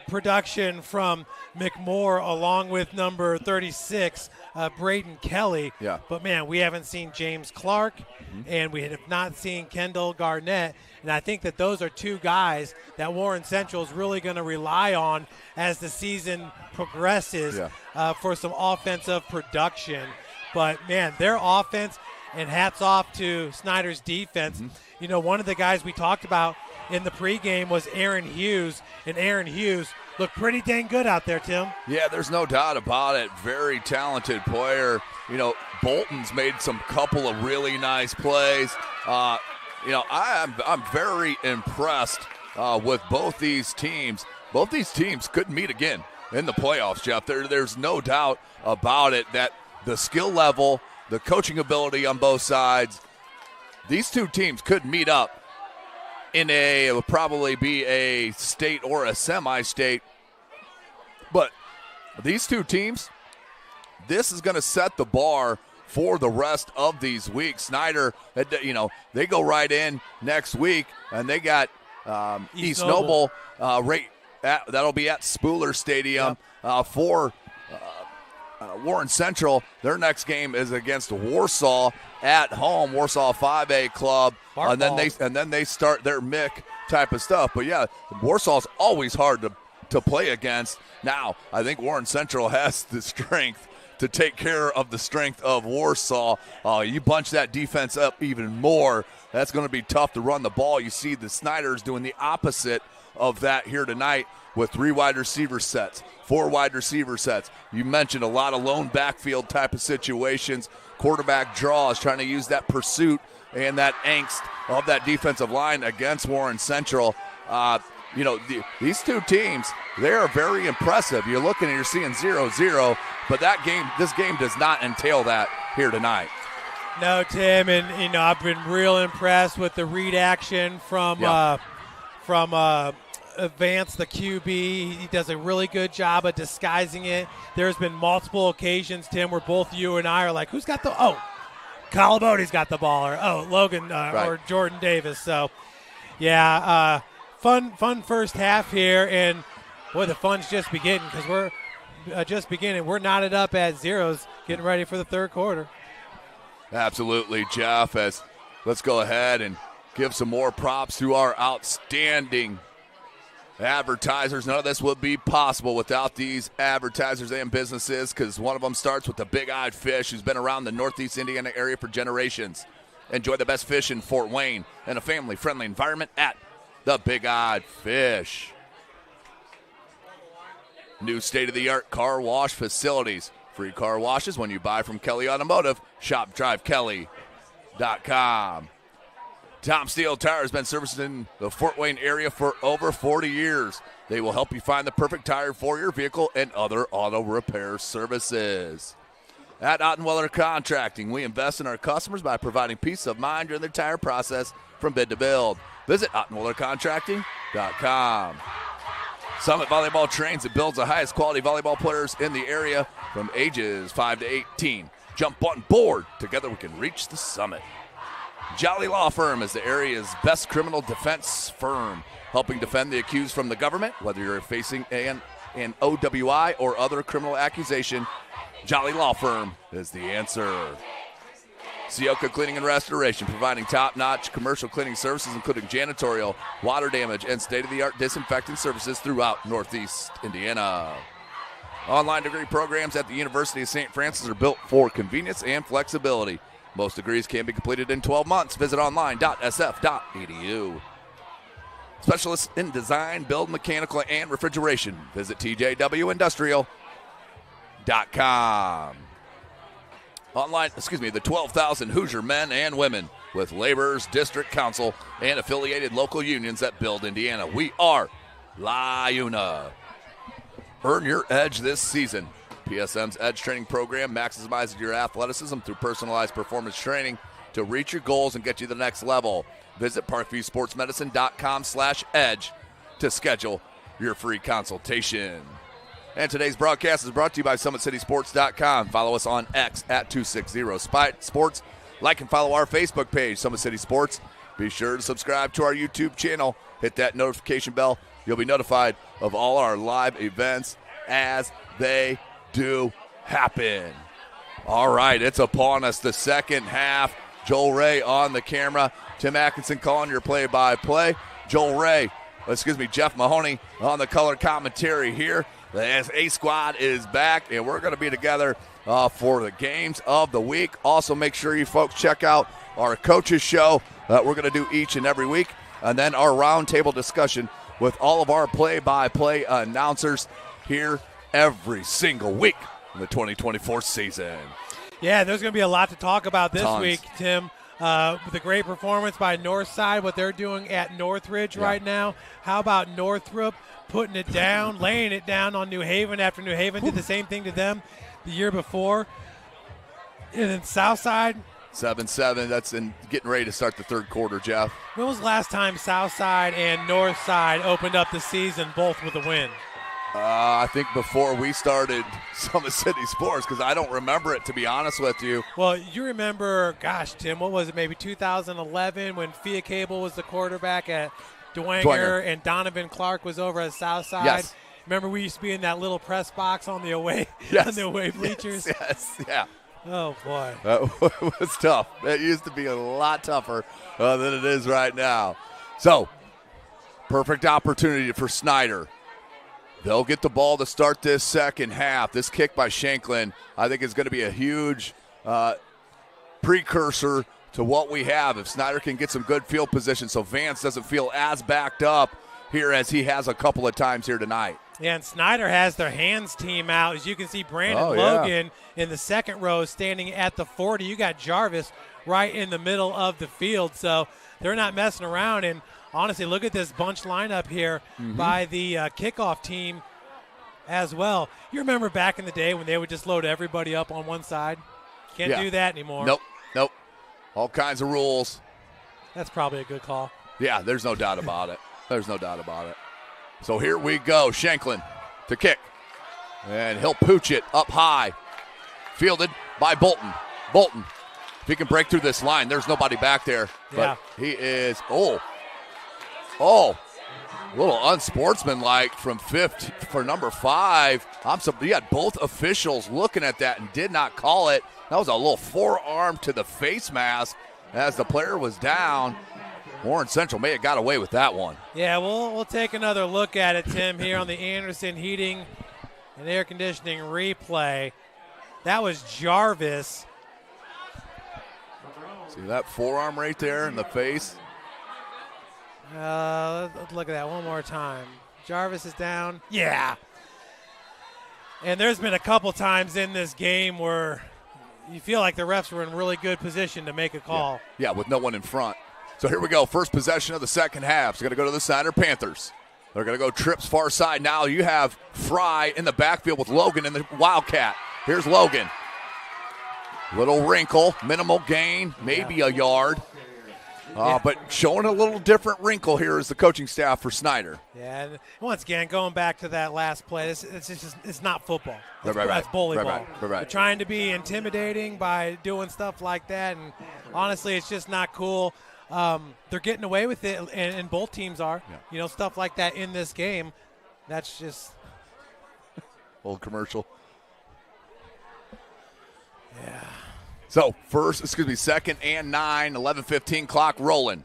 production from McMoore along with number 36, Braden Kelly. Yeah. But, man, we haven't seen James Clark, and we have not seen Kendall Garnett. And I think that those are 2 guys that Warren Central is really going to rely on as the season progresses for some offensive production. But, man, their offense, and hats off to Snider's defense. One of the guys we talked about in the pregame was Aaron Hughes, and Aaron Hughes looked pretty dang good out there, Tim. Yeah, there's no doubt about it. Very talented player. Bolton's made some couple of really nice plays. I'm very impressed with both these teams. Both these teams could meet again in the playoffs, Jeff. There's no doubt about it that the skill level, the coaching ability on both sides, these 2 teams could meet up it would probably be a state or a semi-state. But these 2 teams, this is going to set the bar for the rest of these weeks. Snider, they go right in next week, and they got East Noble that'll be at Spooler Stadium for Warren Central. Their next game is against Warsaw at home, Warsaw 5A club, and then they start their MIC type of stuff. But yeah, Warsaw's always hard to play against. Now, I think Warren Central has the strength to take care of the strength of Warsaw. You bunch that defense up even more that's going to be tough to run the ball. You see the Sniders doing the opposite of that here tonight with 3 wide receiver sets, 4 wide receiver sets. You mentioned a lot of lone backfield type of situations, quarterback draws, trying to use that pursuit and that angst of that defensive line against Warren Central. These two teams, they are very impressive. You're looking and you're seeing 0-0, but this game does not entail that here tonight. No, Tim, and I've been real impressed with the read action from Vance, the QB. He does a really good job of disguising it. There's been multiple occasions, Tim, where both you and I are like, who's got the Calabote's got the ball, or Logan or Jordan Davis. So, yeah, fun first half here, and boy, the fun's just beginning because we're just beginning. We're knotted up at zeros, getting ready for the third quarter. Absolutely, Jeff. Let's go ahead and give some more props to our outstanding advertisers. None of this would be possible without these advertisers and businesses, because one of them starts with the Big-Eyed Fish, who's been around the Northeast Indiana area for generations. Enjoy the best fish in Fort Wayne in a family-friendly environment at the Big-Eyed Fish. New state-of-the-art car wash facilities. Free car washes when you buy from Kelly Automotive. Shop drivekelly.com. Tom Steele Tire has been servicing the Fort Wayne area for over 40 years. They will help you find the perfect tire for your vehicle and other auto repair services. At Ottenweller Contracting, we invest in our customers by providing peace of mind during their tire process from bid to build. Visit OttenwellerContracting.com. Summit Volleyball trains and builds the highest quality volleyball players in the area from ages 5 to 18. Jump on board. Together we can reach the summit. Jolly Law Firm is the area's best criminal defense firm, helping defend the accused from the government, whether you're facing an OWI or other criminal accusation. Jolly Law Firm is the answer. Sioka Cleaning and Restoration, providing top-notch commercial cleaning services, including janitorial, water damage, and state-of-the-art disinfecting services throughout Northeast Indiana. Online degree programs at the University of St. Francis are built for convenience and flexibility. Most degrees can be completed in 12 months. Visit online.sf.edu. Specialists in design, build, mechanical, and refrigeration. Visit tjwindustrial.com. The 12,000 Hoosier men and women with Laborers District Council and affiliated local unions that build Indiana. We are LIUNA. Earn your edge this season. PSM's Edge Training Program maximizes your athleticism through personalized performance training to reach your goals and get you to the next level. Visit parkviewsportsmedicine.com/edge to schedule your free consultation. And today's broadcast is brought to you by SummitCitySports.com. Follow us on X at 260sports. Like and follow our Facebook page, Summit City Sports. Be sure to subscribe to our YouTube channel. Hit that notification bell. You'll be notified of all our live events as they do happen. All right, it's upon us, the second half. Joel Ray on the camera. Tim Atkinson calling your play-by-play. Jeff Mahoney on the color commentary here. The A squad is back, and we're going to be together for the games of the week. Also, make sure you folks check out our coaches show that we're going to do each and every week, and then our roundtable discussion with all of our play-by-play announcers here every single week in the 2024 season. Yeah, there's going to be a lot to talk about this week, Tim. With a great performance by Northside, what they're doing at Northridge right now. How about Northrop putting it down, laying it down on New Haven after New Haven did the same thing to them the year before. And then Southside. 7-7. That's getting ready to start the third quarter, Jeff. When was the last time Southside and Northside opened up the season both with a win? I think before we started Summit City Sports, because I don't remember it, to be honest with you. Well, you remember, gosh, Tim, what was it, maybe 2011 when Fia Cable was the quarterback at Dwenger and Donovan Clark was over at Southside? Yes. Remember we used to be in that little press box on the away, on the away bleachers? Yes, yeah. Oh, boy. That was tough. It used to be a lot tougher than it is right now. So, perfect opportunity for Snider. They'll get the ball to start this second half. This kick by Shanklin, I think, is going to be a huge precursor to what we have. If Snider can get some good field position so Vance doesn't feel as backed up here as he has a couple of times here tonight. Yeah, and Snider has their hands team out. As you can see, Brandon Logan in the second row standing at the 40. You got Jarvis right in the middle of the field. So they're not messing around. And honestly, look at this bunch lineup here by the kickoff team as well. You remember back in the day when they would just load everybody up on one side? Can't do that anymore. Nope. All kinds of rules. That's probably a good call. Yeah, there's no doubt about it. So here we go. Shanklin to kick. And he'll pooch it up high. Fielded by Bolton. Bolton, if he can break through this line, there's nobody back there. But he is, a little unsportsmanlike from for number 5. You had both officials looking at that and did not call it. That was a little forearm to the face mask as the player was down. Warren Central may have got away with that one. Yeah, we'll take another look at it, Tim, here on the Anderson Heating and Air Conditioning replay. That was Jarvis. See that forearm right there in the face? Let's look at that one more time. Jarvis is down. Yeah. And there's been a couple times in this game where you feel like the refs were in really good position to make a call. Yeah, with no one in front. So here we go. First possession of the second half. It's going to go to the Snider Panthers. They're going to go trips far side. Now you have Fry in the backfield with Logan in the Wildcat. Here's Logan. Little wrinkle, minimal gain, maybe a yard. But showing a little different wrinkle here is the coaching staff for Snider. Yeah, and once again, going back to that last play, it's not football. That's volleyball. Right. They're trying to be intimidating by doing stuff like that, and honestly, it's just not cool. They're getting away with it, and both teams are. Yeah. Stuff like that in this game. That's just old commercial. Yeah. So second and 9, 11:15 clock rolling.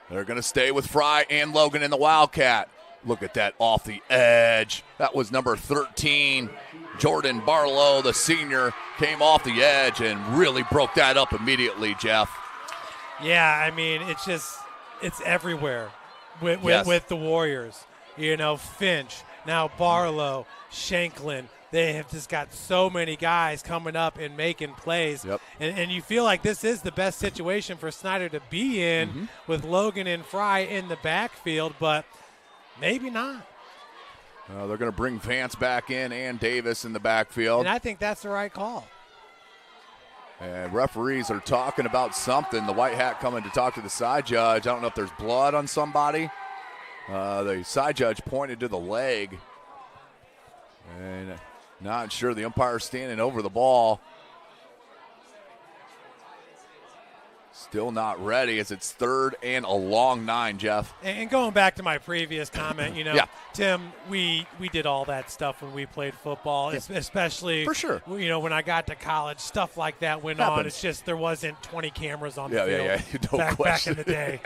They're going to stay with Fry and Logan in the Wildcat. Look at that off the edge. That was number 13. Jordan Barlow, the senior, came off the edge and really broke that up immediately, Jeff. Yeah, I mean, it's everywhere with the Warriors. Finch, now Barlow, Shanklin. They have just got so many guys coming up and making plays. Yep. And you feel like this is the best situation for Snider to be in with Logan and Fry in the backfield, but maybe not. They're going to bring Vance back in and Davis in the backfield. And I think that's the right call. And referees are talking about something. The white hat coming to talk to the side judge. I don't know if there's blood on somebody. The side judge pointed to the leg. And not sure. The umpire standing over the ball. Still not ready as it's 3rd and a long 9, Jeff. And going back to my previous comment, Tim, we did all that stuff when we played football, especially for sure. When I got to college, stuff like that went on. It's just there wasn't 20 cameras on the field back in the day.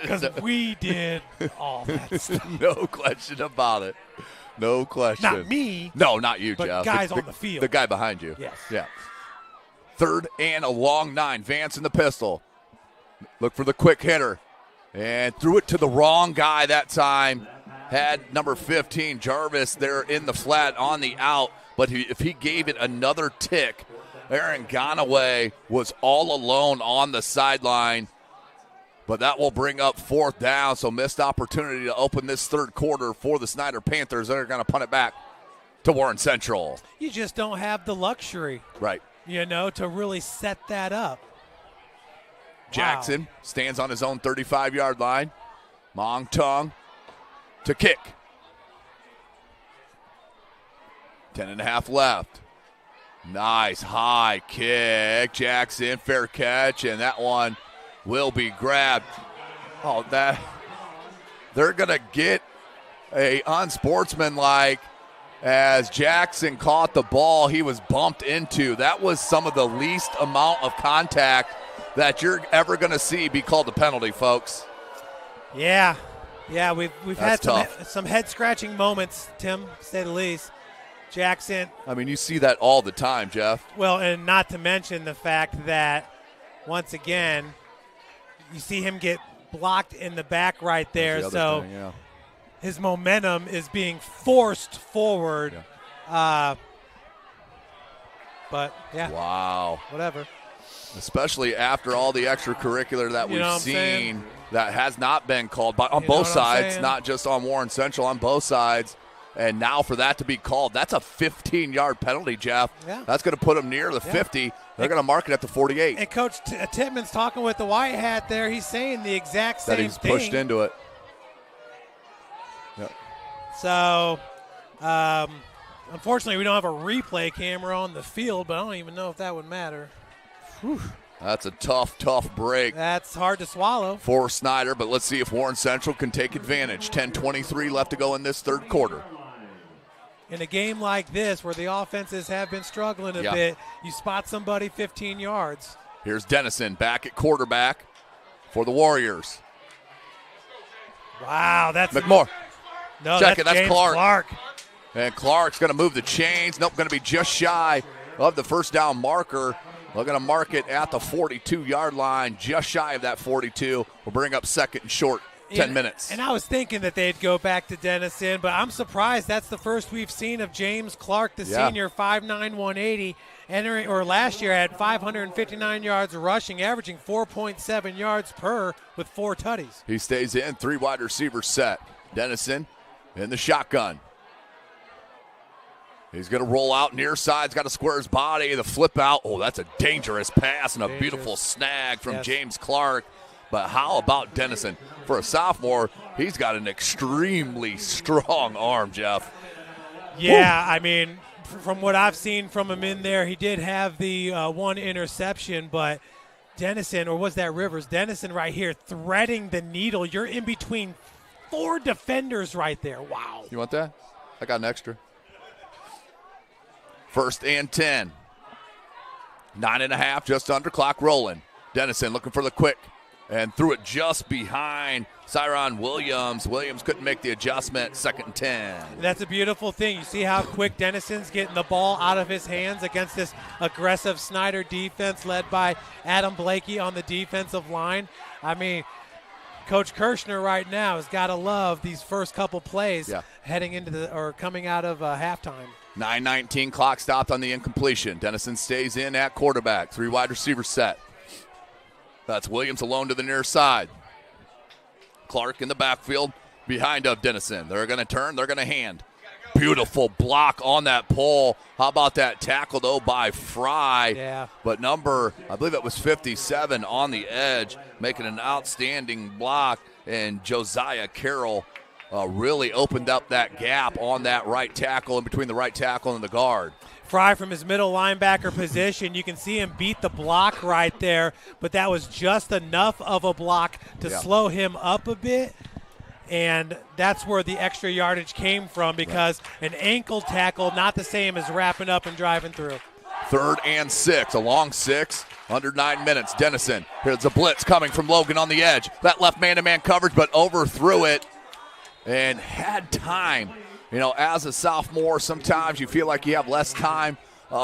Because we did all that stuff. No question about it. No question. Not me. No, not you, but Jeff. Guys on the field. The guy behind you. Yes. Yeah. 3rd and a long 9. Vance in the pistol. Look for the quick hitter. And threw it to the wrong guy that time. Had number 15, Jarvis, there in the flat on the out. But if he gave it another tick, Aaron Ganaway was all alone on the sideline. But that will bring up 4th down, so missed opportunity to open this third quarter for the Snider Panthers. They're going to punt it back to Warren Central. You just don't have the luxury. Right. To really set that up. Jackson stands on his own 35-yard line. Mong Tung to kick. 10.5 left. Nice high kick. Jackson, fair catch, and that one will be grabbed. They're going to get a unsportsmanlike as Jackson caught the ball he was bumped into. That was some of the least amount of contact that you're ever going to see be called a penalty, folks. Yeah, we've had tough. some head-scratching moments, Tim, to say the least. Jackson. I mean, you see that all the time, Jeff. Well, and not to mention the fact that, once again, you see him get blocked in the back right there. So his momentum is being forced forward. Yeah. But, yeah. Wow. Whatever. Especially after all the extracurricular that we've seen saying? that has not been called on both sides, not just on Warren Central, on both sides. And now for that to be called, that's a 15-yard penalty, Jeff. Yeah. That's going to put them near the 50. They're going to mark it at the 48. And Coach Tittman's talking with the white hat there. He's saying the exact same thing. That he's pushed into it. Yep. So, unfortunately, we don't have a replay camera on the field, but I don't even know if that would matter. Whew. That's a tough break. That's hard to swallow. For Snider, but let's see if Warren Central can take advantage. 10:23 left to go in this third quarter. In a game like this where the offenses have been struggling a bit, you spot somebody 15 yards. Here's Dennison back at quarterback for the Warriors. Wow, that's McMorrow. No, check that's it. That's James Clark. And Clark's going to move the chains. Nope, going to be just shy of the first down marker. We're going to mark it at the 42-yard line, just shy of that 42. We'll bring up second and short, 10 minutes. And I was thinking that they'd go back to Dennison, but I'm surprised that's the first we've seen of James Clark, the senior, 5'9", 180, last year had 559 yards rushing, averaging 4.7 yards per with 4 tutties. He stays in, 3 wide receivers set. Dennison in the shotgun. He's going to roll out near side. He's got to square his body. The flip out. Oh, that's a dangerous pass and a beautiful snag from James Clark. But how about Dennison? For a sophomore, he's got an extremely strong arm, Jeff. Yeah, I mean, from what I've seen from him in there, he did have the one interception, but Dennison, or was that Rivers? Dennison right here threading the needle. You're in between 4 defenders right there. Wow. You want that? I got an extra. 1st and 10. 9.5, just under, clock rolling. Dennison looking for the quick and threw it just behind Cyron Williams. Williams couldn't make the adjustment. 2nd and 10. That's a beautiful thing. You see how quick Dennison's getting the ball out of his hands against this aggressive Snider defense led by Adam Blakey on the defensive line. I mean, Coach Kirshner right now has got to love these first couple plays heading into coming out of halftime. 9:19 clock stopped on the incompletion. Dennison stays in at quarterback. 3 wide receivers set. That's Williams alone to the near side. Clark in the backfield behind of Dennison. They're going to turn. They're going to hand. Beautiful block on that pole. How about that tackle, though, by Fry? Yeah. But I believe it was 57 on the edge, making an outstanding block. And Josiah Carroll really opened up that gap on that right tackle, in between the right tackle and the guard. Fry from his middle linebacker position. You can see him beat the block right there, but that was just enough of a block to slow him up a bit. And that's where the extra yardage came from, because an ankle tackle, not the same as wrapping up and driving through. 3rd and 6, a long 6, under 9 minutes. Dennison, here's a blitz coming from Logan on the edge. That left man-to-man coverage, but overthrew it and had time. You know, as a sophomore, sometimes you feel like you have less time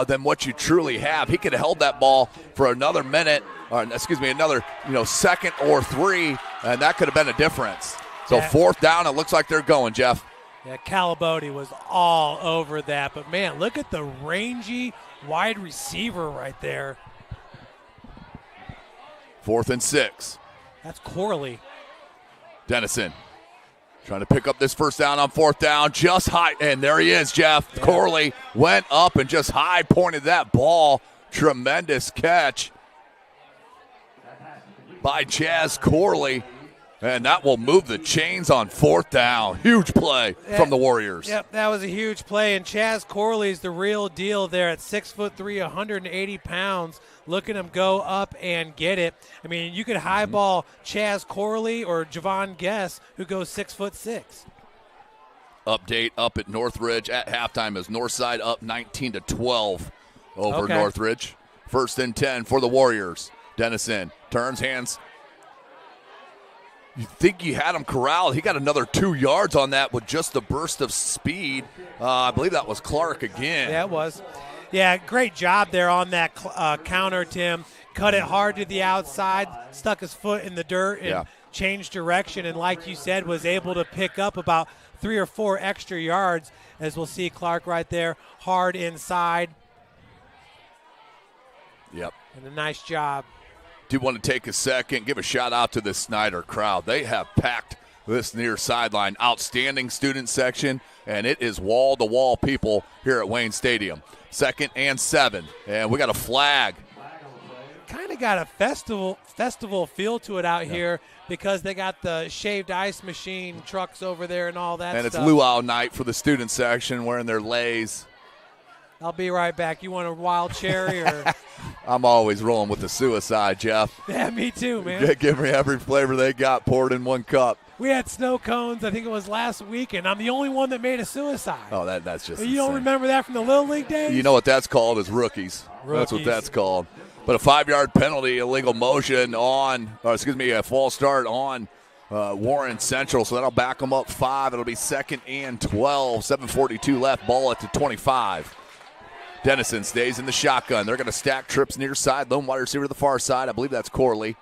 than what you truly have. He could have held that ball for another minute, another second or 3, and that could have been a difference. So 4th down, it looks like they're going, Jeff. Yeah, Calabote was all over that. But, man, look at the rangy wide receiver right there. 4th and 6. That's Corley. Dennison trying to pick up this first down on 4th down. Just high. And there he is, Jeff. Yeah. Corley went up and just high pointed that ball. Tremendous catch by Chaz Corley. And that will move the chains on 4th down. Huge play from the Warriors. Yep, that was a huge play. And Chaz Corley's the real deal there at 6'3", 180 pounds. Look at him go up and get it. I mean, you could highball Chaz Corley or Javon Guess, who goes 6'6". Update up at Northridge at halftime as Northside up 19-12 over Northridge. 1st and 10 for the Warriors. Dennison turns, hands You think you had him corralled. He got another 2 yards on that with just the burst of speed. I believe that was Clark again. Yeah, it was. Yeah, great job there on that counter, Tim. Cut it hard to the outside, stuck his foot in the dirt, and changed direction. And like you said, was able to pick up about 3 or 4 extra yards, as we'll see Clark right there, hard inside. Yep. And a nice job. Do want to take a second, give a shout out to the Snider crowd. They have packed this near sideline. Outstanding student section, and it is wall-to-wall people here at Wayne Stadium. 2nd and 7, and we got a flag. Kind of got a festival feel to it out here because they got the shaved ice machine trucks over there and all that and stuff. It's luau night for the student section wearing their leis. I'll be right back. You want a wild cherry or? I'm always rolling with the suicide, Jeff. Yeah, me too, man. Give me every flavor they got poured in one cup. We had snow cones, I think it was last week, and I'm the only one that made a suicide. Oh, that's just You don't remember that from the Little League days? You know what that's called is rookies. That's what that's called. But a 5-yard penalty, illegal motion a false start on Warren Central. So that'll back them up 5. It'll be 2nd and 12, 7:42 left, ball at the 25. Dennison stays in the shotgun. They're going to stack trips near side. Lone wide receiver to the far side. I believe that's Corley.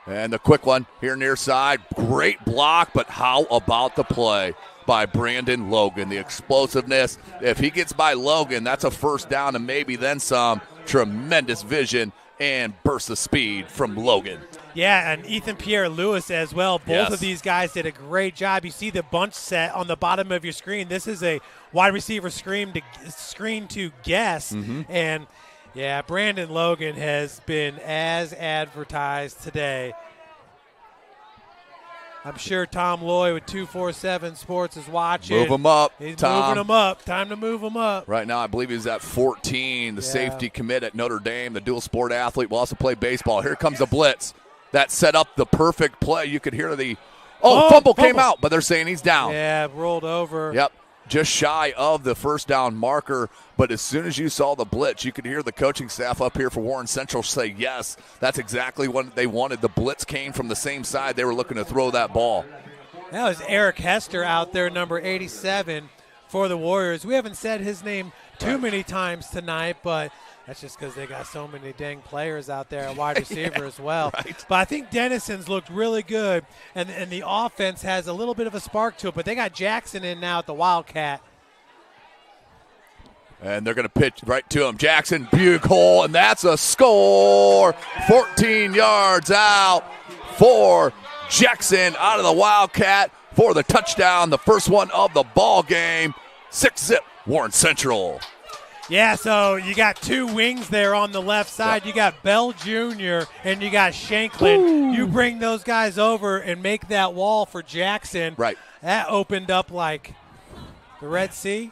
And the quick one here near side. Great block, but how about the play by Brandon Logan? The explosiveness. If he gets by Logan, that's a first down and maybe then some. Tremendous vision and burst of speed from Logan. Yeah, and Ethan Pierre-Lewis as well. Both of these guys did a great job. You see the bunch set on the bottom of your screen. This is a wide receiver screen to guess. And, yeah, Brandon Logan has been as advertised today. I'm sure Tom Loy with 247 Sports is watching. Move him up, He's Tom. moving him up. Time to move him up. Right now, I believe he's at 14, the safety commit at Notre Dame, the dual sport athlete, will also play baseball. Here comes the blitz. That set up the perfect play. You could hear the fumble came out, but they're saying he's down. Yeah, rolled over. Yep, just shy of the first down marker. But as soon as you saw the blitz, you could hear the coaching staff up here for Warren Central say, yes, that's exactly what they wanted. The blitz came from the same side. They were looking to throw that ball. That was Eric Hester out there, number 87 for the Warriors. We haven't said his name too many times tonight, but that's just because they got so many dang players out there at wide receiver as well. Right. But I think Dennison's looked really good, and the offense has a little bit of a spark to it. But they got Jackson in now at the Wildcat. And they're going to pitch right to him. Jackson, big hole, and that's a score. 14 yards out for Jackson out of the Wildcat for the touchdown, the first one of the ball game. 6-zip, Warren Central. Yeah, so you got 2 wings there on the left side. You got Bell Jr. and you got Shanklin. Ooh. You bring those guys over and make that wall for Jackson. Right. That opened up like the Red Sea.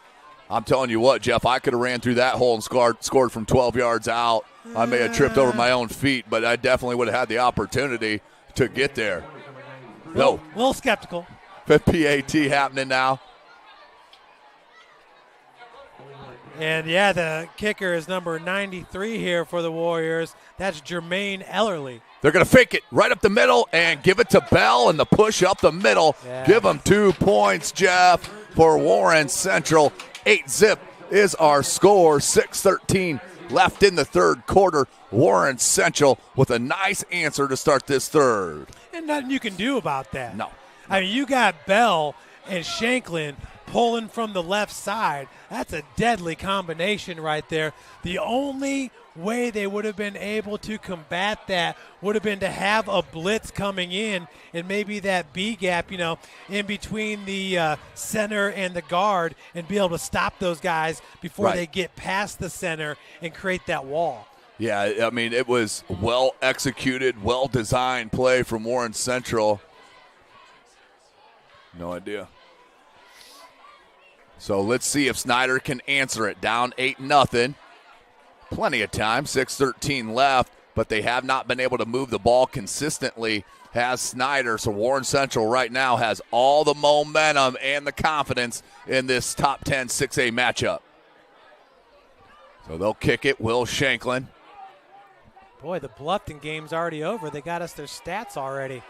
I'm telling you what, Jeff, I could have ran through that hole and scored from 12 yards out. I may have tripped over my own feet, but I definitely would have had the opportunity to get there. A little skeptical. PAT happening now. And, yeah, the kicker is number 93 here for the Warriors. That's Jermaine Ellerly. They're going to fake it right up the middle and give it to Bell, and the push up the middle. Yeah. Give them 2 points, Jeff, for Warren Central. 8-zip is our score. 6:13 left in the third quarter. Warren Central with a nice answer to start this third. And nothing you can do about that. No. I mean, you got Bell and Shanklin pulling from the left side. That's a deadly combination right there. The only way they would have been able to combat that would have been to have a blitz coming in and maybe that B gap, in between the center and the guard and be able to stop those guys before they get past the center and create that wall. Yeah, I mean, it was well executed, well designed play from Warren Central. No idea. So let's see if Snider can answer it. Down 8-0. Plenty of time, 6:13 left, but they have not been able to move the ball consistently, has Snider. So Warren Central right now has all the momentum and the confidence in this top 10 6A matchup. So they'll kick it, Will Shanklin. Boy, the Bluffton game's already over. They got us their stats already.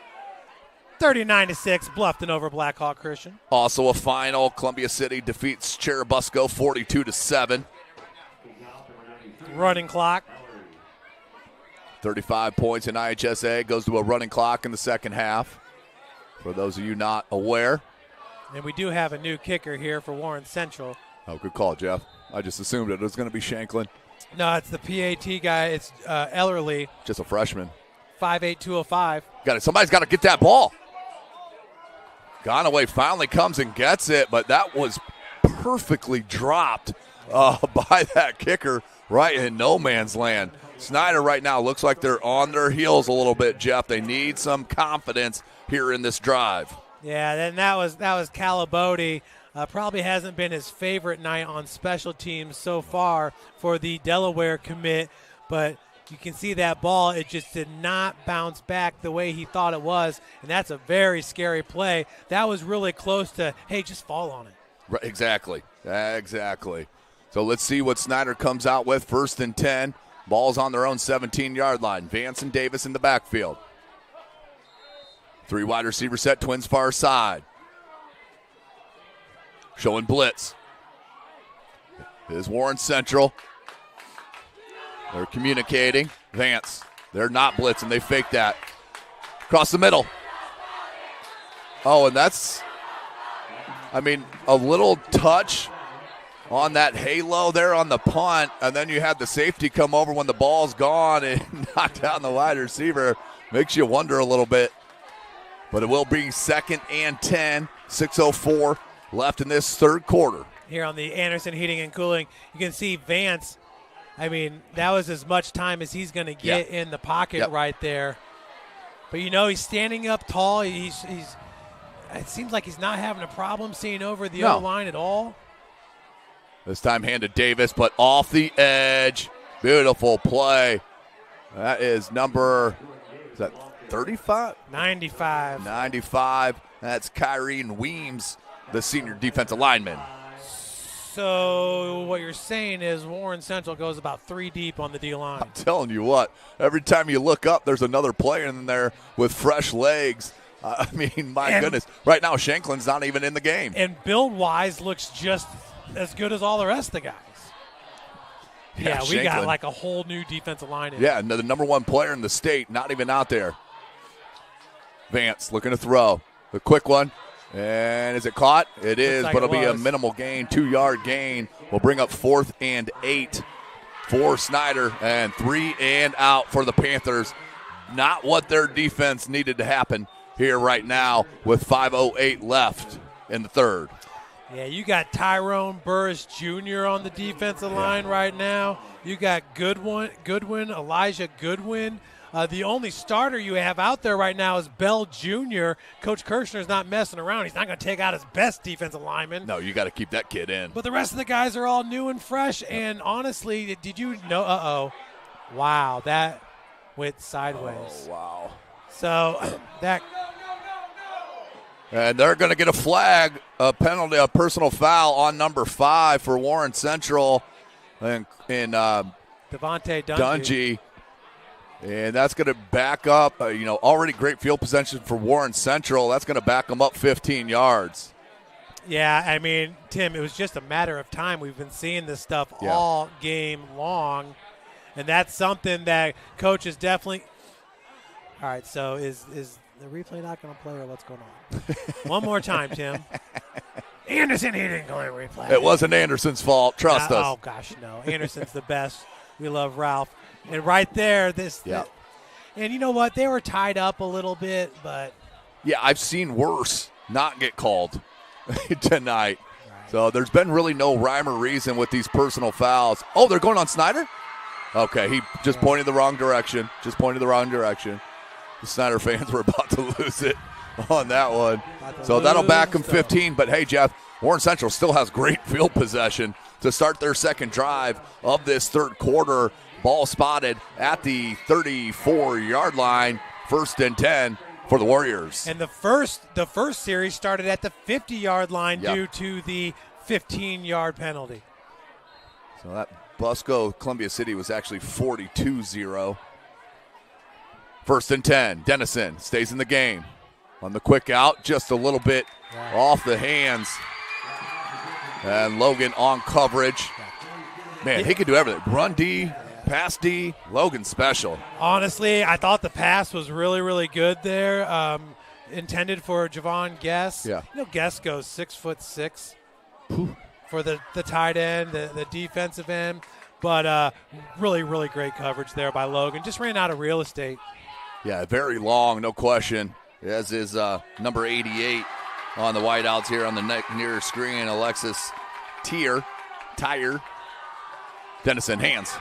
39-6, Bluffton over Blackhawk Christian. Also a final, Columbia City defeats Cherubusco 42-7. Running clock. 35 points in IHSA, goes to a running clock in the second half, for those of you not aware. And we do have a new kicker here for Warren Central. Oh, good call, Jeff. I just assumed it was going to be Shanklin. No, it's the PAT guy. It's Ellerly. Just a freshman. 5'8", 205. Got it. Somebody's got to get that ball. Conaway finally comes and gets it, but that was perfectly dropped by that kicker right in no man's land. Snider right now looks like they're on their heels a little bit, Jeff. They need some confidence here in this drive. Yeah, then that was Calabodi. Probably hasn't been his favorite night on special teams so far for the Delaware commit, but you can see that ball, it just did not bounce back the way he thought it was, and that's a very scary play. That was really close to, hey, just fall on it. Right, exactly. So let's see what Snider comes out with. 1st and 10. Ball's on their own 17-yard line. Vance and Davis in the backfield. 3 wide receiver set, Twins far side. Showing blitz. Here's Warren Central. They're communicating. Vance. They're not blitzing. They fake that. Across the middle. Oh, and that's, a little touch on that halo there on the punt, and then you had the safety come over when the ball's gone and knock down the wide receiver. Makes you wonder a little bit. But it will be 2nd and 10, 6:04 left in this third quarter. Here on the Anderson Heating and Cooling, you can see Vance. That was as much time as he's going to get in the pocket right there. But, he's standing up tall. It seems like he's not having a problem seeing over the O-line at all. This time handed Davis, but off the edge. Beautiful play. That is number, 35? 95. 95. That's Kyrene Weems, the senior defensive lineman. So what you're saying is Warren Central goes about 3 deep on the D-line. I'm telling you what, every time you look up, there's another player in there with fresh legs. My goodness. Right now, Shanklin's not even in the game. And build-wise looks just as good as all the rest of the guys. Yeah, we got like a whole new defensive line in. Yeah, the number 1 player in the state, not even out there. Vance looking to throw. The quick one. And is it caught? It is, but it'll be a minimal gain. 2-yard gain will bring up 4th and 8 for Snider, and 3 and out for the Panthers. Not what their defense needed to happen here right now with 5:08 left in the third. Yeah, you got Tyrone Burris Jr. on the defensive line right now. You got Goodwin, Elijah Goodwin. The only starter you have out there right now is Bell Jr. Coach Kirshner's not messing around. He's not going to take out his best defensive lineman. No, you got to keep that kid in. But the rest of the guys are all new and fresh. And honestly, did you know? Wow, that went sideways. Oh, wow. So that. And they're going to get a flag, a penalty, a personal foul on number 5 for Warren Central and Devontae Dungy. And that's going to back up, already great field possession for Warren Central. That's going to back them up 15 yards. Yeah, Tim, it was just a matter of time. We've been seeing this stuff all game long, and that's something that Coach is definitely – all right, so is the replay not going to play or what's going on? One more time, Tim. Anderson, he didn't go to replay. It wasn't Anderson's fault. Trust us. Oh, gosh, no. Anderson's the best. We love Ralph. And right there, and you know what? They were tied up a little bit, but. Yeah, I've seen worse not get called tonight. Right. So there's been really no rhyme or reason with these personal fouls. Oh, they're going on Snider? Okay, he just pointed the wrong direction. The Snider fans were about to lose it on that one. So that'll back them 15. But, hey, Jeff, Warren Central still has great field possession to start their second drive of this third quarter. Ball spotted at the 34-yard line, 1st and 10 for the Warriors. And the first series started at the 50-yard line due to the 15-yard penalty. So that Busco Columbia City was actually 42-0. 1st and 10. Dennison stays in the game. on the quick out, just a little bit off the hands. And Logan on coverage. Man, he could do everything. Run D, pass D, Logan special. Honestly, I thought the pass was really, really good there. Intended for Javon Guess. Yeah. You know, Guess goes 6'6" for the tight end, the defensive end. But really, really great coverage there by Logan. Just ran out of real estate. Yeah, very long, no question. As is number 88 on the whiteouts here on the near screen, Alexis Tyer. Dennison, hands.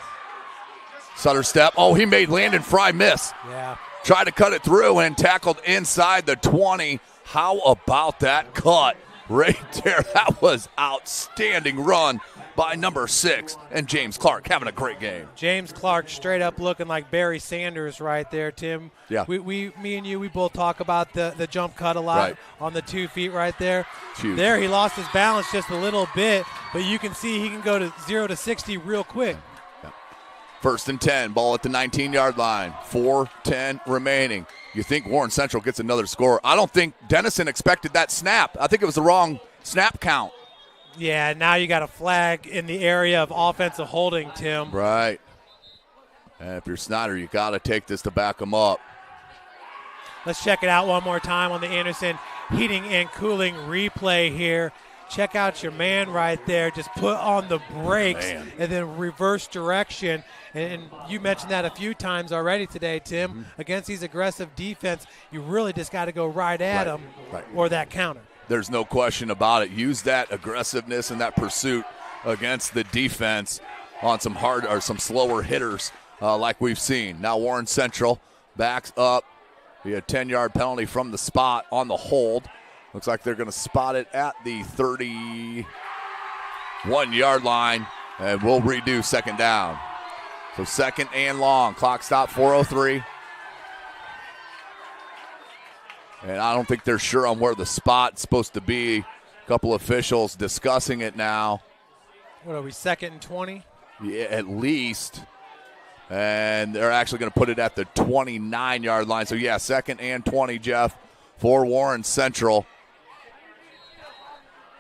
Sutter step. Oh, he made Landon Fry miss. Yeah. Tried to cut it through and tackled inside the 20. How about that cut right there? That was outstanding run by number 6, and James Clark having a great game. James Clark straight up looking like Barry Sanders right there, Tim. Yeah. Me and you, we both talk about the jump cut a lot on the 2 feet right there. Huge. There he lost his balance just a little bit, but you can see he can go to 0 to 60 real quick. Yeah. 1st and 10, ball at the 19-yard line. 4:10 remaining. You think Warren Central gets another score. I don't think Dennison expected that snap. I think it was the wrong snap count. Yeah, now you got a flag in the area of offensive holding, Tim. Right. And if you're Snider, you got to take this to back them up. Let's check it out one more time on the Anderson heating and cooling replay here. Check out your man right there. Just put on the brakes and then reverse direction. And you mentioned that a few times already today, Tim. Against these aggressive defense, you really just got to go right at them or that counter. There's no question about it. Use that aggressiveness and that pursuit against the defense on some hard or some slower hitters like we've seen. Now Warren Central backs up. We had a 10-yard penalty from the spot on the hold. Looks like they're going to spot it at the 31-yard line, and we'll redo 2nd down. So 2nd and long. Clock stop 4:03. And I don't think they're sure on where the spot's supposed to be. A couple officials discussing it now. What are we, 2nd and 20? Yeah, at least. And they're actually going to put it at the 29-yard line. So, yeah, 2nd and 20, Jeff, for Warren Central.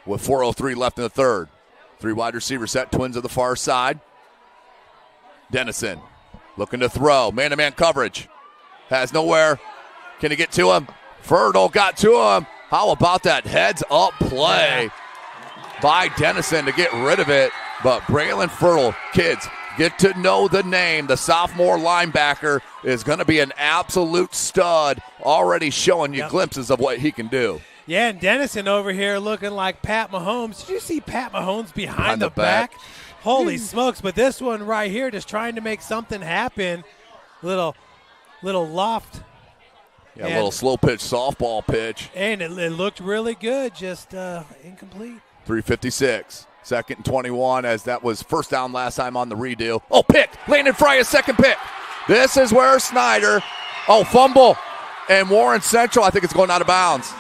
With 4:03 left in the 3rd. 3 wide receiver set, Twins to the far side. Dennison looking to throw. Man-to-man coverage. Has nowhere. Can he get to him? Fertile got to him. How about that heads-up play by Dennison to get rid of it? But Braylon Fertile, kids, get to know the name. The sophomore linebacker is going to be an absolute stud, already showing you glimpses of what he can do. Yeah, and Dennison over here looking like Pat Mahomes. Did you see Pat Mahomes behind the back? Holy smokes, but this one right here just trying to make something happen. Little loft. Yeah, a little slow pitch, softball pitch. And it looked really good, just incomplete. 3:56, 2nd and 21, as that was 1st down last time on the redo. Oh, pick! Landon Fry, his 2nd pick. This is where Snider, fumble. And Warren Central, I think it's going out of bounds.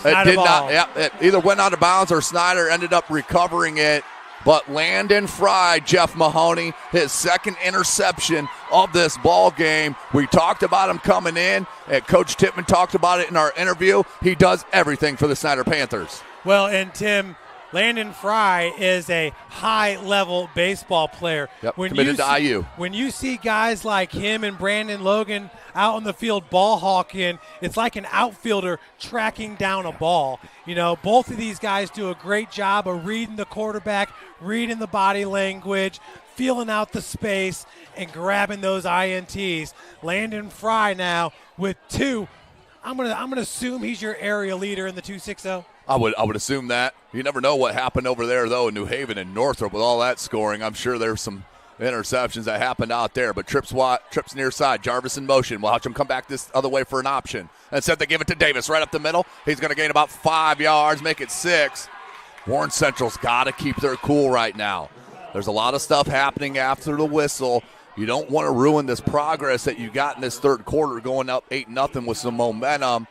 It did not. Yeah, it either went out of bounds or Snider ended up recovering it. But Landon Fry, Jeff Mahoney, his 2nd interception of this ball game. We talked about him coming in, and Coach Tippmann talked about it in our interview. He does everything for the Snider Panthers. Well, and Tim, Landon Fry is a high-level baseball player. Yep, committed to IU. When you see guys like him and Brandon Logan out on the field ball hawking, it's like an outfielder tracking down a ball. You know, both of these guys do a great job of reading the quarterback, reading the body language, feeling out the space, and grabbing those INTs. Landon Fry now with 2. I'm gonna assume he's your area leader in the 260. I would assume that. You never know what happened over there, though, in New Haven and Northrop with all that scoring. I'm sure there's some interceptions that happened out there. But trips near side. Jarvis in motion. We'll watch him come back this other way for an option. Instead, they give it to Davis right up the middle. He's going to gain about 5 yards, make it 6. Warren Central's got to keep their cool right now. There's a lot of stuff happening after the whistle. You don't want to ruin this progress that you got in this 3rd quarter, going up 8-0 with some momentum.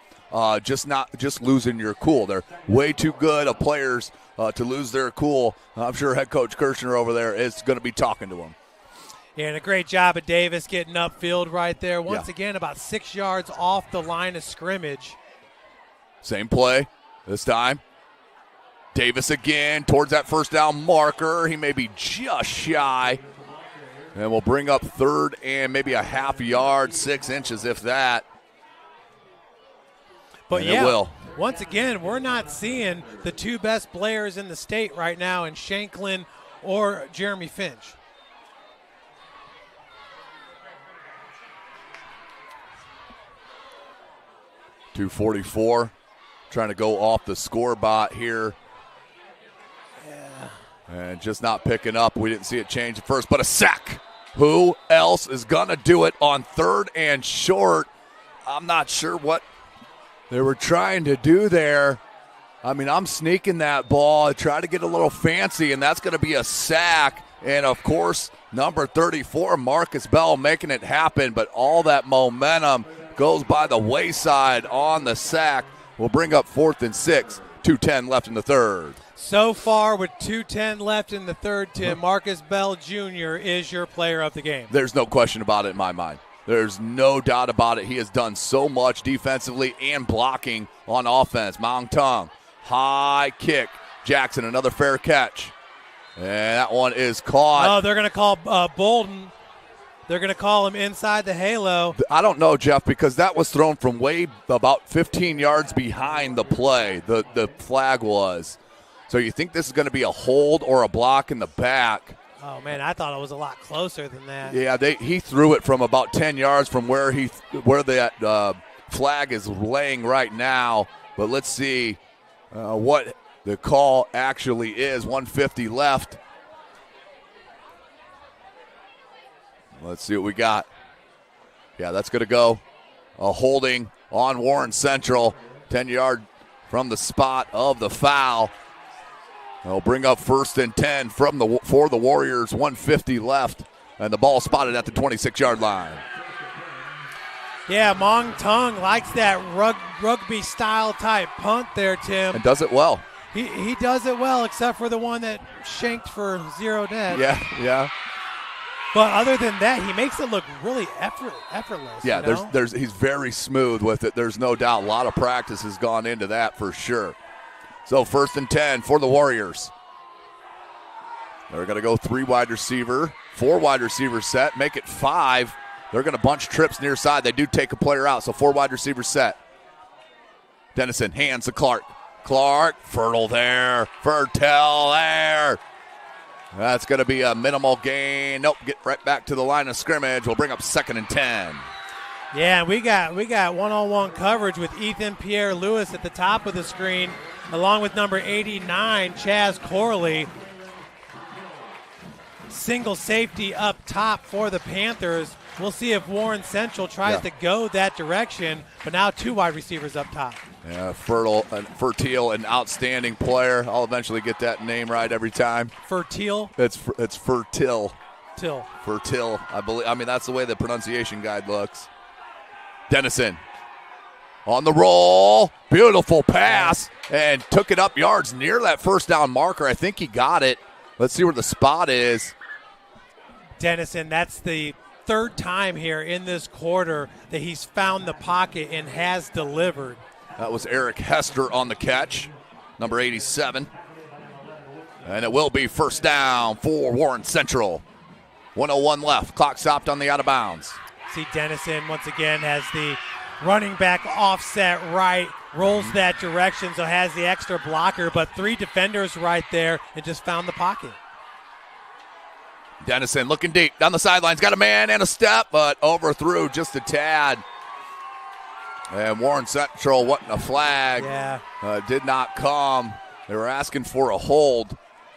Just losing your cool. They're way too good of players to lose their cool. I'm sure head coach Kirshner over there is going to be talking to them. Yeah, and a great job of Davis getting upfield right there. Once again, about 6 yards off the line of scrimmage. Same play this time. Davis again towards that first down marker. He may be just shy. And we'll bring up third and maybe a half yard, 6 inches if that. But and it will. Once again, we're not seeing the two best players in the state right now in Shanklin or Jeremy Finch. .244, trying to go off the score bot here. And just not picking up. We didn't see it change at first, but a sack. Who else is going to do it on third and short? I'm not sure what they were trying to do there. I mean, I'm sneaking that ball. I try to get a little fancy, and that's going to be a sack. And, of course, number 34, Marcus Bell, making it happen. But all that momentum goes by the wayside on the sack. We'll bring up 4th and 6, 2:10 left in the third. So far, with 2:10 left in the third, Tim, Marcus Bell Jr. is your player of the game. There's no question about it in my mind. There's no doubt about it. He has done so much defensively and blocking on offense. Maung Tung, high kick. Jackson, another fair catch. And that one is caught. Oh, they're going to call Bolden. They're going to call him inside the halo. I don't know, Jeff, because that was thrown from way about 15 yards behind the play, the flag was. So you think this is going to be a hold or a block in the back. Oh, man, I thought it was a lot closer than that. Yeah, he threw it from about 10 yards from where that flag is laying right now. But let's see what the call actually is. 150 left. Let's see what we got. Yeah, that's going to go. A holding on Warren Central. 10-yard from the spot of the foul. They'll bring up 1st and 10 for the Warriors. 150 left. And the ball spotted at the 26-yard line. Yeah, Maung Tung likes that rugby-style type punt there, Tim. And does it well. He does it well, except for the one that shanked for 0 net. Yeah. But other than that, he makes it look really effortless. Yeah, you know? he's very smooth with it. There's no doubt. A lot of practice has gone into that for sure. So 1st and 10 for the Warriors. They're going to go 3 wide receiver, 4 wide receiver set, make it 5. They're going to bunch trips near side. They do take a player out, so 4 wide receiver set. Dennison hands to Clark. Fertile there. Fertel there. That's going to be a minimal gain. Nope, get right back to the line of scrimmage. We'll bring up 2nd and 10. Yeah, we got one-on-one coverage with Ethan Pierre-Lewis at the top of the screen, along with number 89, Chaz Corley. Single safety up top for the Panthers. We'll see if Warren Central tries to go that direction, but now 2 wide receivers up top. Yeah, Fertil, an outstanding player. I'll eventually get that name right every time. Fertil? It's Fertil. Fertil, I believe. I mean, that's the way the pronunciation guide looks. Dennison on the roll. Beautiful pass. And took it up yards near that first down marker. I think he got it. Let's see where the spot is. Dennison, that's the 3rd time here in this quarter that he's found the pocket and has delivered. That was Eric Hester on the catch, number 87. And it will be 1st down for Warren Central. 1:01 left. Clock stopped on the out of bounds. See, Dennison once again has the running back offset right, rolls that direction, so has the extra blocker, but 3 defenders right there and just found the pocket. Dennison looking deep down the sidelines, got a man and a step, but overthrew just a tad. And Warren Central wanting a flag. Did not come. They were asking for a hold.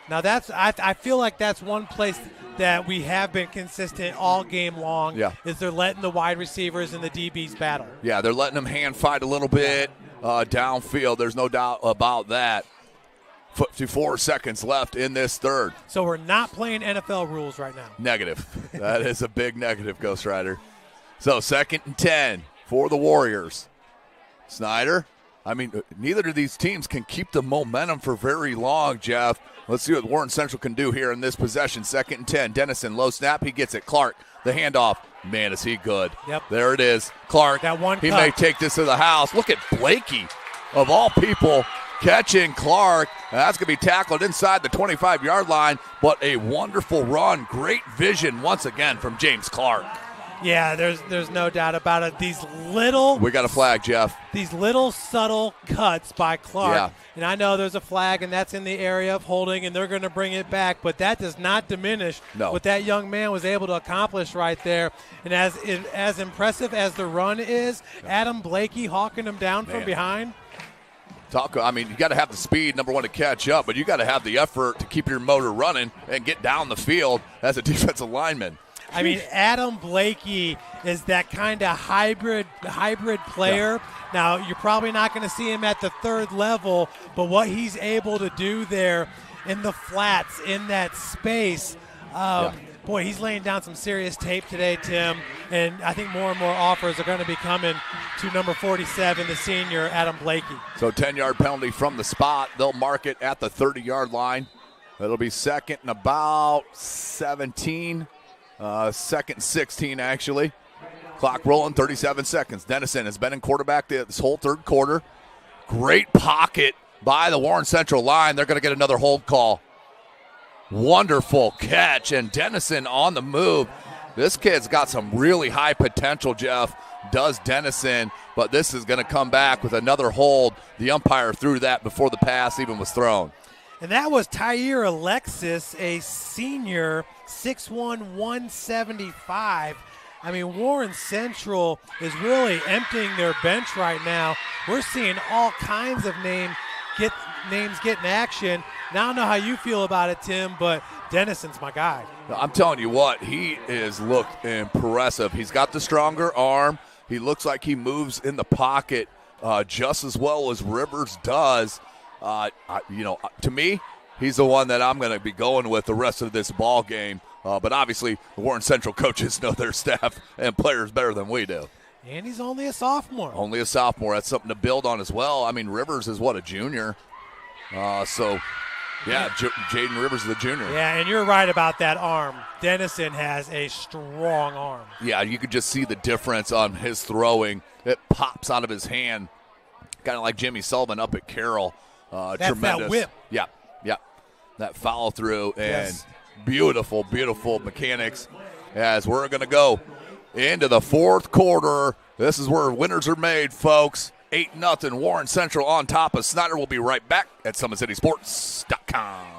Now I feel like that's one place that we have been consistent all game long. Is they're letting the wide receivers and the DBs battle. Yeah, they're letting them hand fight a little bit downfield. There's no doubt about that. 54 seconds left in this third. So we're not playing NFL rules right now. Negative. That is a big negative, Ghost Rider. So 2nd and 10 for the Warriors. Snider I mean, neither of these teams can keep the momentum for very long, Jeff. Let's see what Warren Central can do here in this possession. 2nd and 10. Dennison, low snap. He gets it. Clark, the handoff. Man, is he good. Yep. There it is. Clark, that one he cut. may take this to the house. Look at Blakey, of all people, catching Clark. That's going to be tackled inside the 25-yard line, but a wonderful run. Great vision once again from James Clark. Yeah, there's no doubt about it. These little... We got a flag, Jeff. These little subtle cuts by Clark. Yeah. And I know there's a flag, and that's in the area of holding, and they're going to bring it back. But that does not diminish what that young man was able to accomplish right there. And as impressive as the run is, Adam Blakey hawking him down from behind. I mean, you got to have the speed, number one, to catch up, but you got to have the effort to keep your motor running and get down the field as a defensive lineman. I mean, Adam Blakey is that kind of hybrid player. Yeah. Now, you're probably not going to see him at the third level, but what he's able to do there in the flats, in that space, boy, he's laying down some serious tape today, Tim, and I think more and more offers are going to be coming to number 47, the senior, Adam Blakey. So 10-yard penalty from the spot. They'll mark it at the 30-yard line. It'll be 2nd and about 17. 2nd and 16, actually. Clock rolling, 37 seconds. Dennison has been in quarterback this whole third quarter. Great pocket by the Warren Central line. They're going to get another hold call. Wonderful catch, and Dennison on the move. This kid's got some really high potential, Jeff, does Dennison, but this is going to come back with another hold. The umpire threw that before the pass even was thrown. And that was Tyre Alexis, a senior, 6'1", 175. I mean, Warren Central is really emptying their bench right now. We're seeing all kinds of names get in action. Now, I don't know how you feel about it, Tim, but Dennison's my guy. I'm telling you what, he is looked impressive. He's got the stronger arm. He looks like he moves in the pocket just as well as Rivers does. To me, he's the one that I'm going to be going with the rest of this ball game. But obviously, the Warren Central coaches know their staff and players better than we do. And he's only a sophomore. Only a sophomore. That's something to build on as well. I mean, Rivers is, a junior? Jaden Rivers is the junior. Yeah, and you're right about that arm. Dennison has a strong arm. Yeah, you could just see the difference on his throwing. It pops out of his hand, kind of like Jimmy Sullivan up at Carroll. That's tremendous. that whip. Yeah. That follow through and beautiful, beautiful mechanics as we're going to go into the fourth quarter. This is where winners are made, folks. 8-0 Warren Central on top of Snider. We'll be right back at SummitCitySports.com.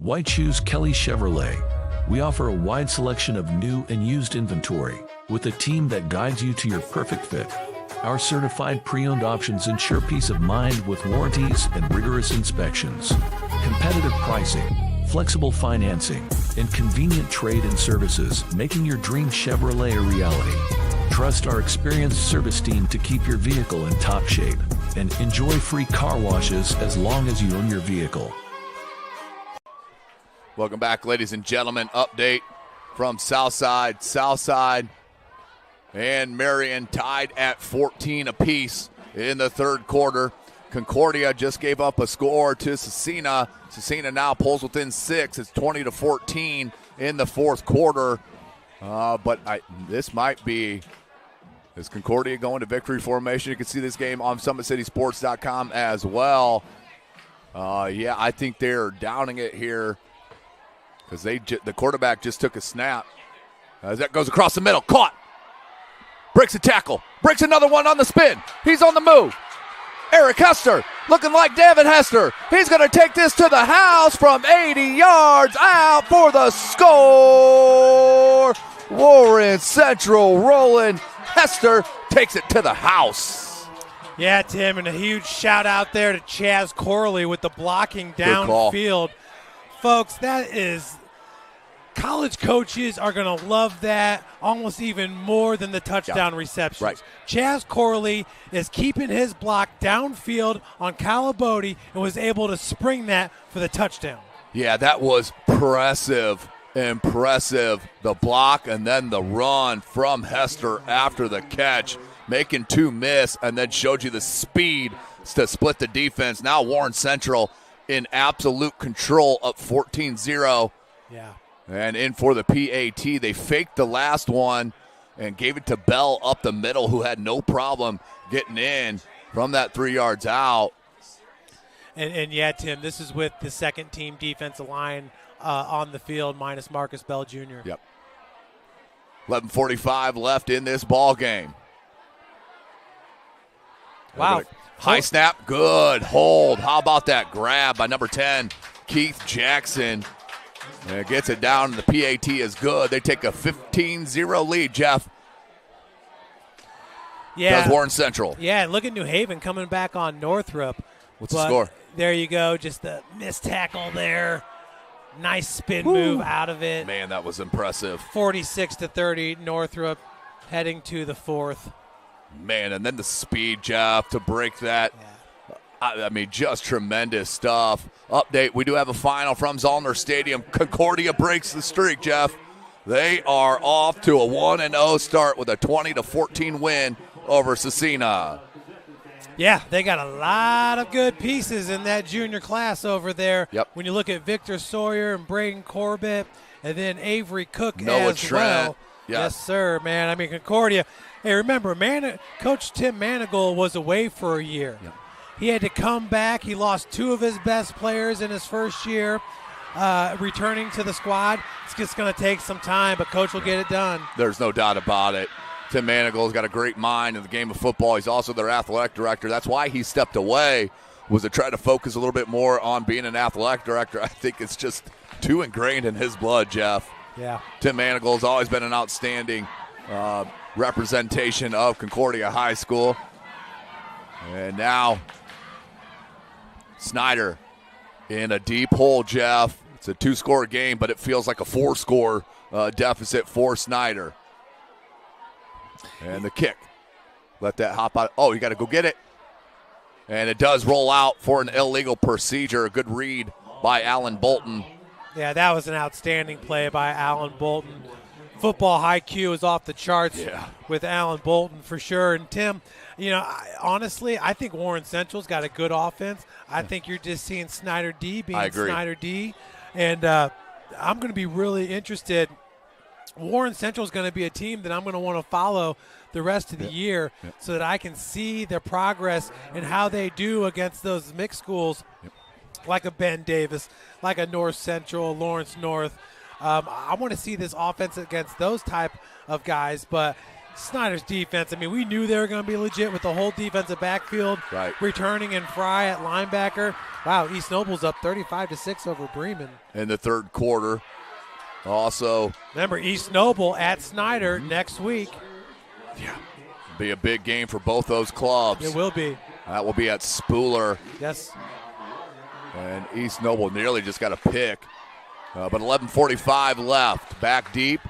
Why choose Kelly Chevrolet? We offer a wide selection of new and used inventory with a team that guides you to your perfect fit. Our certified pre-owned options ensure peace of mind with warranties and rigorous inspections. Competitive pricing, flexible financing, and convenient trade and services, making your dream Chevrolet a reality. Trust our experienced service team to keep your vehicle in top shape and enjoy free car washes as long as you own your vehicle. Welcome back, ladies and gentlemen. Update from Southside. Southside and Marion tied at 14 apiece in the third quarter. Concordia just gave up a score to Cecina. Cecina now pulls within 6. It's 20-14 in the fourth quarter. This might be, is Concordia going to victory formation? You can see this game on SummitCitySports.com as well. I think they're downing it here because the quarterback just took a snap. As that goes across the middle, caught. Breaks a tackle, breaks another one on the spin. He's on the move. Eric Hester, looking like David Hester. He's going to take this to the house from 80 yards out for the score. Warren Central rolling. Hester takes it to the house. Yeah, Tim, and a huge shout out there to Chaz Corley with the blocking downfield. Folks, that is – college coaches are going to love that almost even more than the touchdown receptions. Right. Chaz Corley is keeping his block downfield on Calabodi and was able to spring that for the touchdown. Yeah, that was impressive. The block and then the run from Hester after the catch, making 2 miss, and then showed you the speed to split the defense. Now Warren Central in absolute control, up 14-0. Yeah. And in for the PAT. They faked the last one and gave it to Bell up the middle, who had no problem getting in from that 3 yards out. And yeah, Tim, this is with the second team defensive line on the field minus Marcus Bell Jr. Yep. 11:45 left in this ball game. Wow. High snap, good hold. How about that grab by number 10, Keith Jackson? And gets it down, and the PAT is good. They take a 15-0 lead, Jeff. Yeah. Does Warren Central. Yeah, and look at New Haven coming back on Northrop. What's the score? There you go. Just a missed tackle there. Nice spin move out of it. Man, that was impressive. 46-30, Northrop heading to the fourth. Man, and then the speed, Jeff, to break that. Yeah. I mean, just tremendous stuff. Update, we do have a final from Zollner Stadium. Concordia breaks the streak, Jeff. They are off to a 1-0 start with a 20-14 win over Cecina. Yeah, they got a lot of good pieces in that junior class over there. Yep. When you look at Victor Sawyer and Braden Corbett and then Avery Cook Noah as Trent. well. Yes, sir, man. I mean, Concordia. Hey, remember, Coach Tim Manigault was away for a year. Yep. He had to come back. He lost 2 of his best players in his first year, returning to the squad. It's just going to take some time, but Coach will get it done. There's no doubt about it. Tim Manigault's got a great mind in the game of football. He's also their athletic director. That's why he stepped away, was to try to focus a little bit more on being an athletic director. I think it's just too ingrained in his blood, Jeff. Yeah. Tim Manigault's always been an outstanding representation of Concordia High School. And now Snider in a deep hole, Jeff. It's a 2-score game, but it feels like a 4-score deficit for Snider. And the kick. Let that hop out. Oh, you got to go get it. And it does roll out for an illegal procedure. A good read by Alan Bolton. Yeah, that was an outstanding play by Alan Bolton. Football IQ is off the charts with Alan Bolton for sure. And Tim, you know, honestly, I think Warren Central's got a good offense. I think you're just seeing Snider D being Snider D. And I'm going to be really interested. Warren Central is going to be a team that I'm going to want to follow the rest of the year so that I can see their progress and how they do against those mixed schools like a Ben Davis, like a North Central, Lawrence North. I want to see this offense against those type of guys, but Snider's defense, I mean, we knew they were going to be legit with the whole defensive backfield, returning and Fry at linebacker. Wow, East Noble's up 35-6 over Bremen. In the third quarter. Also, remember, East Noble at Snider next week. Yeah, be a big game for both those clubs. It will be. That will be at Spooler. Yes. And East Noble nearly just got a pick. But 11:45 left. Back deep.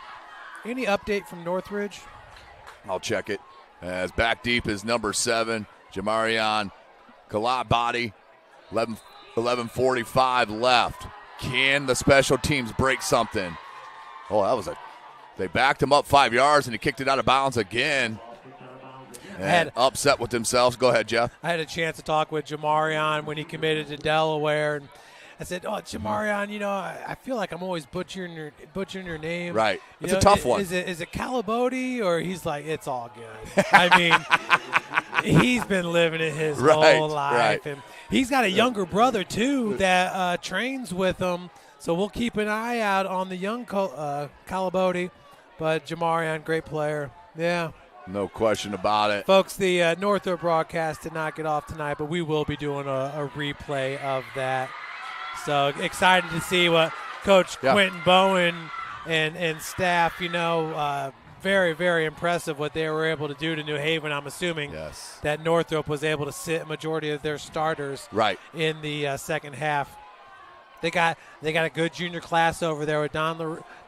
Any update from Northridge? I'll check it. As back deep is number 7, Jamarion Kalabadi. 11:45 left. Can the special teams break something? Oh, they backed him up 5 yards, and he kicked it out of bounds again. And upset with themselves. Go ahead, Jeff. I had a chance to talk with Jamarion when he committed to Delaware, and I said, "Oh, Jamarion, you know, I feel like I'm always butchering your name. Right, it's a tough one. Is it Calabodi?" Or he's like, "It's all good." I mean, he's been living it his whole life, and he's got a younger brother too that trains with him. So we'll keep an eye out on the young Calabodi. But Jamarion, great player. Yeah. No question about it. Folks, the Northrop broadcast did not get off tonight, but we will be doing a replay of that. So excited to see what Coach Quentin Bowen and staff, very, very impressive what they were able to do to New Haven. I'm assuming that Northrop was able to sit a majority of their starters in the second half. They got a good junior class over there with Don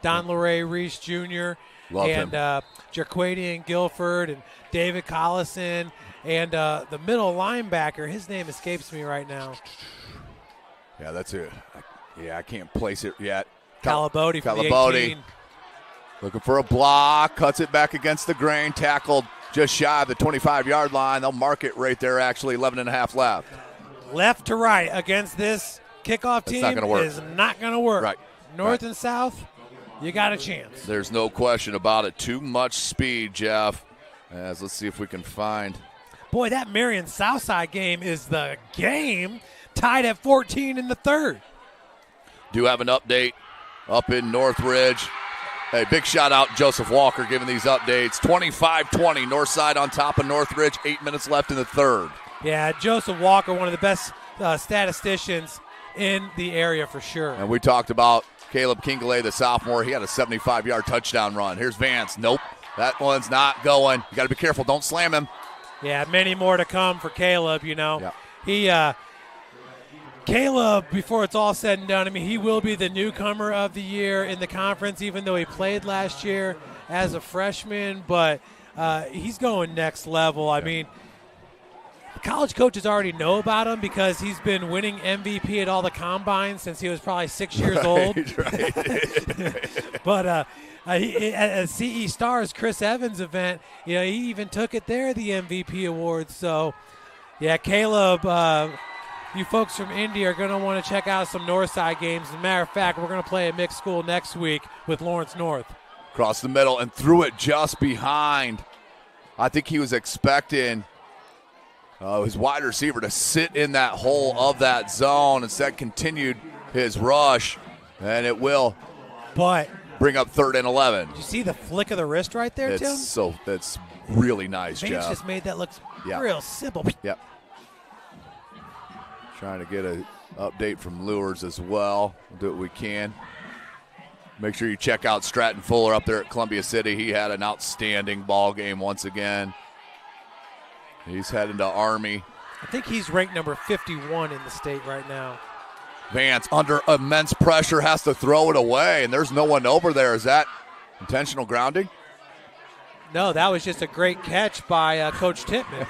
LeRae Reese Jr. Love and Jaquadian Guilford and David Collison and the middle linebacker. His name escapes me right now. Yeah, that's it. Yeah, I can't place it yet. Calabote from the 18. Looking for a block, cuts it back against the grain, tackled just shy of the 25-yard line. They'll mark it right there, actually, 11 and a half left. Left to right against this kickoff team is not going to work. Right. North and south, you got a chance. There's no question about it. Too much speed, Jeff. Let's see if we can find. Boy, that Marion Southside game is the game. Tied at 14 in the third. Do have an update up in Northridge. Hey, big shout out Joseph Walker giving these updates. 25-20, Northside on top of Northridge. 8 minutes left in the third. Yeah, Joseph Walker, one of the best statisticians in the area for sure. And we talked about Caleb Kingley, the sophomore. He had a 75-yard touchdown run. Here's Vance. Nope, that one's not going. You got to be careful. Don't slam him. Yeah, many more to come for Caleb, you know. Yeah. Caleb, before it's all said and done, I mean, he will be the newcomer of the year in the conference, even though he played last year as a freshman. But he's going next level. I mean, college coaches already know about him because he's been winning MVP at all the combines since he was probably 6 years old. But at CE Stars, Chris Evans' event, you know, he even took it there, the MVP award. So, yeah, Caleb, you folks from Indy are going to want to check out some Northside games. As a matter of fact, we're going to play a mixed school next week with Lawrence North. Across the middle and threw it just behind. I think he was expecting his wide receiver to sit in that hole of that zone. Instead, continued his rush, and it will bring up 3rd and 11. Did you see the flick of the wrist right there, Tim? That's really nice, Vance Jeff. just made that look real simple. Yep. Trying to get an update from Lures as well. We'll do what we can. Make sure you check out Stratton Fuller up there at Columbia City. He had an outstanding ball game once again. He's heading to Army. I think he's ranked number 51 in the state right now. Vance, under immense pressure, has to throw it away, and there's no one over there. Is that intentional grounding? No, that was just a great catch by Coach Tippmann.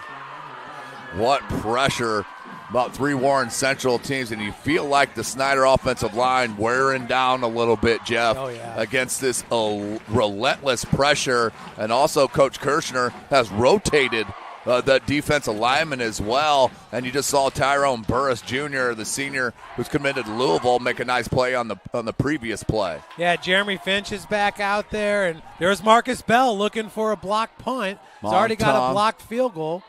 What pressure. About 3 Warren Central teams, and you feel like the Snider offensive line wearing down a little bit, Jeff, against this relentless pressure. And also Coach Kirshner has rotated the defensive lineman as well. And you just saw Tyrone Burris Jr., the senior who's committed to Louisville, make a nice play on the previous play. Yeah, Jeremy Finch is back out there, and there's Marcus Bell looking for a blocked punt. He's already got a blocked field goal.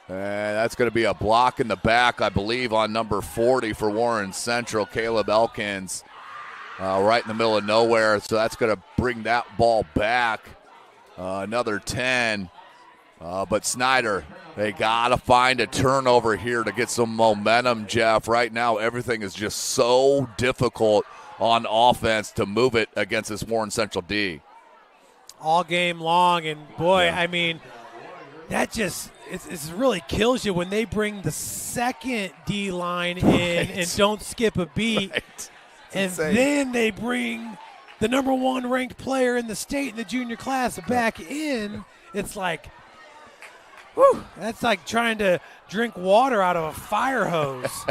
And that's going to be a block in the back, I believe, on number 40 for Warren Central, Caleb Elkins, right in the middle of nowhere. So that's going to bring that ball back, another 10. But Snider, they got to find a turnover here to get some momentum, Jeff. Right now, everything is just so difficult on offense to move it against this Warren Central D. All game long, and boy, I mean, that just – it really kills you when they bring the second D-line in and don't skip a beat. And then they bring the number 1 ranked player in the state in the junior class back in. It's like, whew, that's like trying to drink water out of a fire hose.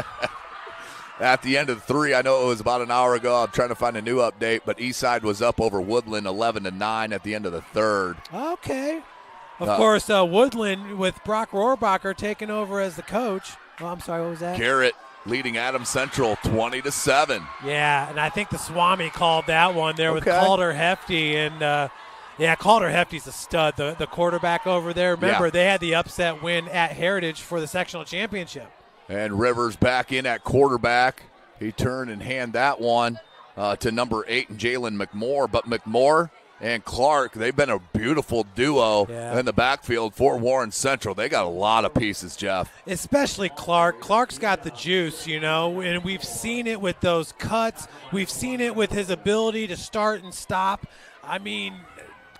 At the end of the 3, I know it was about an hour ago. I'm trying to find a new update, but Eastside was up over Woodland 11-9 at the end of the 3rd. Okay. Of course, Woodland with Brock Rohrbacher taking over as the coach. Oh, I'm sorry, what was that? Garrett leading Adams Central 20-7. Yeah, and I think the Swami called that one there with Calder Hefty. And, Calder Hefty's a stud, the quarterback over there. Remember, they had the upset win at Heritage for the sectional championship. And Rivers back in at quarterback. He turned and hand that one to number 8, Jalen McMorr. But McMorr and Clark, they've been a beautiful duo in the backfield for Warren Central. They got a lot of pieces, Jeff. Especially Clark. Clark's got the juice, you know, and we've seen it with those cuts. We've seen it with his ability to start and stop. I mean,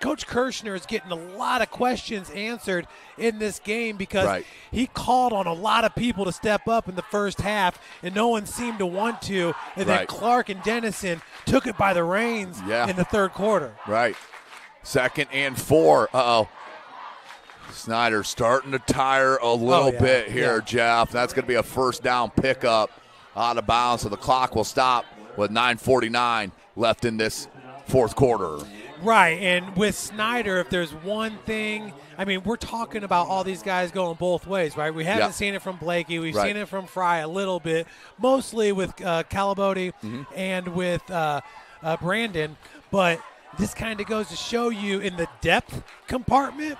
Coach Kirshner is getting a lot of questions answered in this game because he called on a lot of people to step up in the first half, and no one seemed to want to. And then Clark and Dennison took it by the reins in the third quarter. Right. 2nd and 4. Uh-oh. Snider starting to tire a little bit here, Jeff. That's going to be a first down pickup out of bounds, so the clock will stop with 9:49 left in this fourth quarter. Right, and with Snider, if there's one thing, I mean, we're talking about all these guys going both ways, right? We haven't seen it from Blakey. We've seen it from Fry a little bit, mostly with Calabote and with Brandon. But this kind of goes to show you in the depth compartment,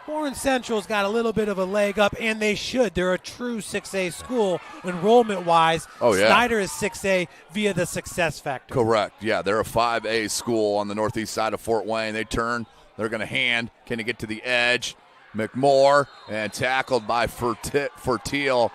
Warren Central's got a little bit of a leg up, and they should. They're a true 6A school enrollment-wise. Snider is 6A via the success factor. Correct. Yeah, they're a 5A school on the northeast side of Fort Wayne. They turn. They're going to hand. Can he get to the edge? McMoore, and tackled by Fertil.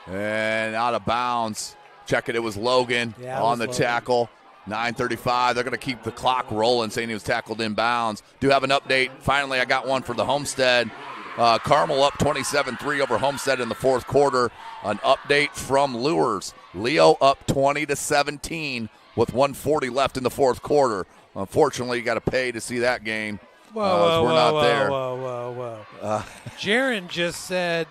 And out of bounds. Check it. It was Logan on the tackle. 9:35. They're going to keep the clock rolling, saying he was tackled in bounds. Do have an update. Finally, I got one for the Homestead. Carmel up 27-3 over Homestead in the fourth quarter. An update from Lures. Leo up 20-17 with 1:40 left in the fourth quarter. Unfortunately, you got to pay to see that game. We're not there. Whoa. Jaron just said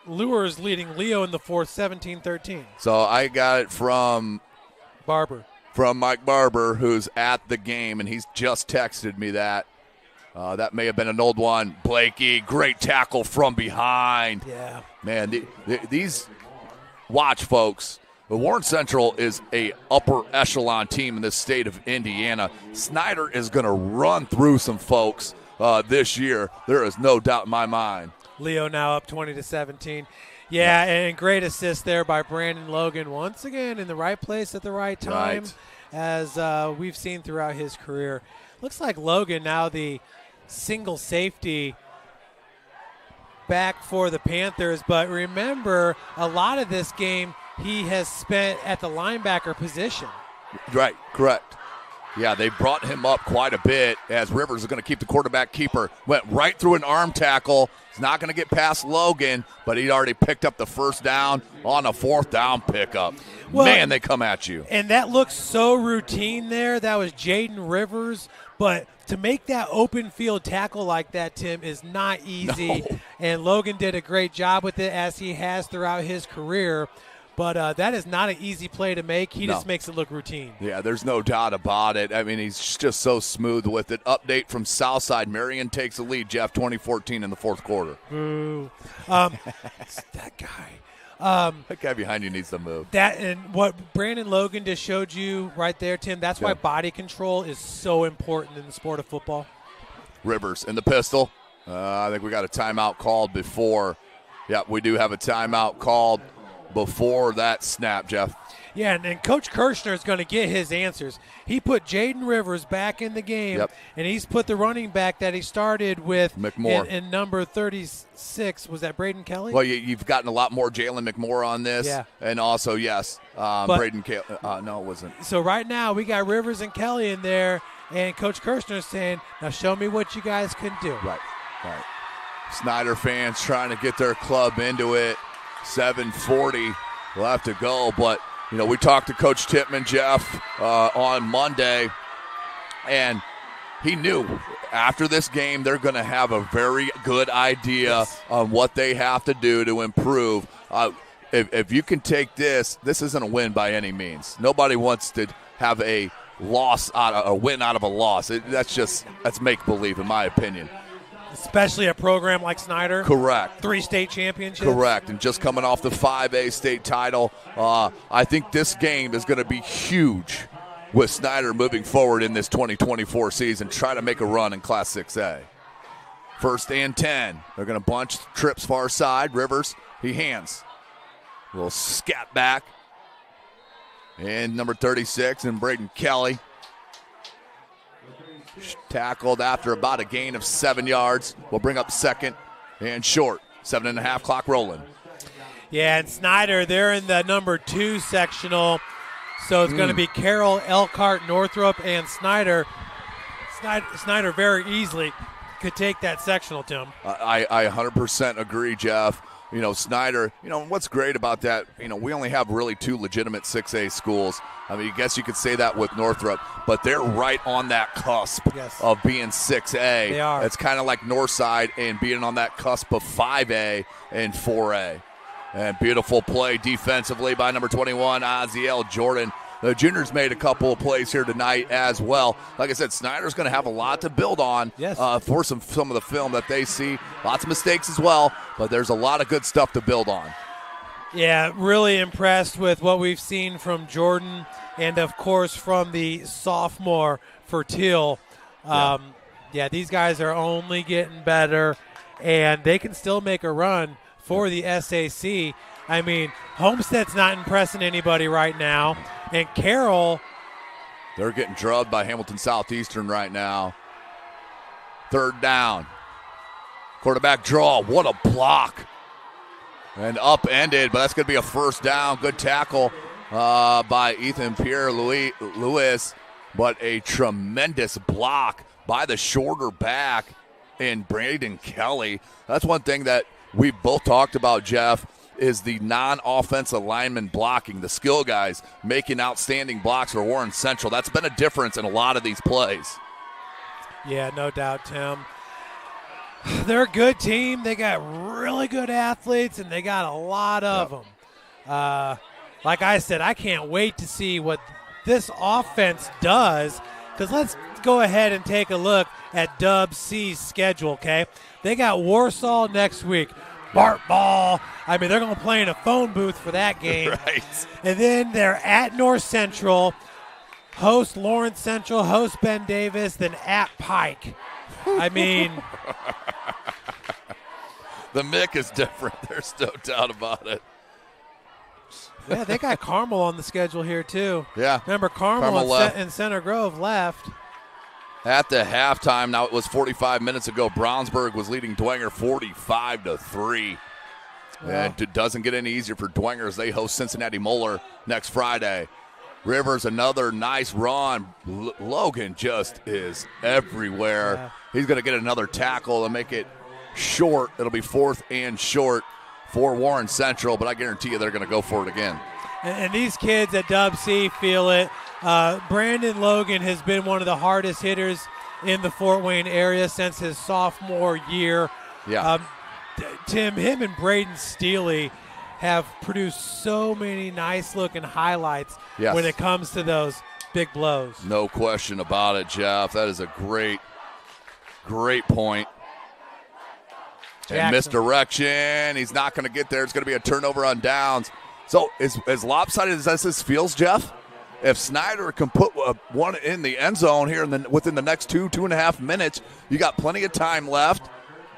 Lures leading Leo in the fourth, 17-13. So I got it from Mike Barber, who's at the game, and he's just texted me that. That may have been an old one. Blakey, great tackle from behind. Yeah. Man, these watch, folks. The Warren Central is a upper echelon team in this state of Indiana. Snider is going to run through some folks this year. There is no doubt in my mind. Leo now up 20-17. Yeah, and great assist there by Brandon Logan. Once again, in the right place at the right time, as we've seen throughout his career. Looks like Logan now the single safety back for the Panthers. But remember, a lot of this game he has spent at the linebacker position. Right, correct. Yeah, they brought him up quite a bit as Rivers is going to keep the quarterback keeper. Went right through an arm tackle. He's not going to get past Logan, but he'd already picked up the first down on a fourth down pickup. Well, man, they come at you. And that looks so routine there. That was Jaden Rivers. But to make that open field tackle like that, Tim, is not easy. No. And Logan did a great job with it, as he has throughout his career. But that is not an easy play to make. He just makes it look routine. Yeah, there's no doubt about it. I mean, he's just so smooth with it. Update from Southside. Marion takes the lead, Jeff, 20-14 in the fourth quarter. Ooh. That guy. That guy behind you needs to move. That and what Brandon Logan just showed you right there, Tim, that's why body control is so important in the sport of football. Rivers in the pistol. I think we got a timeout called before. Yeah, we do have a timeout called before that snap, Jeff. Yeah, and Coach Kirshner is going to get his answers. He put Jaden Rivers back in the game, and he's put the running back that he started with McMoore in number 36. Was that Braden Kelly? Well, you've gotten a lot more Jalen McMoore on this. Yeah. And also, Braden Kelly. No, it wasn't. So right now we got Rivers and Kelly in there, and Coach Kirshner is saying, now show me what you guys can do. Right. Snider fans trying to get their club into it. 7:40 left to go, but we talked to Coach Tippmann, Jeff, on Monday, and he knew after this game they're going to have a very good idea on what they have to do to improve. If you can take this isn't a win by any means. Nobody wants to have a win out of a loss. That's make-believe, in my opinion. Especially a program like Snider. Correct. 3 state championships. Correct. And just coming off the 5A state title, I think this game is going to be huge with Snider moving forward in this 2024 season, try to make a run in Class 6A. 1st and 10. They're going to bunch trips far side. Rivers, he hands. A little scat back. And number 36, and Braden Kelly. Tackled after about a gain of 7 yards. We'll bring up 2nd and short. 7.5 clock rolling. Yeah, and Snider, they're in the number 2 sectional. So it's going to be Carroll, Elkhart, Northrop, and Snider. Snider very easily could take that sectional, Tim. I 100% agree, Jeff. Snider, what's great about that, we only have really 2 legitimate 6A schools. I mean, I guess you could say that with Northrop, but they're right on that cusp of being 6A. They are. It's kind of like Northside and being on that cusp of 5A and 4A. And beautiful play defensively by number 21, Oziel Jordan. The juniors made a couple of plays here tonight as well. Like I said, Snider's going to have a lot to build on for some of the film that they see. Lots of mistakes as well, but there's a lot of good stuff to build on. Yeah, really impressed with what we've seen from Jordan and, of course, from the sophomore Fertil. Yeah, these guys are only getting better, and they can still make a run for the SAC. I mean, Homestead's not impressing anybody right now. And Carroll. They're getting drubbed by Hamilton Southeastern right now. 3rd down. Quarterback draw. What a block. And upended, but that's going to be a 1st down. Good tackle by Ethan Pierre-Louis. But a tremendous block by the shorter back in Braden Kelly. That's one thing that we both talked about, Jeff, is the non-offensive lineman blocking, the skill guys making outstanding blocks for Warren Central. That's been a difference in a lot of these plays. Yeah, no doubt, Tim. They're a good team. They got really good athletes, and they got a lot of them. Like I said, I can't wait to see what this offense does, because let's go ahead and take a look at Dub C's schedule, okay? They got Warsaw next week. Bart Ball. I mean, they're going to play in a phone booth for that game. Right. And then they're at North Central, host Lawrence Central, host Ben Davis, then at Pike. I mean. The Mick is different. There's no doubt about it. Yeah, they got Carmel on the schedule here, too. Yeah. Remember, Carmel and Center Grove left. At the halftime, now it was 45 minutes ago, Brownsburg was leading Dwenger 45-3. Wow. And it doesn't get any easier for Dwenger as they host Cincinnati Moeller next Friday. Rivers, another nice run. Logan just is everywhere. Yeah. He's going to get another tackle and make it short. It'll be 4th and short for Warren Central, but I guarantee you they're going to go for it again. And these kids at Dub C feel it. Brandon Logan has been one of the hardest hitters in the Fort Wayne area since his sophomore year. Yeah. Tim, him and Braden Steely have produced so many nice-looking highlights when it comes to those big blows. No question about it, Jeff. That is a great point. Jackson. And misdirection. He's not going to get there. It's going to be a turnover on downs. So as lopsided as this feels, Jeff, if Snider can put one in the end zone here within the next 2.5 minutes, you got plenty of time left,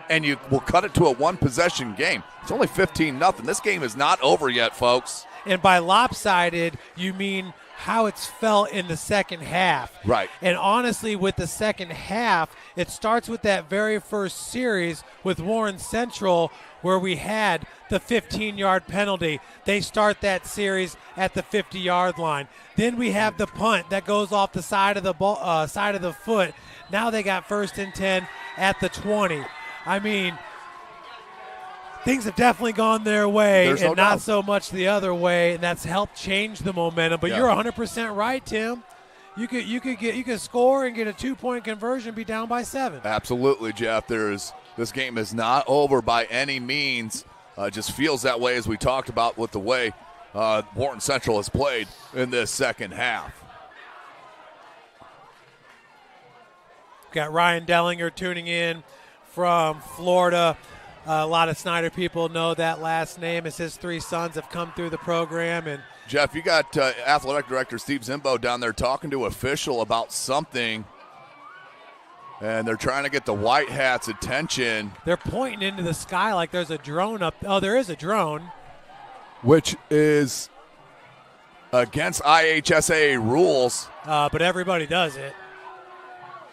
and you will cut it to a 1-possession game. It's only 15-0. This game is not over yet, folks. And by lopsided, you mean how it's felt in the second half. Right. And honestly, with the second half, it starts with that very first series with Warren Central where we had the 15-yard penalty. They start that series at the 50-yard line. Then we have the punt that goes off the side of the side of the foot. Now they got 1st and 10 at the 20. I mean, things have definitely gone their way and not so much the other way, and that's helped change the momentum. But you're 100% right, Tim. You could score and get a 2-point conversion and be down by 7. Absolutely, Jeff. This game is not over by any means. Just feels that way as we talked about with the way Warren Central has played in this second half. Got Ryan Dellinger tuning in from Florida. A lot of Snider people know that last name as his 3 sons have come through the program. And Jeff, you got athletic director Steve Zimbo down there talking to official about something, and they're trying to get the White Hats' attention. They're pointing into the sky like there's a drone up. Oh, there is a drone. Which is against IHSA rules. But everybody does it.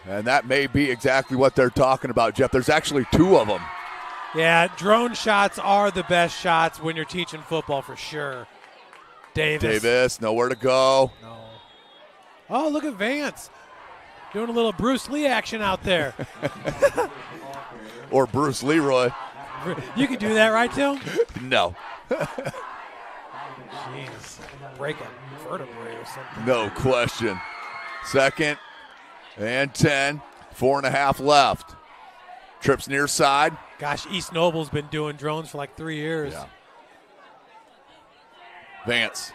And that may be exactly what they're talking about, Jeff. There's actually 2 of them. Yeah, drone shots are the best shots when you're teaching football for sure. Davis, nowhere to go. No. Oh, look at Vance. doing a little Bruce Lee action out there. Or Bruce Leroy. You could do that, right, Tim? No. Jeez. Break a vertebrae or something. No question. 2nd and 10. 4.5 left. Trips near side. Gosh, East Noble's been doing drones for like 3 years. Yeah. Vance.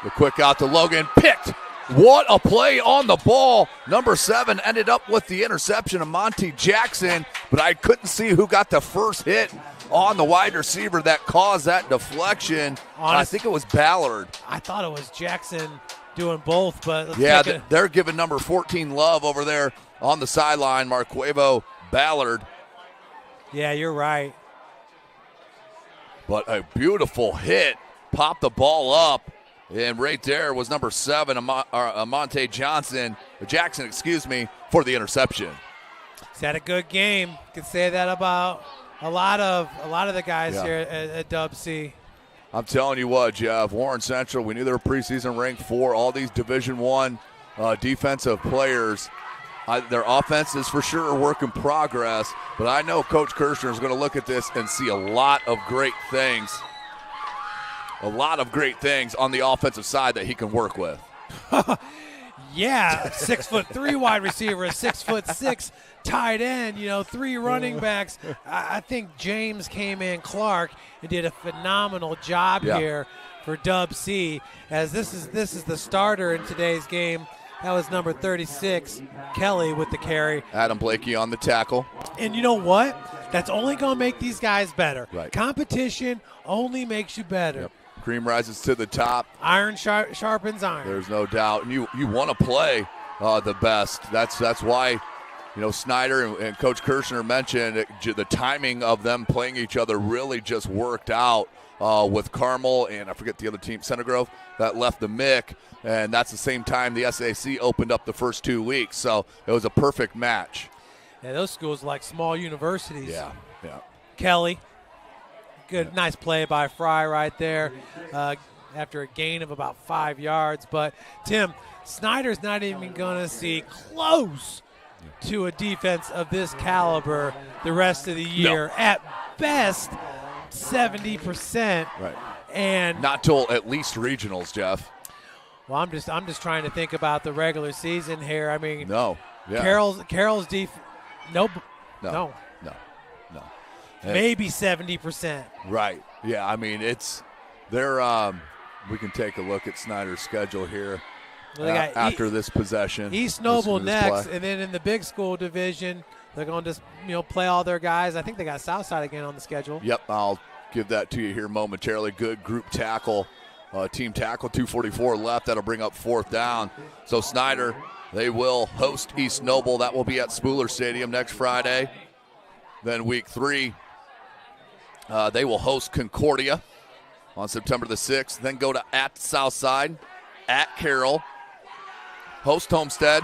The quick out to Logan. Picked. What a play on the ball. Number 7 ended up with the interception of Monty Jackson, but I couldn't see who got the first hit on the wide receiver that caused that deflection. I think it was Ballard. I thought it was Jackson doing both, but they're giving number 14 love over there on the sideline, Marquevo Ballard. Yeah, you're right. But a beautiful hit. Popped the ball up. And right there was number 7, Monte Jackson, for the interception. He's had a good game. Could say that about a lot of the guys here at Dub C. I'm telling you what, Jeff, Warren Central, we knew they were preseason ranked 4. All these Division I defensive players, their offense is for sure a work in progress, but I know Coach Kirshner is going to look at this and see a lot of great things. A lot of great things on the offensive side that he can work with. Yeah, 6'3" wide receiver, 6'6" tight end, 3 running backs. I think James came in, Clark, and did a phenomenal job here for Dub C, as this is the starter in today's game. That was number 36, Kelly, with the carry. Adam Blakey on the tackle. And you know what? That's only going to make these guys better. Right. Competition only makes you better. Yep. Cream rises to the top. Iron sharpens iron. There's no doubt. And you want to play the best. That's why, Snider and Coach Kirshner mentioned the timing of them playing each other really just worked out with Carmel and I forget the other team, Center Grove, that left the MIC. And that's the same time the SAC opened up the first 2 weeks. So it was a perfect match. Yeah, those schools are like small universities. Yeah. Kelly. Good, nice play by Fry right there after a gain of about 5 yards. But, Tim, Snyder's not even going to see close to a defense of this caliber the rest of the year. No. At best, 70%. Right. And not till at least regionals, Jeff. Well, I'm just trying to think about the regular season here. I mean, no. Yeah. Carroll's defense. No. Maybe 70%. Right. Yeah, I mean, they're we can take a look at Snyder's schedule here after this possession. East Noble next, and then in the big school division, they're going to just, play all their guys. I think they got Southside again on the schedule. Yep, I'll give that to you here momentarily. Good group tackle, team tackle, 2:44 left. That'll bring up 4th down. So Snyder, they will host East Noble. That will be at Spooler Stadium next Friday. Then week 3, they will host Concordia on September the 6th. Then go to at Southside, at Carroll, host Homestead,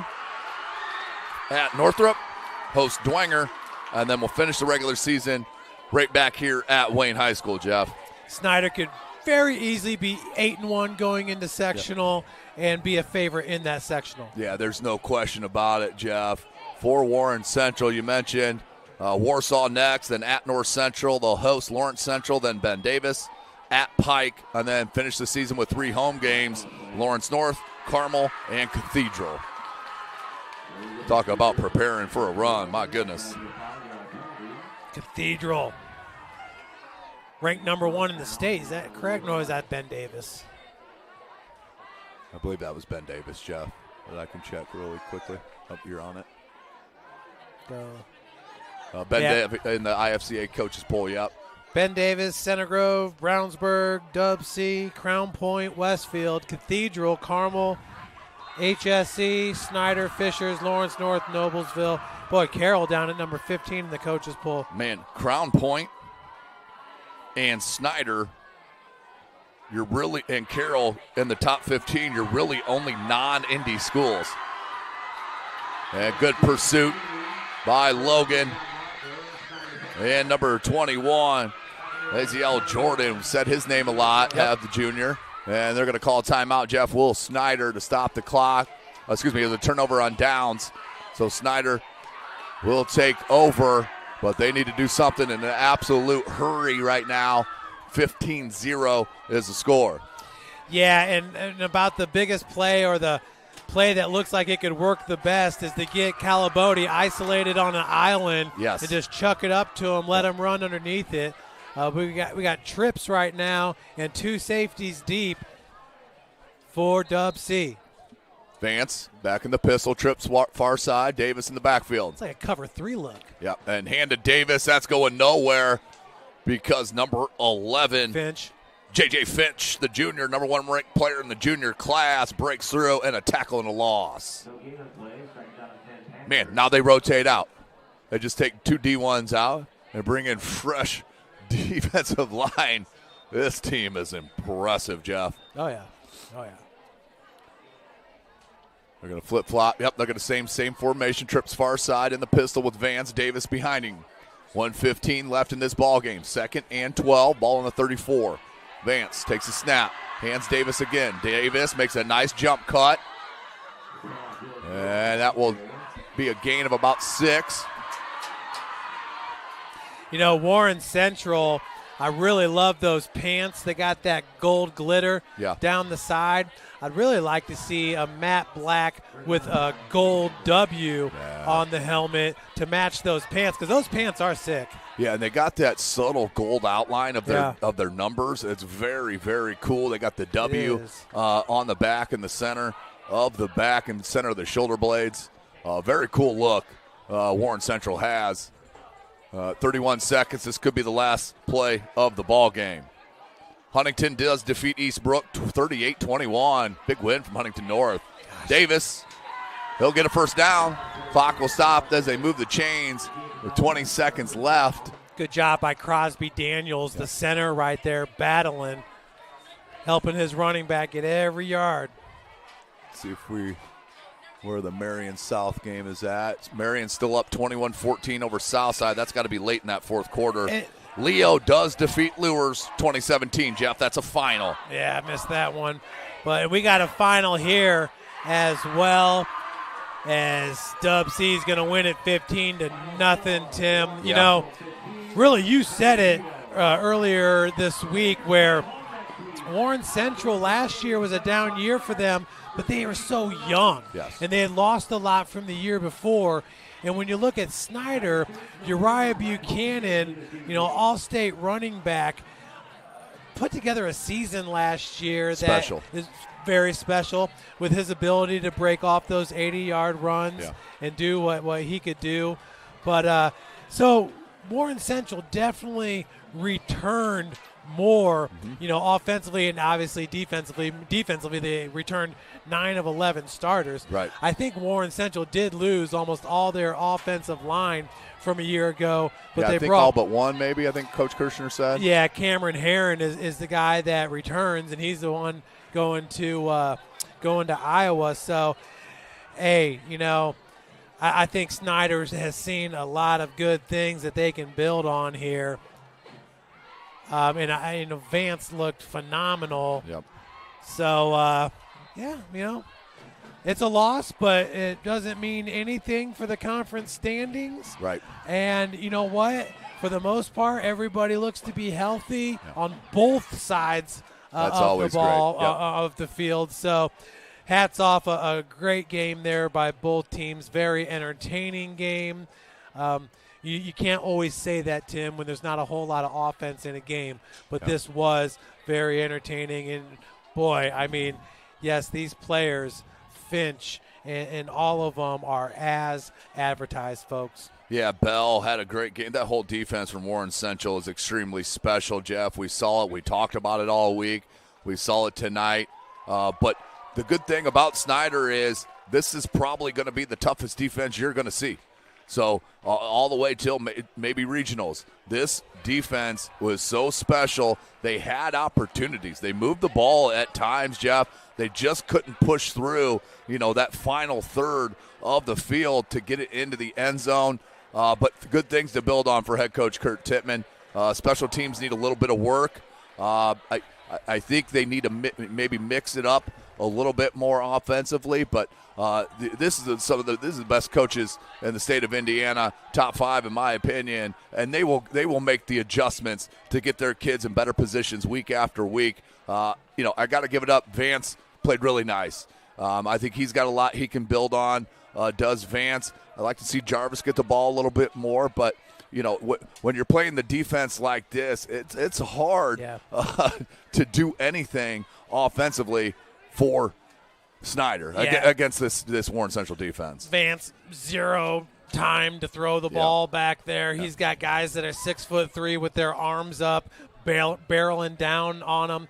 at Northrop, host Dwenger, and then we'll finish the regular season right back here at Wayne High School, Jeff. Snyder could very easily be 8-1 going into sectional and be a favorite in that sectional. Yeah, there's no question about it, Jeff. For Warren Central, you mentioned Warsaw next, then at North Central. They'll host Lawrence Central, then Ben Davis, at Pike, and then finish the season with 3 home games, Lawrence North, Carmel, and Cathedral. Talk about preparing for a run, my goodness. Cathedral. Ranked number 1 in the state. Is that correct? No, is that Ben Davis? I believe that was Ben Davis, Jeff. But I can check really quickly. Oh, you're on it. Davis in the IFCA coaches poll, yep. Ben Davis, Center Grove, Brownsburg, Dub C, Crown Point, Westfield, Cathedral, Carmel, HSC, Snyder, Fishers, Lawrence North, Noblesville. Boy, Carroll down at number 15 in the coaches poll. Man, Crown Point and Snyder, and Carroll in the top 15, you're really only non-Indy schools. And good pursuit by Logan. And number 21, Aziel Jordan, said his name a lot, have the junior. And they're going to call timeout. Jeff Will Snyder to stop the clock. It was a turnover on downs. So Snider will take over, but they need to do something in an absolute hurry right now. 15-0 is the score. Yeah, and about the biggest play, or the play that looks like it could work the best, is to get Calabote isolated on an island. Yes. And just chuck it up to him, let him run underneath it. We got trips right now and 2 safeties deep for Dub C. Vance back in the pistol, trips far side, Davis in the backfield. It's like a cover 3 look. Yep, and hand to Davis. That's going nowhere because number 11, Finch. J.J. Finch, the junior, number 1 ranked player in the junior class, breaks through, and a tackle and a loss. Man, now they rotate out. They just take 2 D1s out and bring in fresh defensive line. This team is impressive, Jeff. Oh, yeah. They're going to flip-flop. Yep, they're going to same formation. Trips far side in the pistol with Vance Davis behind him. 1:15 left in this ball game. 2nd and 12. Ball on the 34. Vance takes a snap. Hands Davis again. Davis makes a nice jump cut. And that will be a gain of about 6. Warren Central, I really love those pants. They got that gold glitter down the side. I'd really like to see a matte black with a gold W on the helmet to match those pants, because those pants are sick. Yeah, and they got that subtle gold outline of their numbers. It's very, very cool. They got the W on the back and the center of the back and center of the shoulder blades. Very cool look Warren Central has. 31 seconds. This could be the last play of the ball game. Huntington does defeat Eastbrook 38-21. Big win from Huntington North. Davis, he'll get a first down. Clock will stop as they move the chains with 20 seconds left. Good job by Crosby Daniels, the center right there, battling, helping his running back get every yard. Let's see where the Marion South game is at. Marion's still up 21-14 over Southside. That's got to be late in that 4th quarter. Leo does defeat Lures 2017, Jeff. That's a final. Yeah, I missed that one. But we got a final here as well, as Dub C is going to win it 15-0, Tim. You know, really, you said it earlier this week, where Warren Central last year was a down year for them, but they were so young. Yes. And they had lost a lot from the year before. And when you look at Snider, Uriah Buchanan, all-state running back, put together a season last year that is very special, with his ability to break off those 80-yard runs and do what he could do. But so Warren Central definitely returned more, offensively and obviously defensively. Defensively, they returned 9 of 11 starters. Right. I think Warren Central did lose almost all their offensive line from a year ago, but they I think brought all but one, maybe. I think Coach Kirshner said. Yeah, Cameron Herron is the guy that returns, and he's the one going to Iowa. So, hey, I think Snider has seen a lot of good things that they can build on here. And Vance looked phenomenal. Yep. So, it's a loss, but it doesn't mean anything for the conference standings. Right. And you know what? For the most part, everybody looks to be healthy on both sides of the ball, of the field. So, hats off, a great game there by both teams. Very entertaining game. You can't always say that, Tim, when there's not a whole lot of offense in a game. But this was very entertaining. And, boy, yes, these players, Finch and all of them, are as advertised, folks. Yeah, Bell had a great game. That whole defense from Warren Central is extremely special, Jeff. We saw it. We talked about it all week. We saw it tonight. But the good thing about Snider is this is probably going to be the toughest defense you're going to see. So all the way till maybe regionals, this defense was so special. They had opportunities. They moved the ball at times, Jeff. They just couldn't push through, that final third of the field to get it into the end zone. But good things to build on for head coach Kurt Tittman. Special teams need a little bit of work. I think they need to maybe mix it up a little bit more offensively, but this is the best coaches in the state of Indiana, top 5 in my opinion, and they will make the adjustments to get their kids in better positions week after week. I got to give it up. Vance played really nice. I think he's got a lot he can build on. Does Vance? I like to see Jarvis get the ball a little bit more, but when you're playing the defense like this, it's hard to do anything offensively for Snider against this Warren Central defense. Vance, 0 time to throw the ball back there. He's got guys that are 6'3" with their arms up, barreling down on them.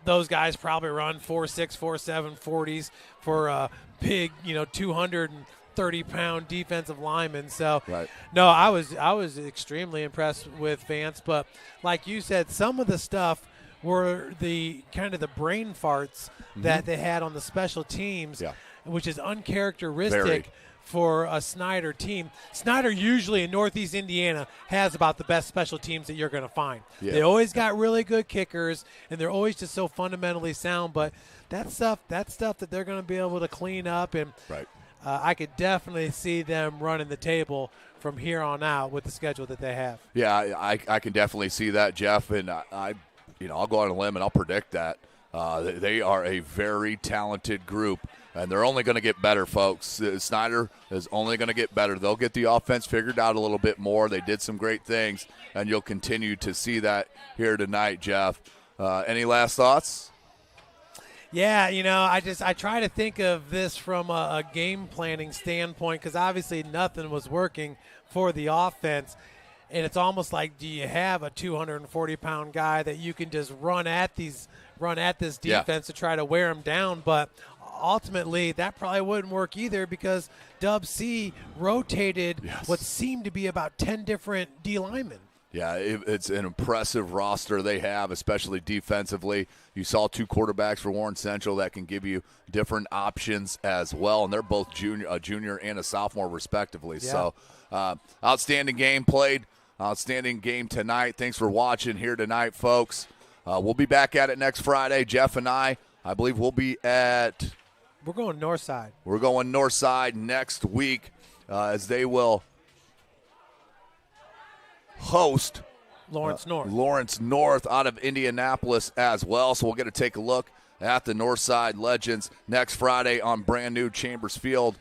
Those guys probably run 4.6, 4.7 40s for a big, 230-pound defensive lineman. So, no, I was extremely impressed with Vance. But like you said, some of the stuff were the kind of the brain farts that they had on the special teams, which is uncharacteristic for a Snider team. Snider usually in Northeast Indiana has about the best special teams that you're going to find. They always got really good kickers, and they're always just so fundamentally sound. But that's stuff that they're going to be able to clean up, and I could definitely see them running the table from here on out with the schedule that they have. Yeah, I can definitely see that, Jeff, and I'll go on a limb and I'll predict that. They are a very talented group, and they're only going to get better, folks. Snider is only going to get better. They'll get the offense figured out a little bit more. They did some great things, and you'll continue to see that here tonight, Jeff. Any last thoughts? Yeah, I try to think of this from a game planning standpoint, because obviously nothing was working for the offense. And it's almost like, do you have a 240-pound guy that you can just run at this defense to try to wear him down? But ultimately, that probably wouldn't work either, because Dub C rotated what seemed to be about 10 different D linemen. Yeah, it's an impressive roster they have, especially defensively. You saw 2 quarterbacks for Warren Central that can give you different options as well, and they're both a junior and a sophomore respectively. Yeah. So outstanding game played. Outstanding game tonight. Thanks for watching here tonight, folks. We'll be back at it next Friday. Jeff and I believe we'll be at... We're going north side. We're going north side next week as they will host Lawrence North. Lawrence North out of Indianapolis as well. So we'll get to take a look at the Northside Legends next Friday on brand new Chambers Field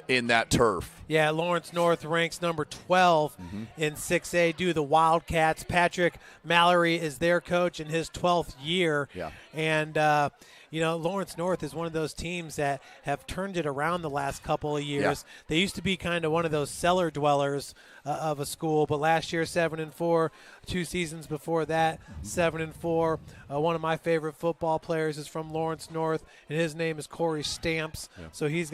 in that turf. Yeah, Lawrence North ranks number 12 in 6A due to the Wildcats. Patrick Mallory is their coach in his 12th year. Yeah. And, Lawrence North is one of those teams that have turned it around the last couple of years. Yeah. They used to be kind of one of those cellar dwellers of a school, but last year 7-4, 2 seasons before that 7-4. One of my favorite football players is from Lawrence North, and his name is Corey Stamps. Yeah. So he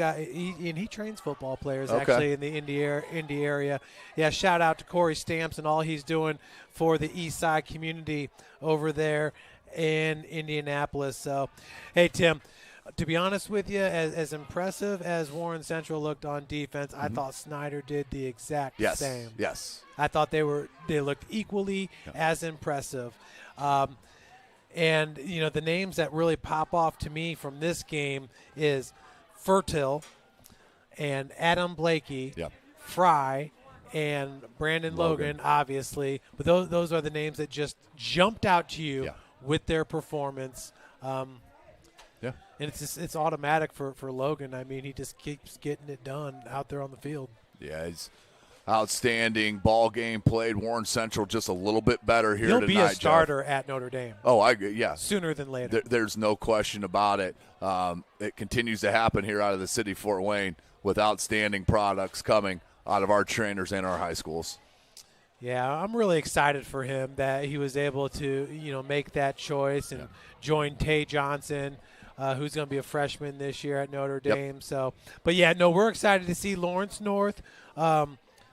trains football players actually in the Indy area. Yeah, shout out to Corey Stamps and all he's doing for the East Side community over there in Indianapolis. So, hey, Tim, to be honest with you, as impressive as Warren Central looked on defense, I thought Snider did the exact same. Yes. I thought they looked equally as impressive. And, the names that really pop off to me from this game is Fertil and Adam Blakey, Fry, and Brandon Logan, obviously. But those are the names that just jumped out to you with their performance. And it's automatic for Logan. I mean, he just keeps getting it done out there on the field. Yeah, it's outstanding ball game played. Warren Central just a little bit better here tonight. He'll be a starter Jeff. At Notre Dame. Oh, sooner than later. There's no question about it. It continues to happen here out of the city of Fort Wayne with outstanding products coming out of our trainers and our high schools. Yeah, I'm really excited for him that he was able to, make that choice and join Tay Johnson, who's going to be a freshman this year at Notre Dame. Yep. So, but yeah, no, we're excited to see Lawrence North.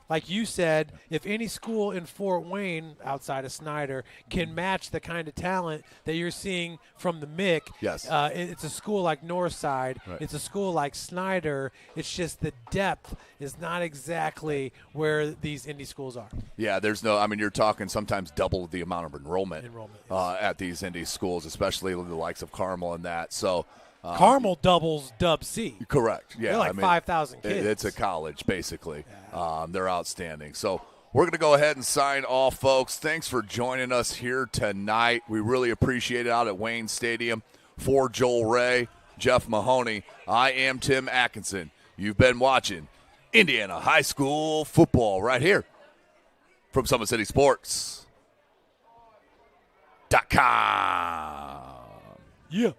Like you said, if any school in Fort Wayne outside of Snider can match the kind of talent that you're seeing from the MIC, it's a school like Northside, it's a school like Snider. It's just the depth is not exactly where these indie schools are. Yeah, you're talking sometimes double the amount of enrollment at these indie schools, especially the likes of Carmel and that. So Carmel doubles Dub C. Correct. Yeah, they're like 5,000 kids. It's a college, basically. Yeah. They're outstanding. So we're going to go ahead and sign off, folks. Thanks for joining us here tonight. We really appreciate it out at Wayne Stadium. For Joel Ray, Jeff Mahoney, I am Tim Atkinson. You've been watching Indiana High School football right here from SummitCitySports.com. Yeah.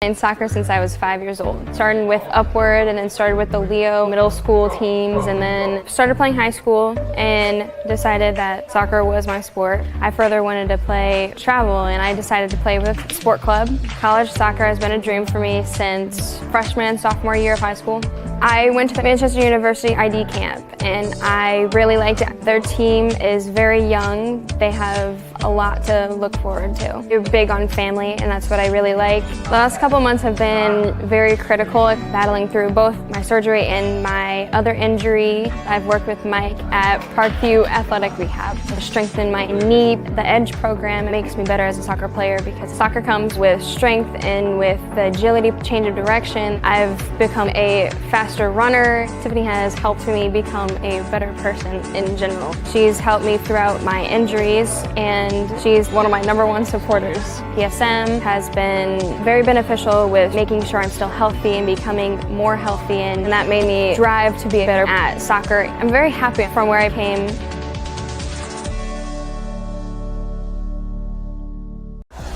In soccer since I was 5 years old. Started with Upward and then started with the Leo middle school teams and then started playing high school and decided that soccer was my sport. I further wanted to play travel and I decided to play with Sport Club. College soccer has been a dream for me since freshman and sophomore year of high school. I went to the Manchester University ID camp and I really liked it. Their team is very young. They have a lot to look forward to. They're big on family and that's what I really like. The last couple months have been very critical, battling through both my surgery and my other injury. I've worked with Mike at Parkview Athletic Rehab to strengthen my knee. The EDGE program makes me better as a soccer player because soccer comes with strength and with the agility, change of direction. I've become a faster runner. Tiffany has helped me become a better person in general. She's helped me throughout my injuries and she's one of my #1 supporters. PSM has been very beneficial with making sure I'm still healthy and becoming more healthy, and that made me drive to be better at soccer. I'm very happy from where I came.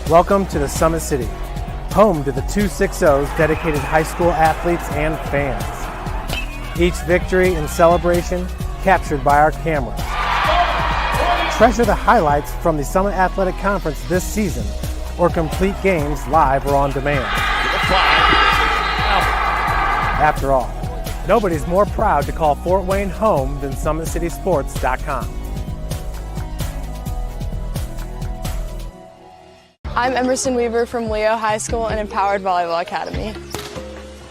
Welcome to the Summit City, home to the 260's dedicated high school athletes and fans. Each victory and celebration captured by our cameras. Treasure the highlights from the Summit Athletic Conference this season or complete games live or on demand. After all, nobody's more proud to call Fort Wayne home than SummitCitySports.com. I'm Emerson Weaver from Leo High School and Empowered Volleyball Academy.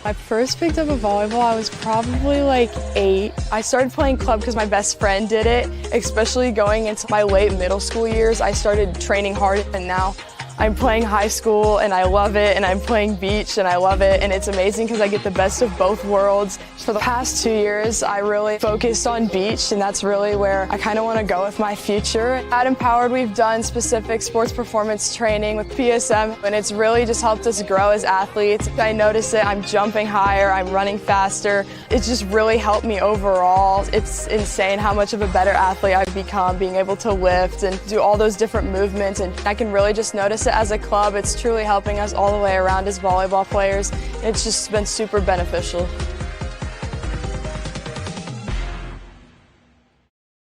I first picked up a volleyball, I was probably like 8. I started playing club because my best friend did it, especially going into my late middle school years. I started training hard and now I'm playing high school and I love it, and I'm playing beach and I love it, and it's amazing because I get the best of both worlds. For the past 2 years, I really focused on beach, and that's really where I kind of want to go with my future. At Empowered, we've done specific sports performance training with PSM, and it's really just helped us grow as athletes. I notice it, I'm jumping higher, I'm running faster. It's just really helped me overall. It's insane how much of a better athlete I've become, being able to lift and do all those different movements, and I can really just notice it as a club. It's truly helping us all the way around as volleyball players. It's just been super beneficial.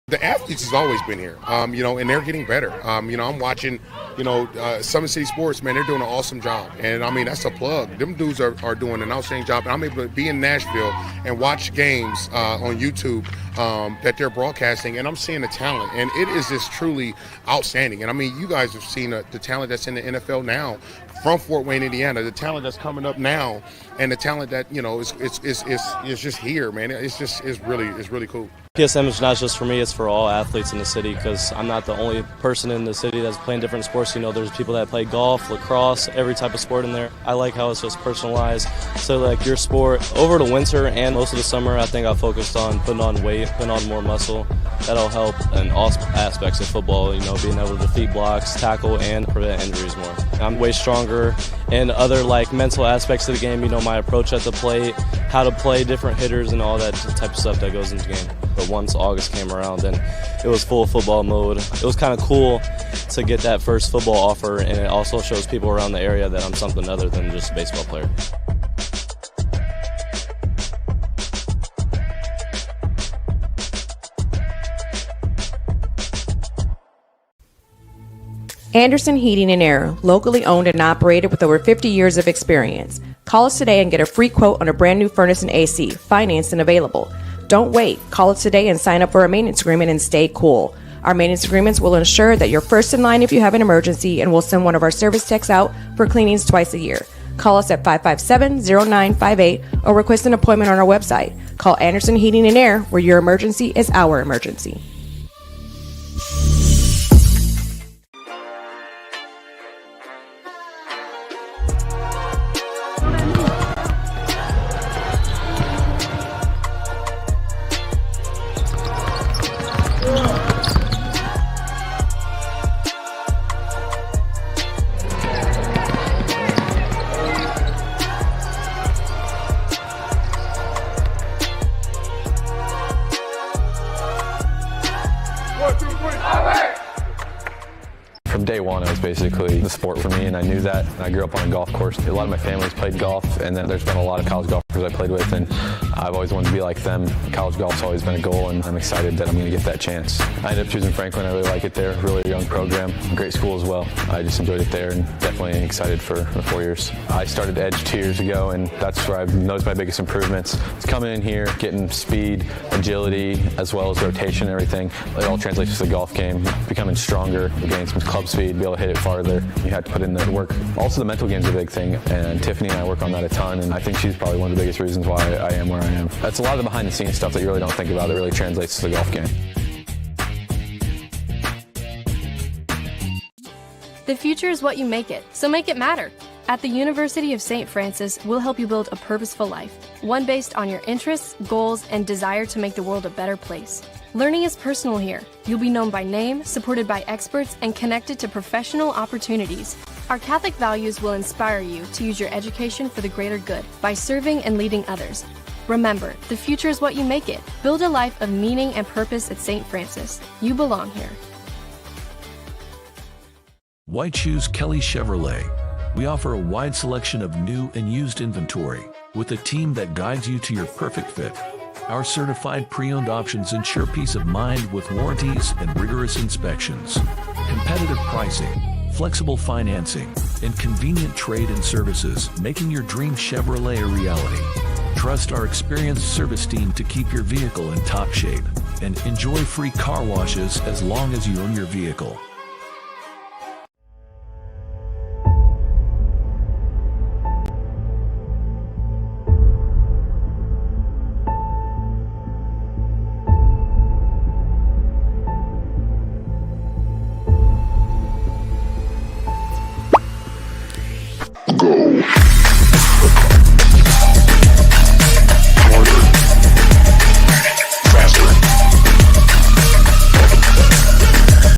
The athletes has always been here, and they're getting better. I'm watching, Summit City Sports, man, they're doing an awesome job. And, that's a plug. Them dudes are doing an outstanding job. And I'm able to be in Nashville and watch games on YouTube that they're broadcasting, and I'm seeing the talent. And it is just truly outstanding. And, you guys have seen the talent that's in the NFL now from Fort Wayne, Indiana, the talent that's coming up now, and the talent that, is just here, man. It's really cool. PSM is not just for me, it's for all athletes in the city because I'm not the only person in the city that's playing different sports. There's people that play golf, lacrosse, every type of sport in there. I like how it's just personalized. So like your sport, over the winter and most of the summer, I think I focused on putting on weight, putting on more muscle. That'll help in all aspects of football, being able to defeat blocks, tackle, and prevent injuries more. I'm way stronger in other mental aspects of the game, my approach at the plate, how to play different hitters and all that type of stuff that goes into the game. But once August came around, then it was full football mode. It was kind of cool to get that first football offer, and it also shows people around the area that I'm something other than just a baseball player. Anderson Heating and Air, locally owned and operated with over 50 years of experience. Call us today and get a free quote on a brand new furnace and AC, financed and available. Don't wait. Call us today and sign up for a maintenance agreement and stay cool. Our maintenance agreements will ensure that you're first in line if you have an emergency, and we'll send one of our service techs out for cleanings twice a year. Call us at 557-0958 or request an appointment on our website. Call Anderson Heating and Air, where your emergency is our emergency. From day one, it was basically the sport for me, and I knew that. I grew up on a golf course. A lot of my family's played golf, and then there's been a lot of college golfers I played with, and I've always wanted to be like them. College golf's always been a goal, and I'm excited that I'm going to get that chance. I ended up choosing Franklin. I really like it there. Really young program, great school as well. I just enjoyed it there, and definitely excited for the 4 years. I started Edge 2 years ago, and that's where I've noticed my biggest improvements. It's coming in here, getting speed, agility, as well as rotation and everything. It all translates to the golf game, becoming stronger, getting some club speed, be able to hit it farther. You have to put in the work. Also, the mental game's a big thing, and Tiffany and I work on that a ton, and I think she's probably one of the biggest reasons why I am where I am. That's a lot of the behind-the-scenes stuff that you really don't think about that really translates to the golf game. The future is what you make it, so make it matter. At the University of St. Francis, we'll help you build a purposeful life, one based on your interests, goals, and desire to make the world a better place. Learning is personal here. You'll be known by name, supported by experts, and connected to professional opportunities. Our Catholic values will inspire you to use your education for the greater good by serving and leading others. Remember, the future is what you make it. Build a life of meaning and purpose at St. Francis. You belong here. Why choose Kelly Chevrolet? We offer a wide selection of new and used inventory with a team that guides you to your perfect fit. Our certified pre-owned options ensure peace of mind with warranties and rigorous inspections. Competitive pricing, flexible financing, and convenient trade and services, making your dream Chevrolet a reality. Trust our experienced service team to keep your vehicle in top shape and enjoy free car washes as long as you own your vehicle.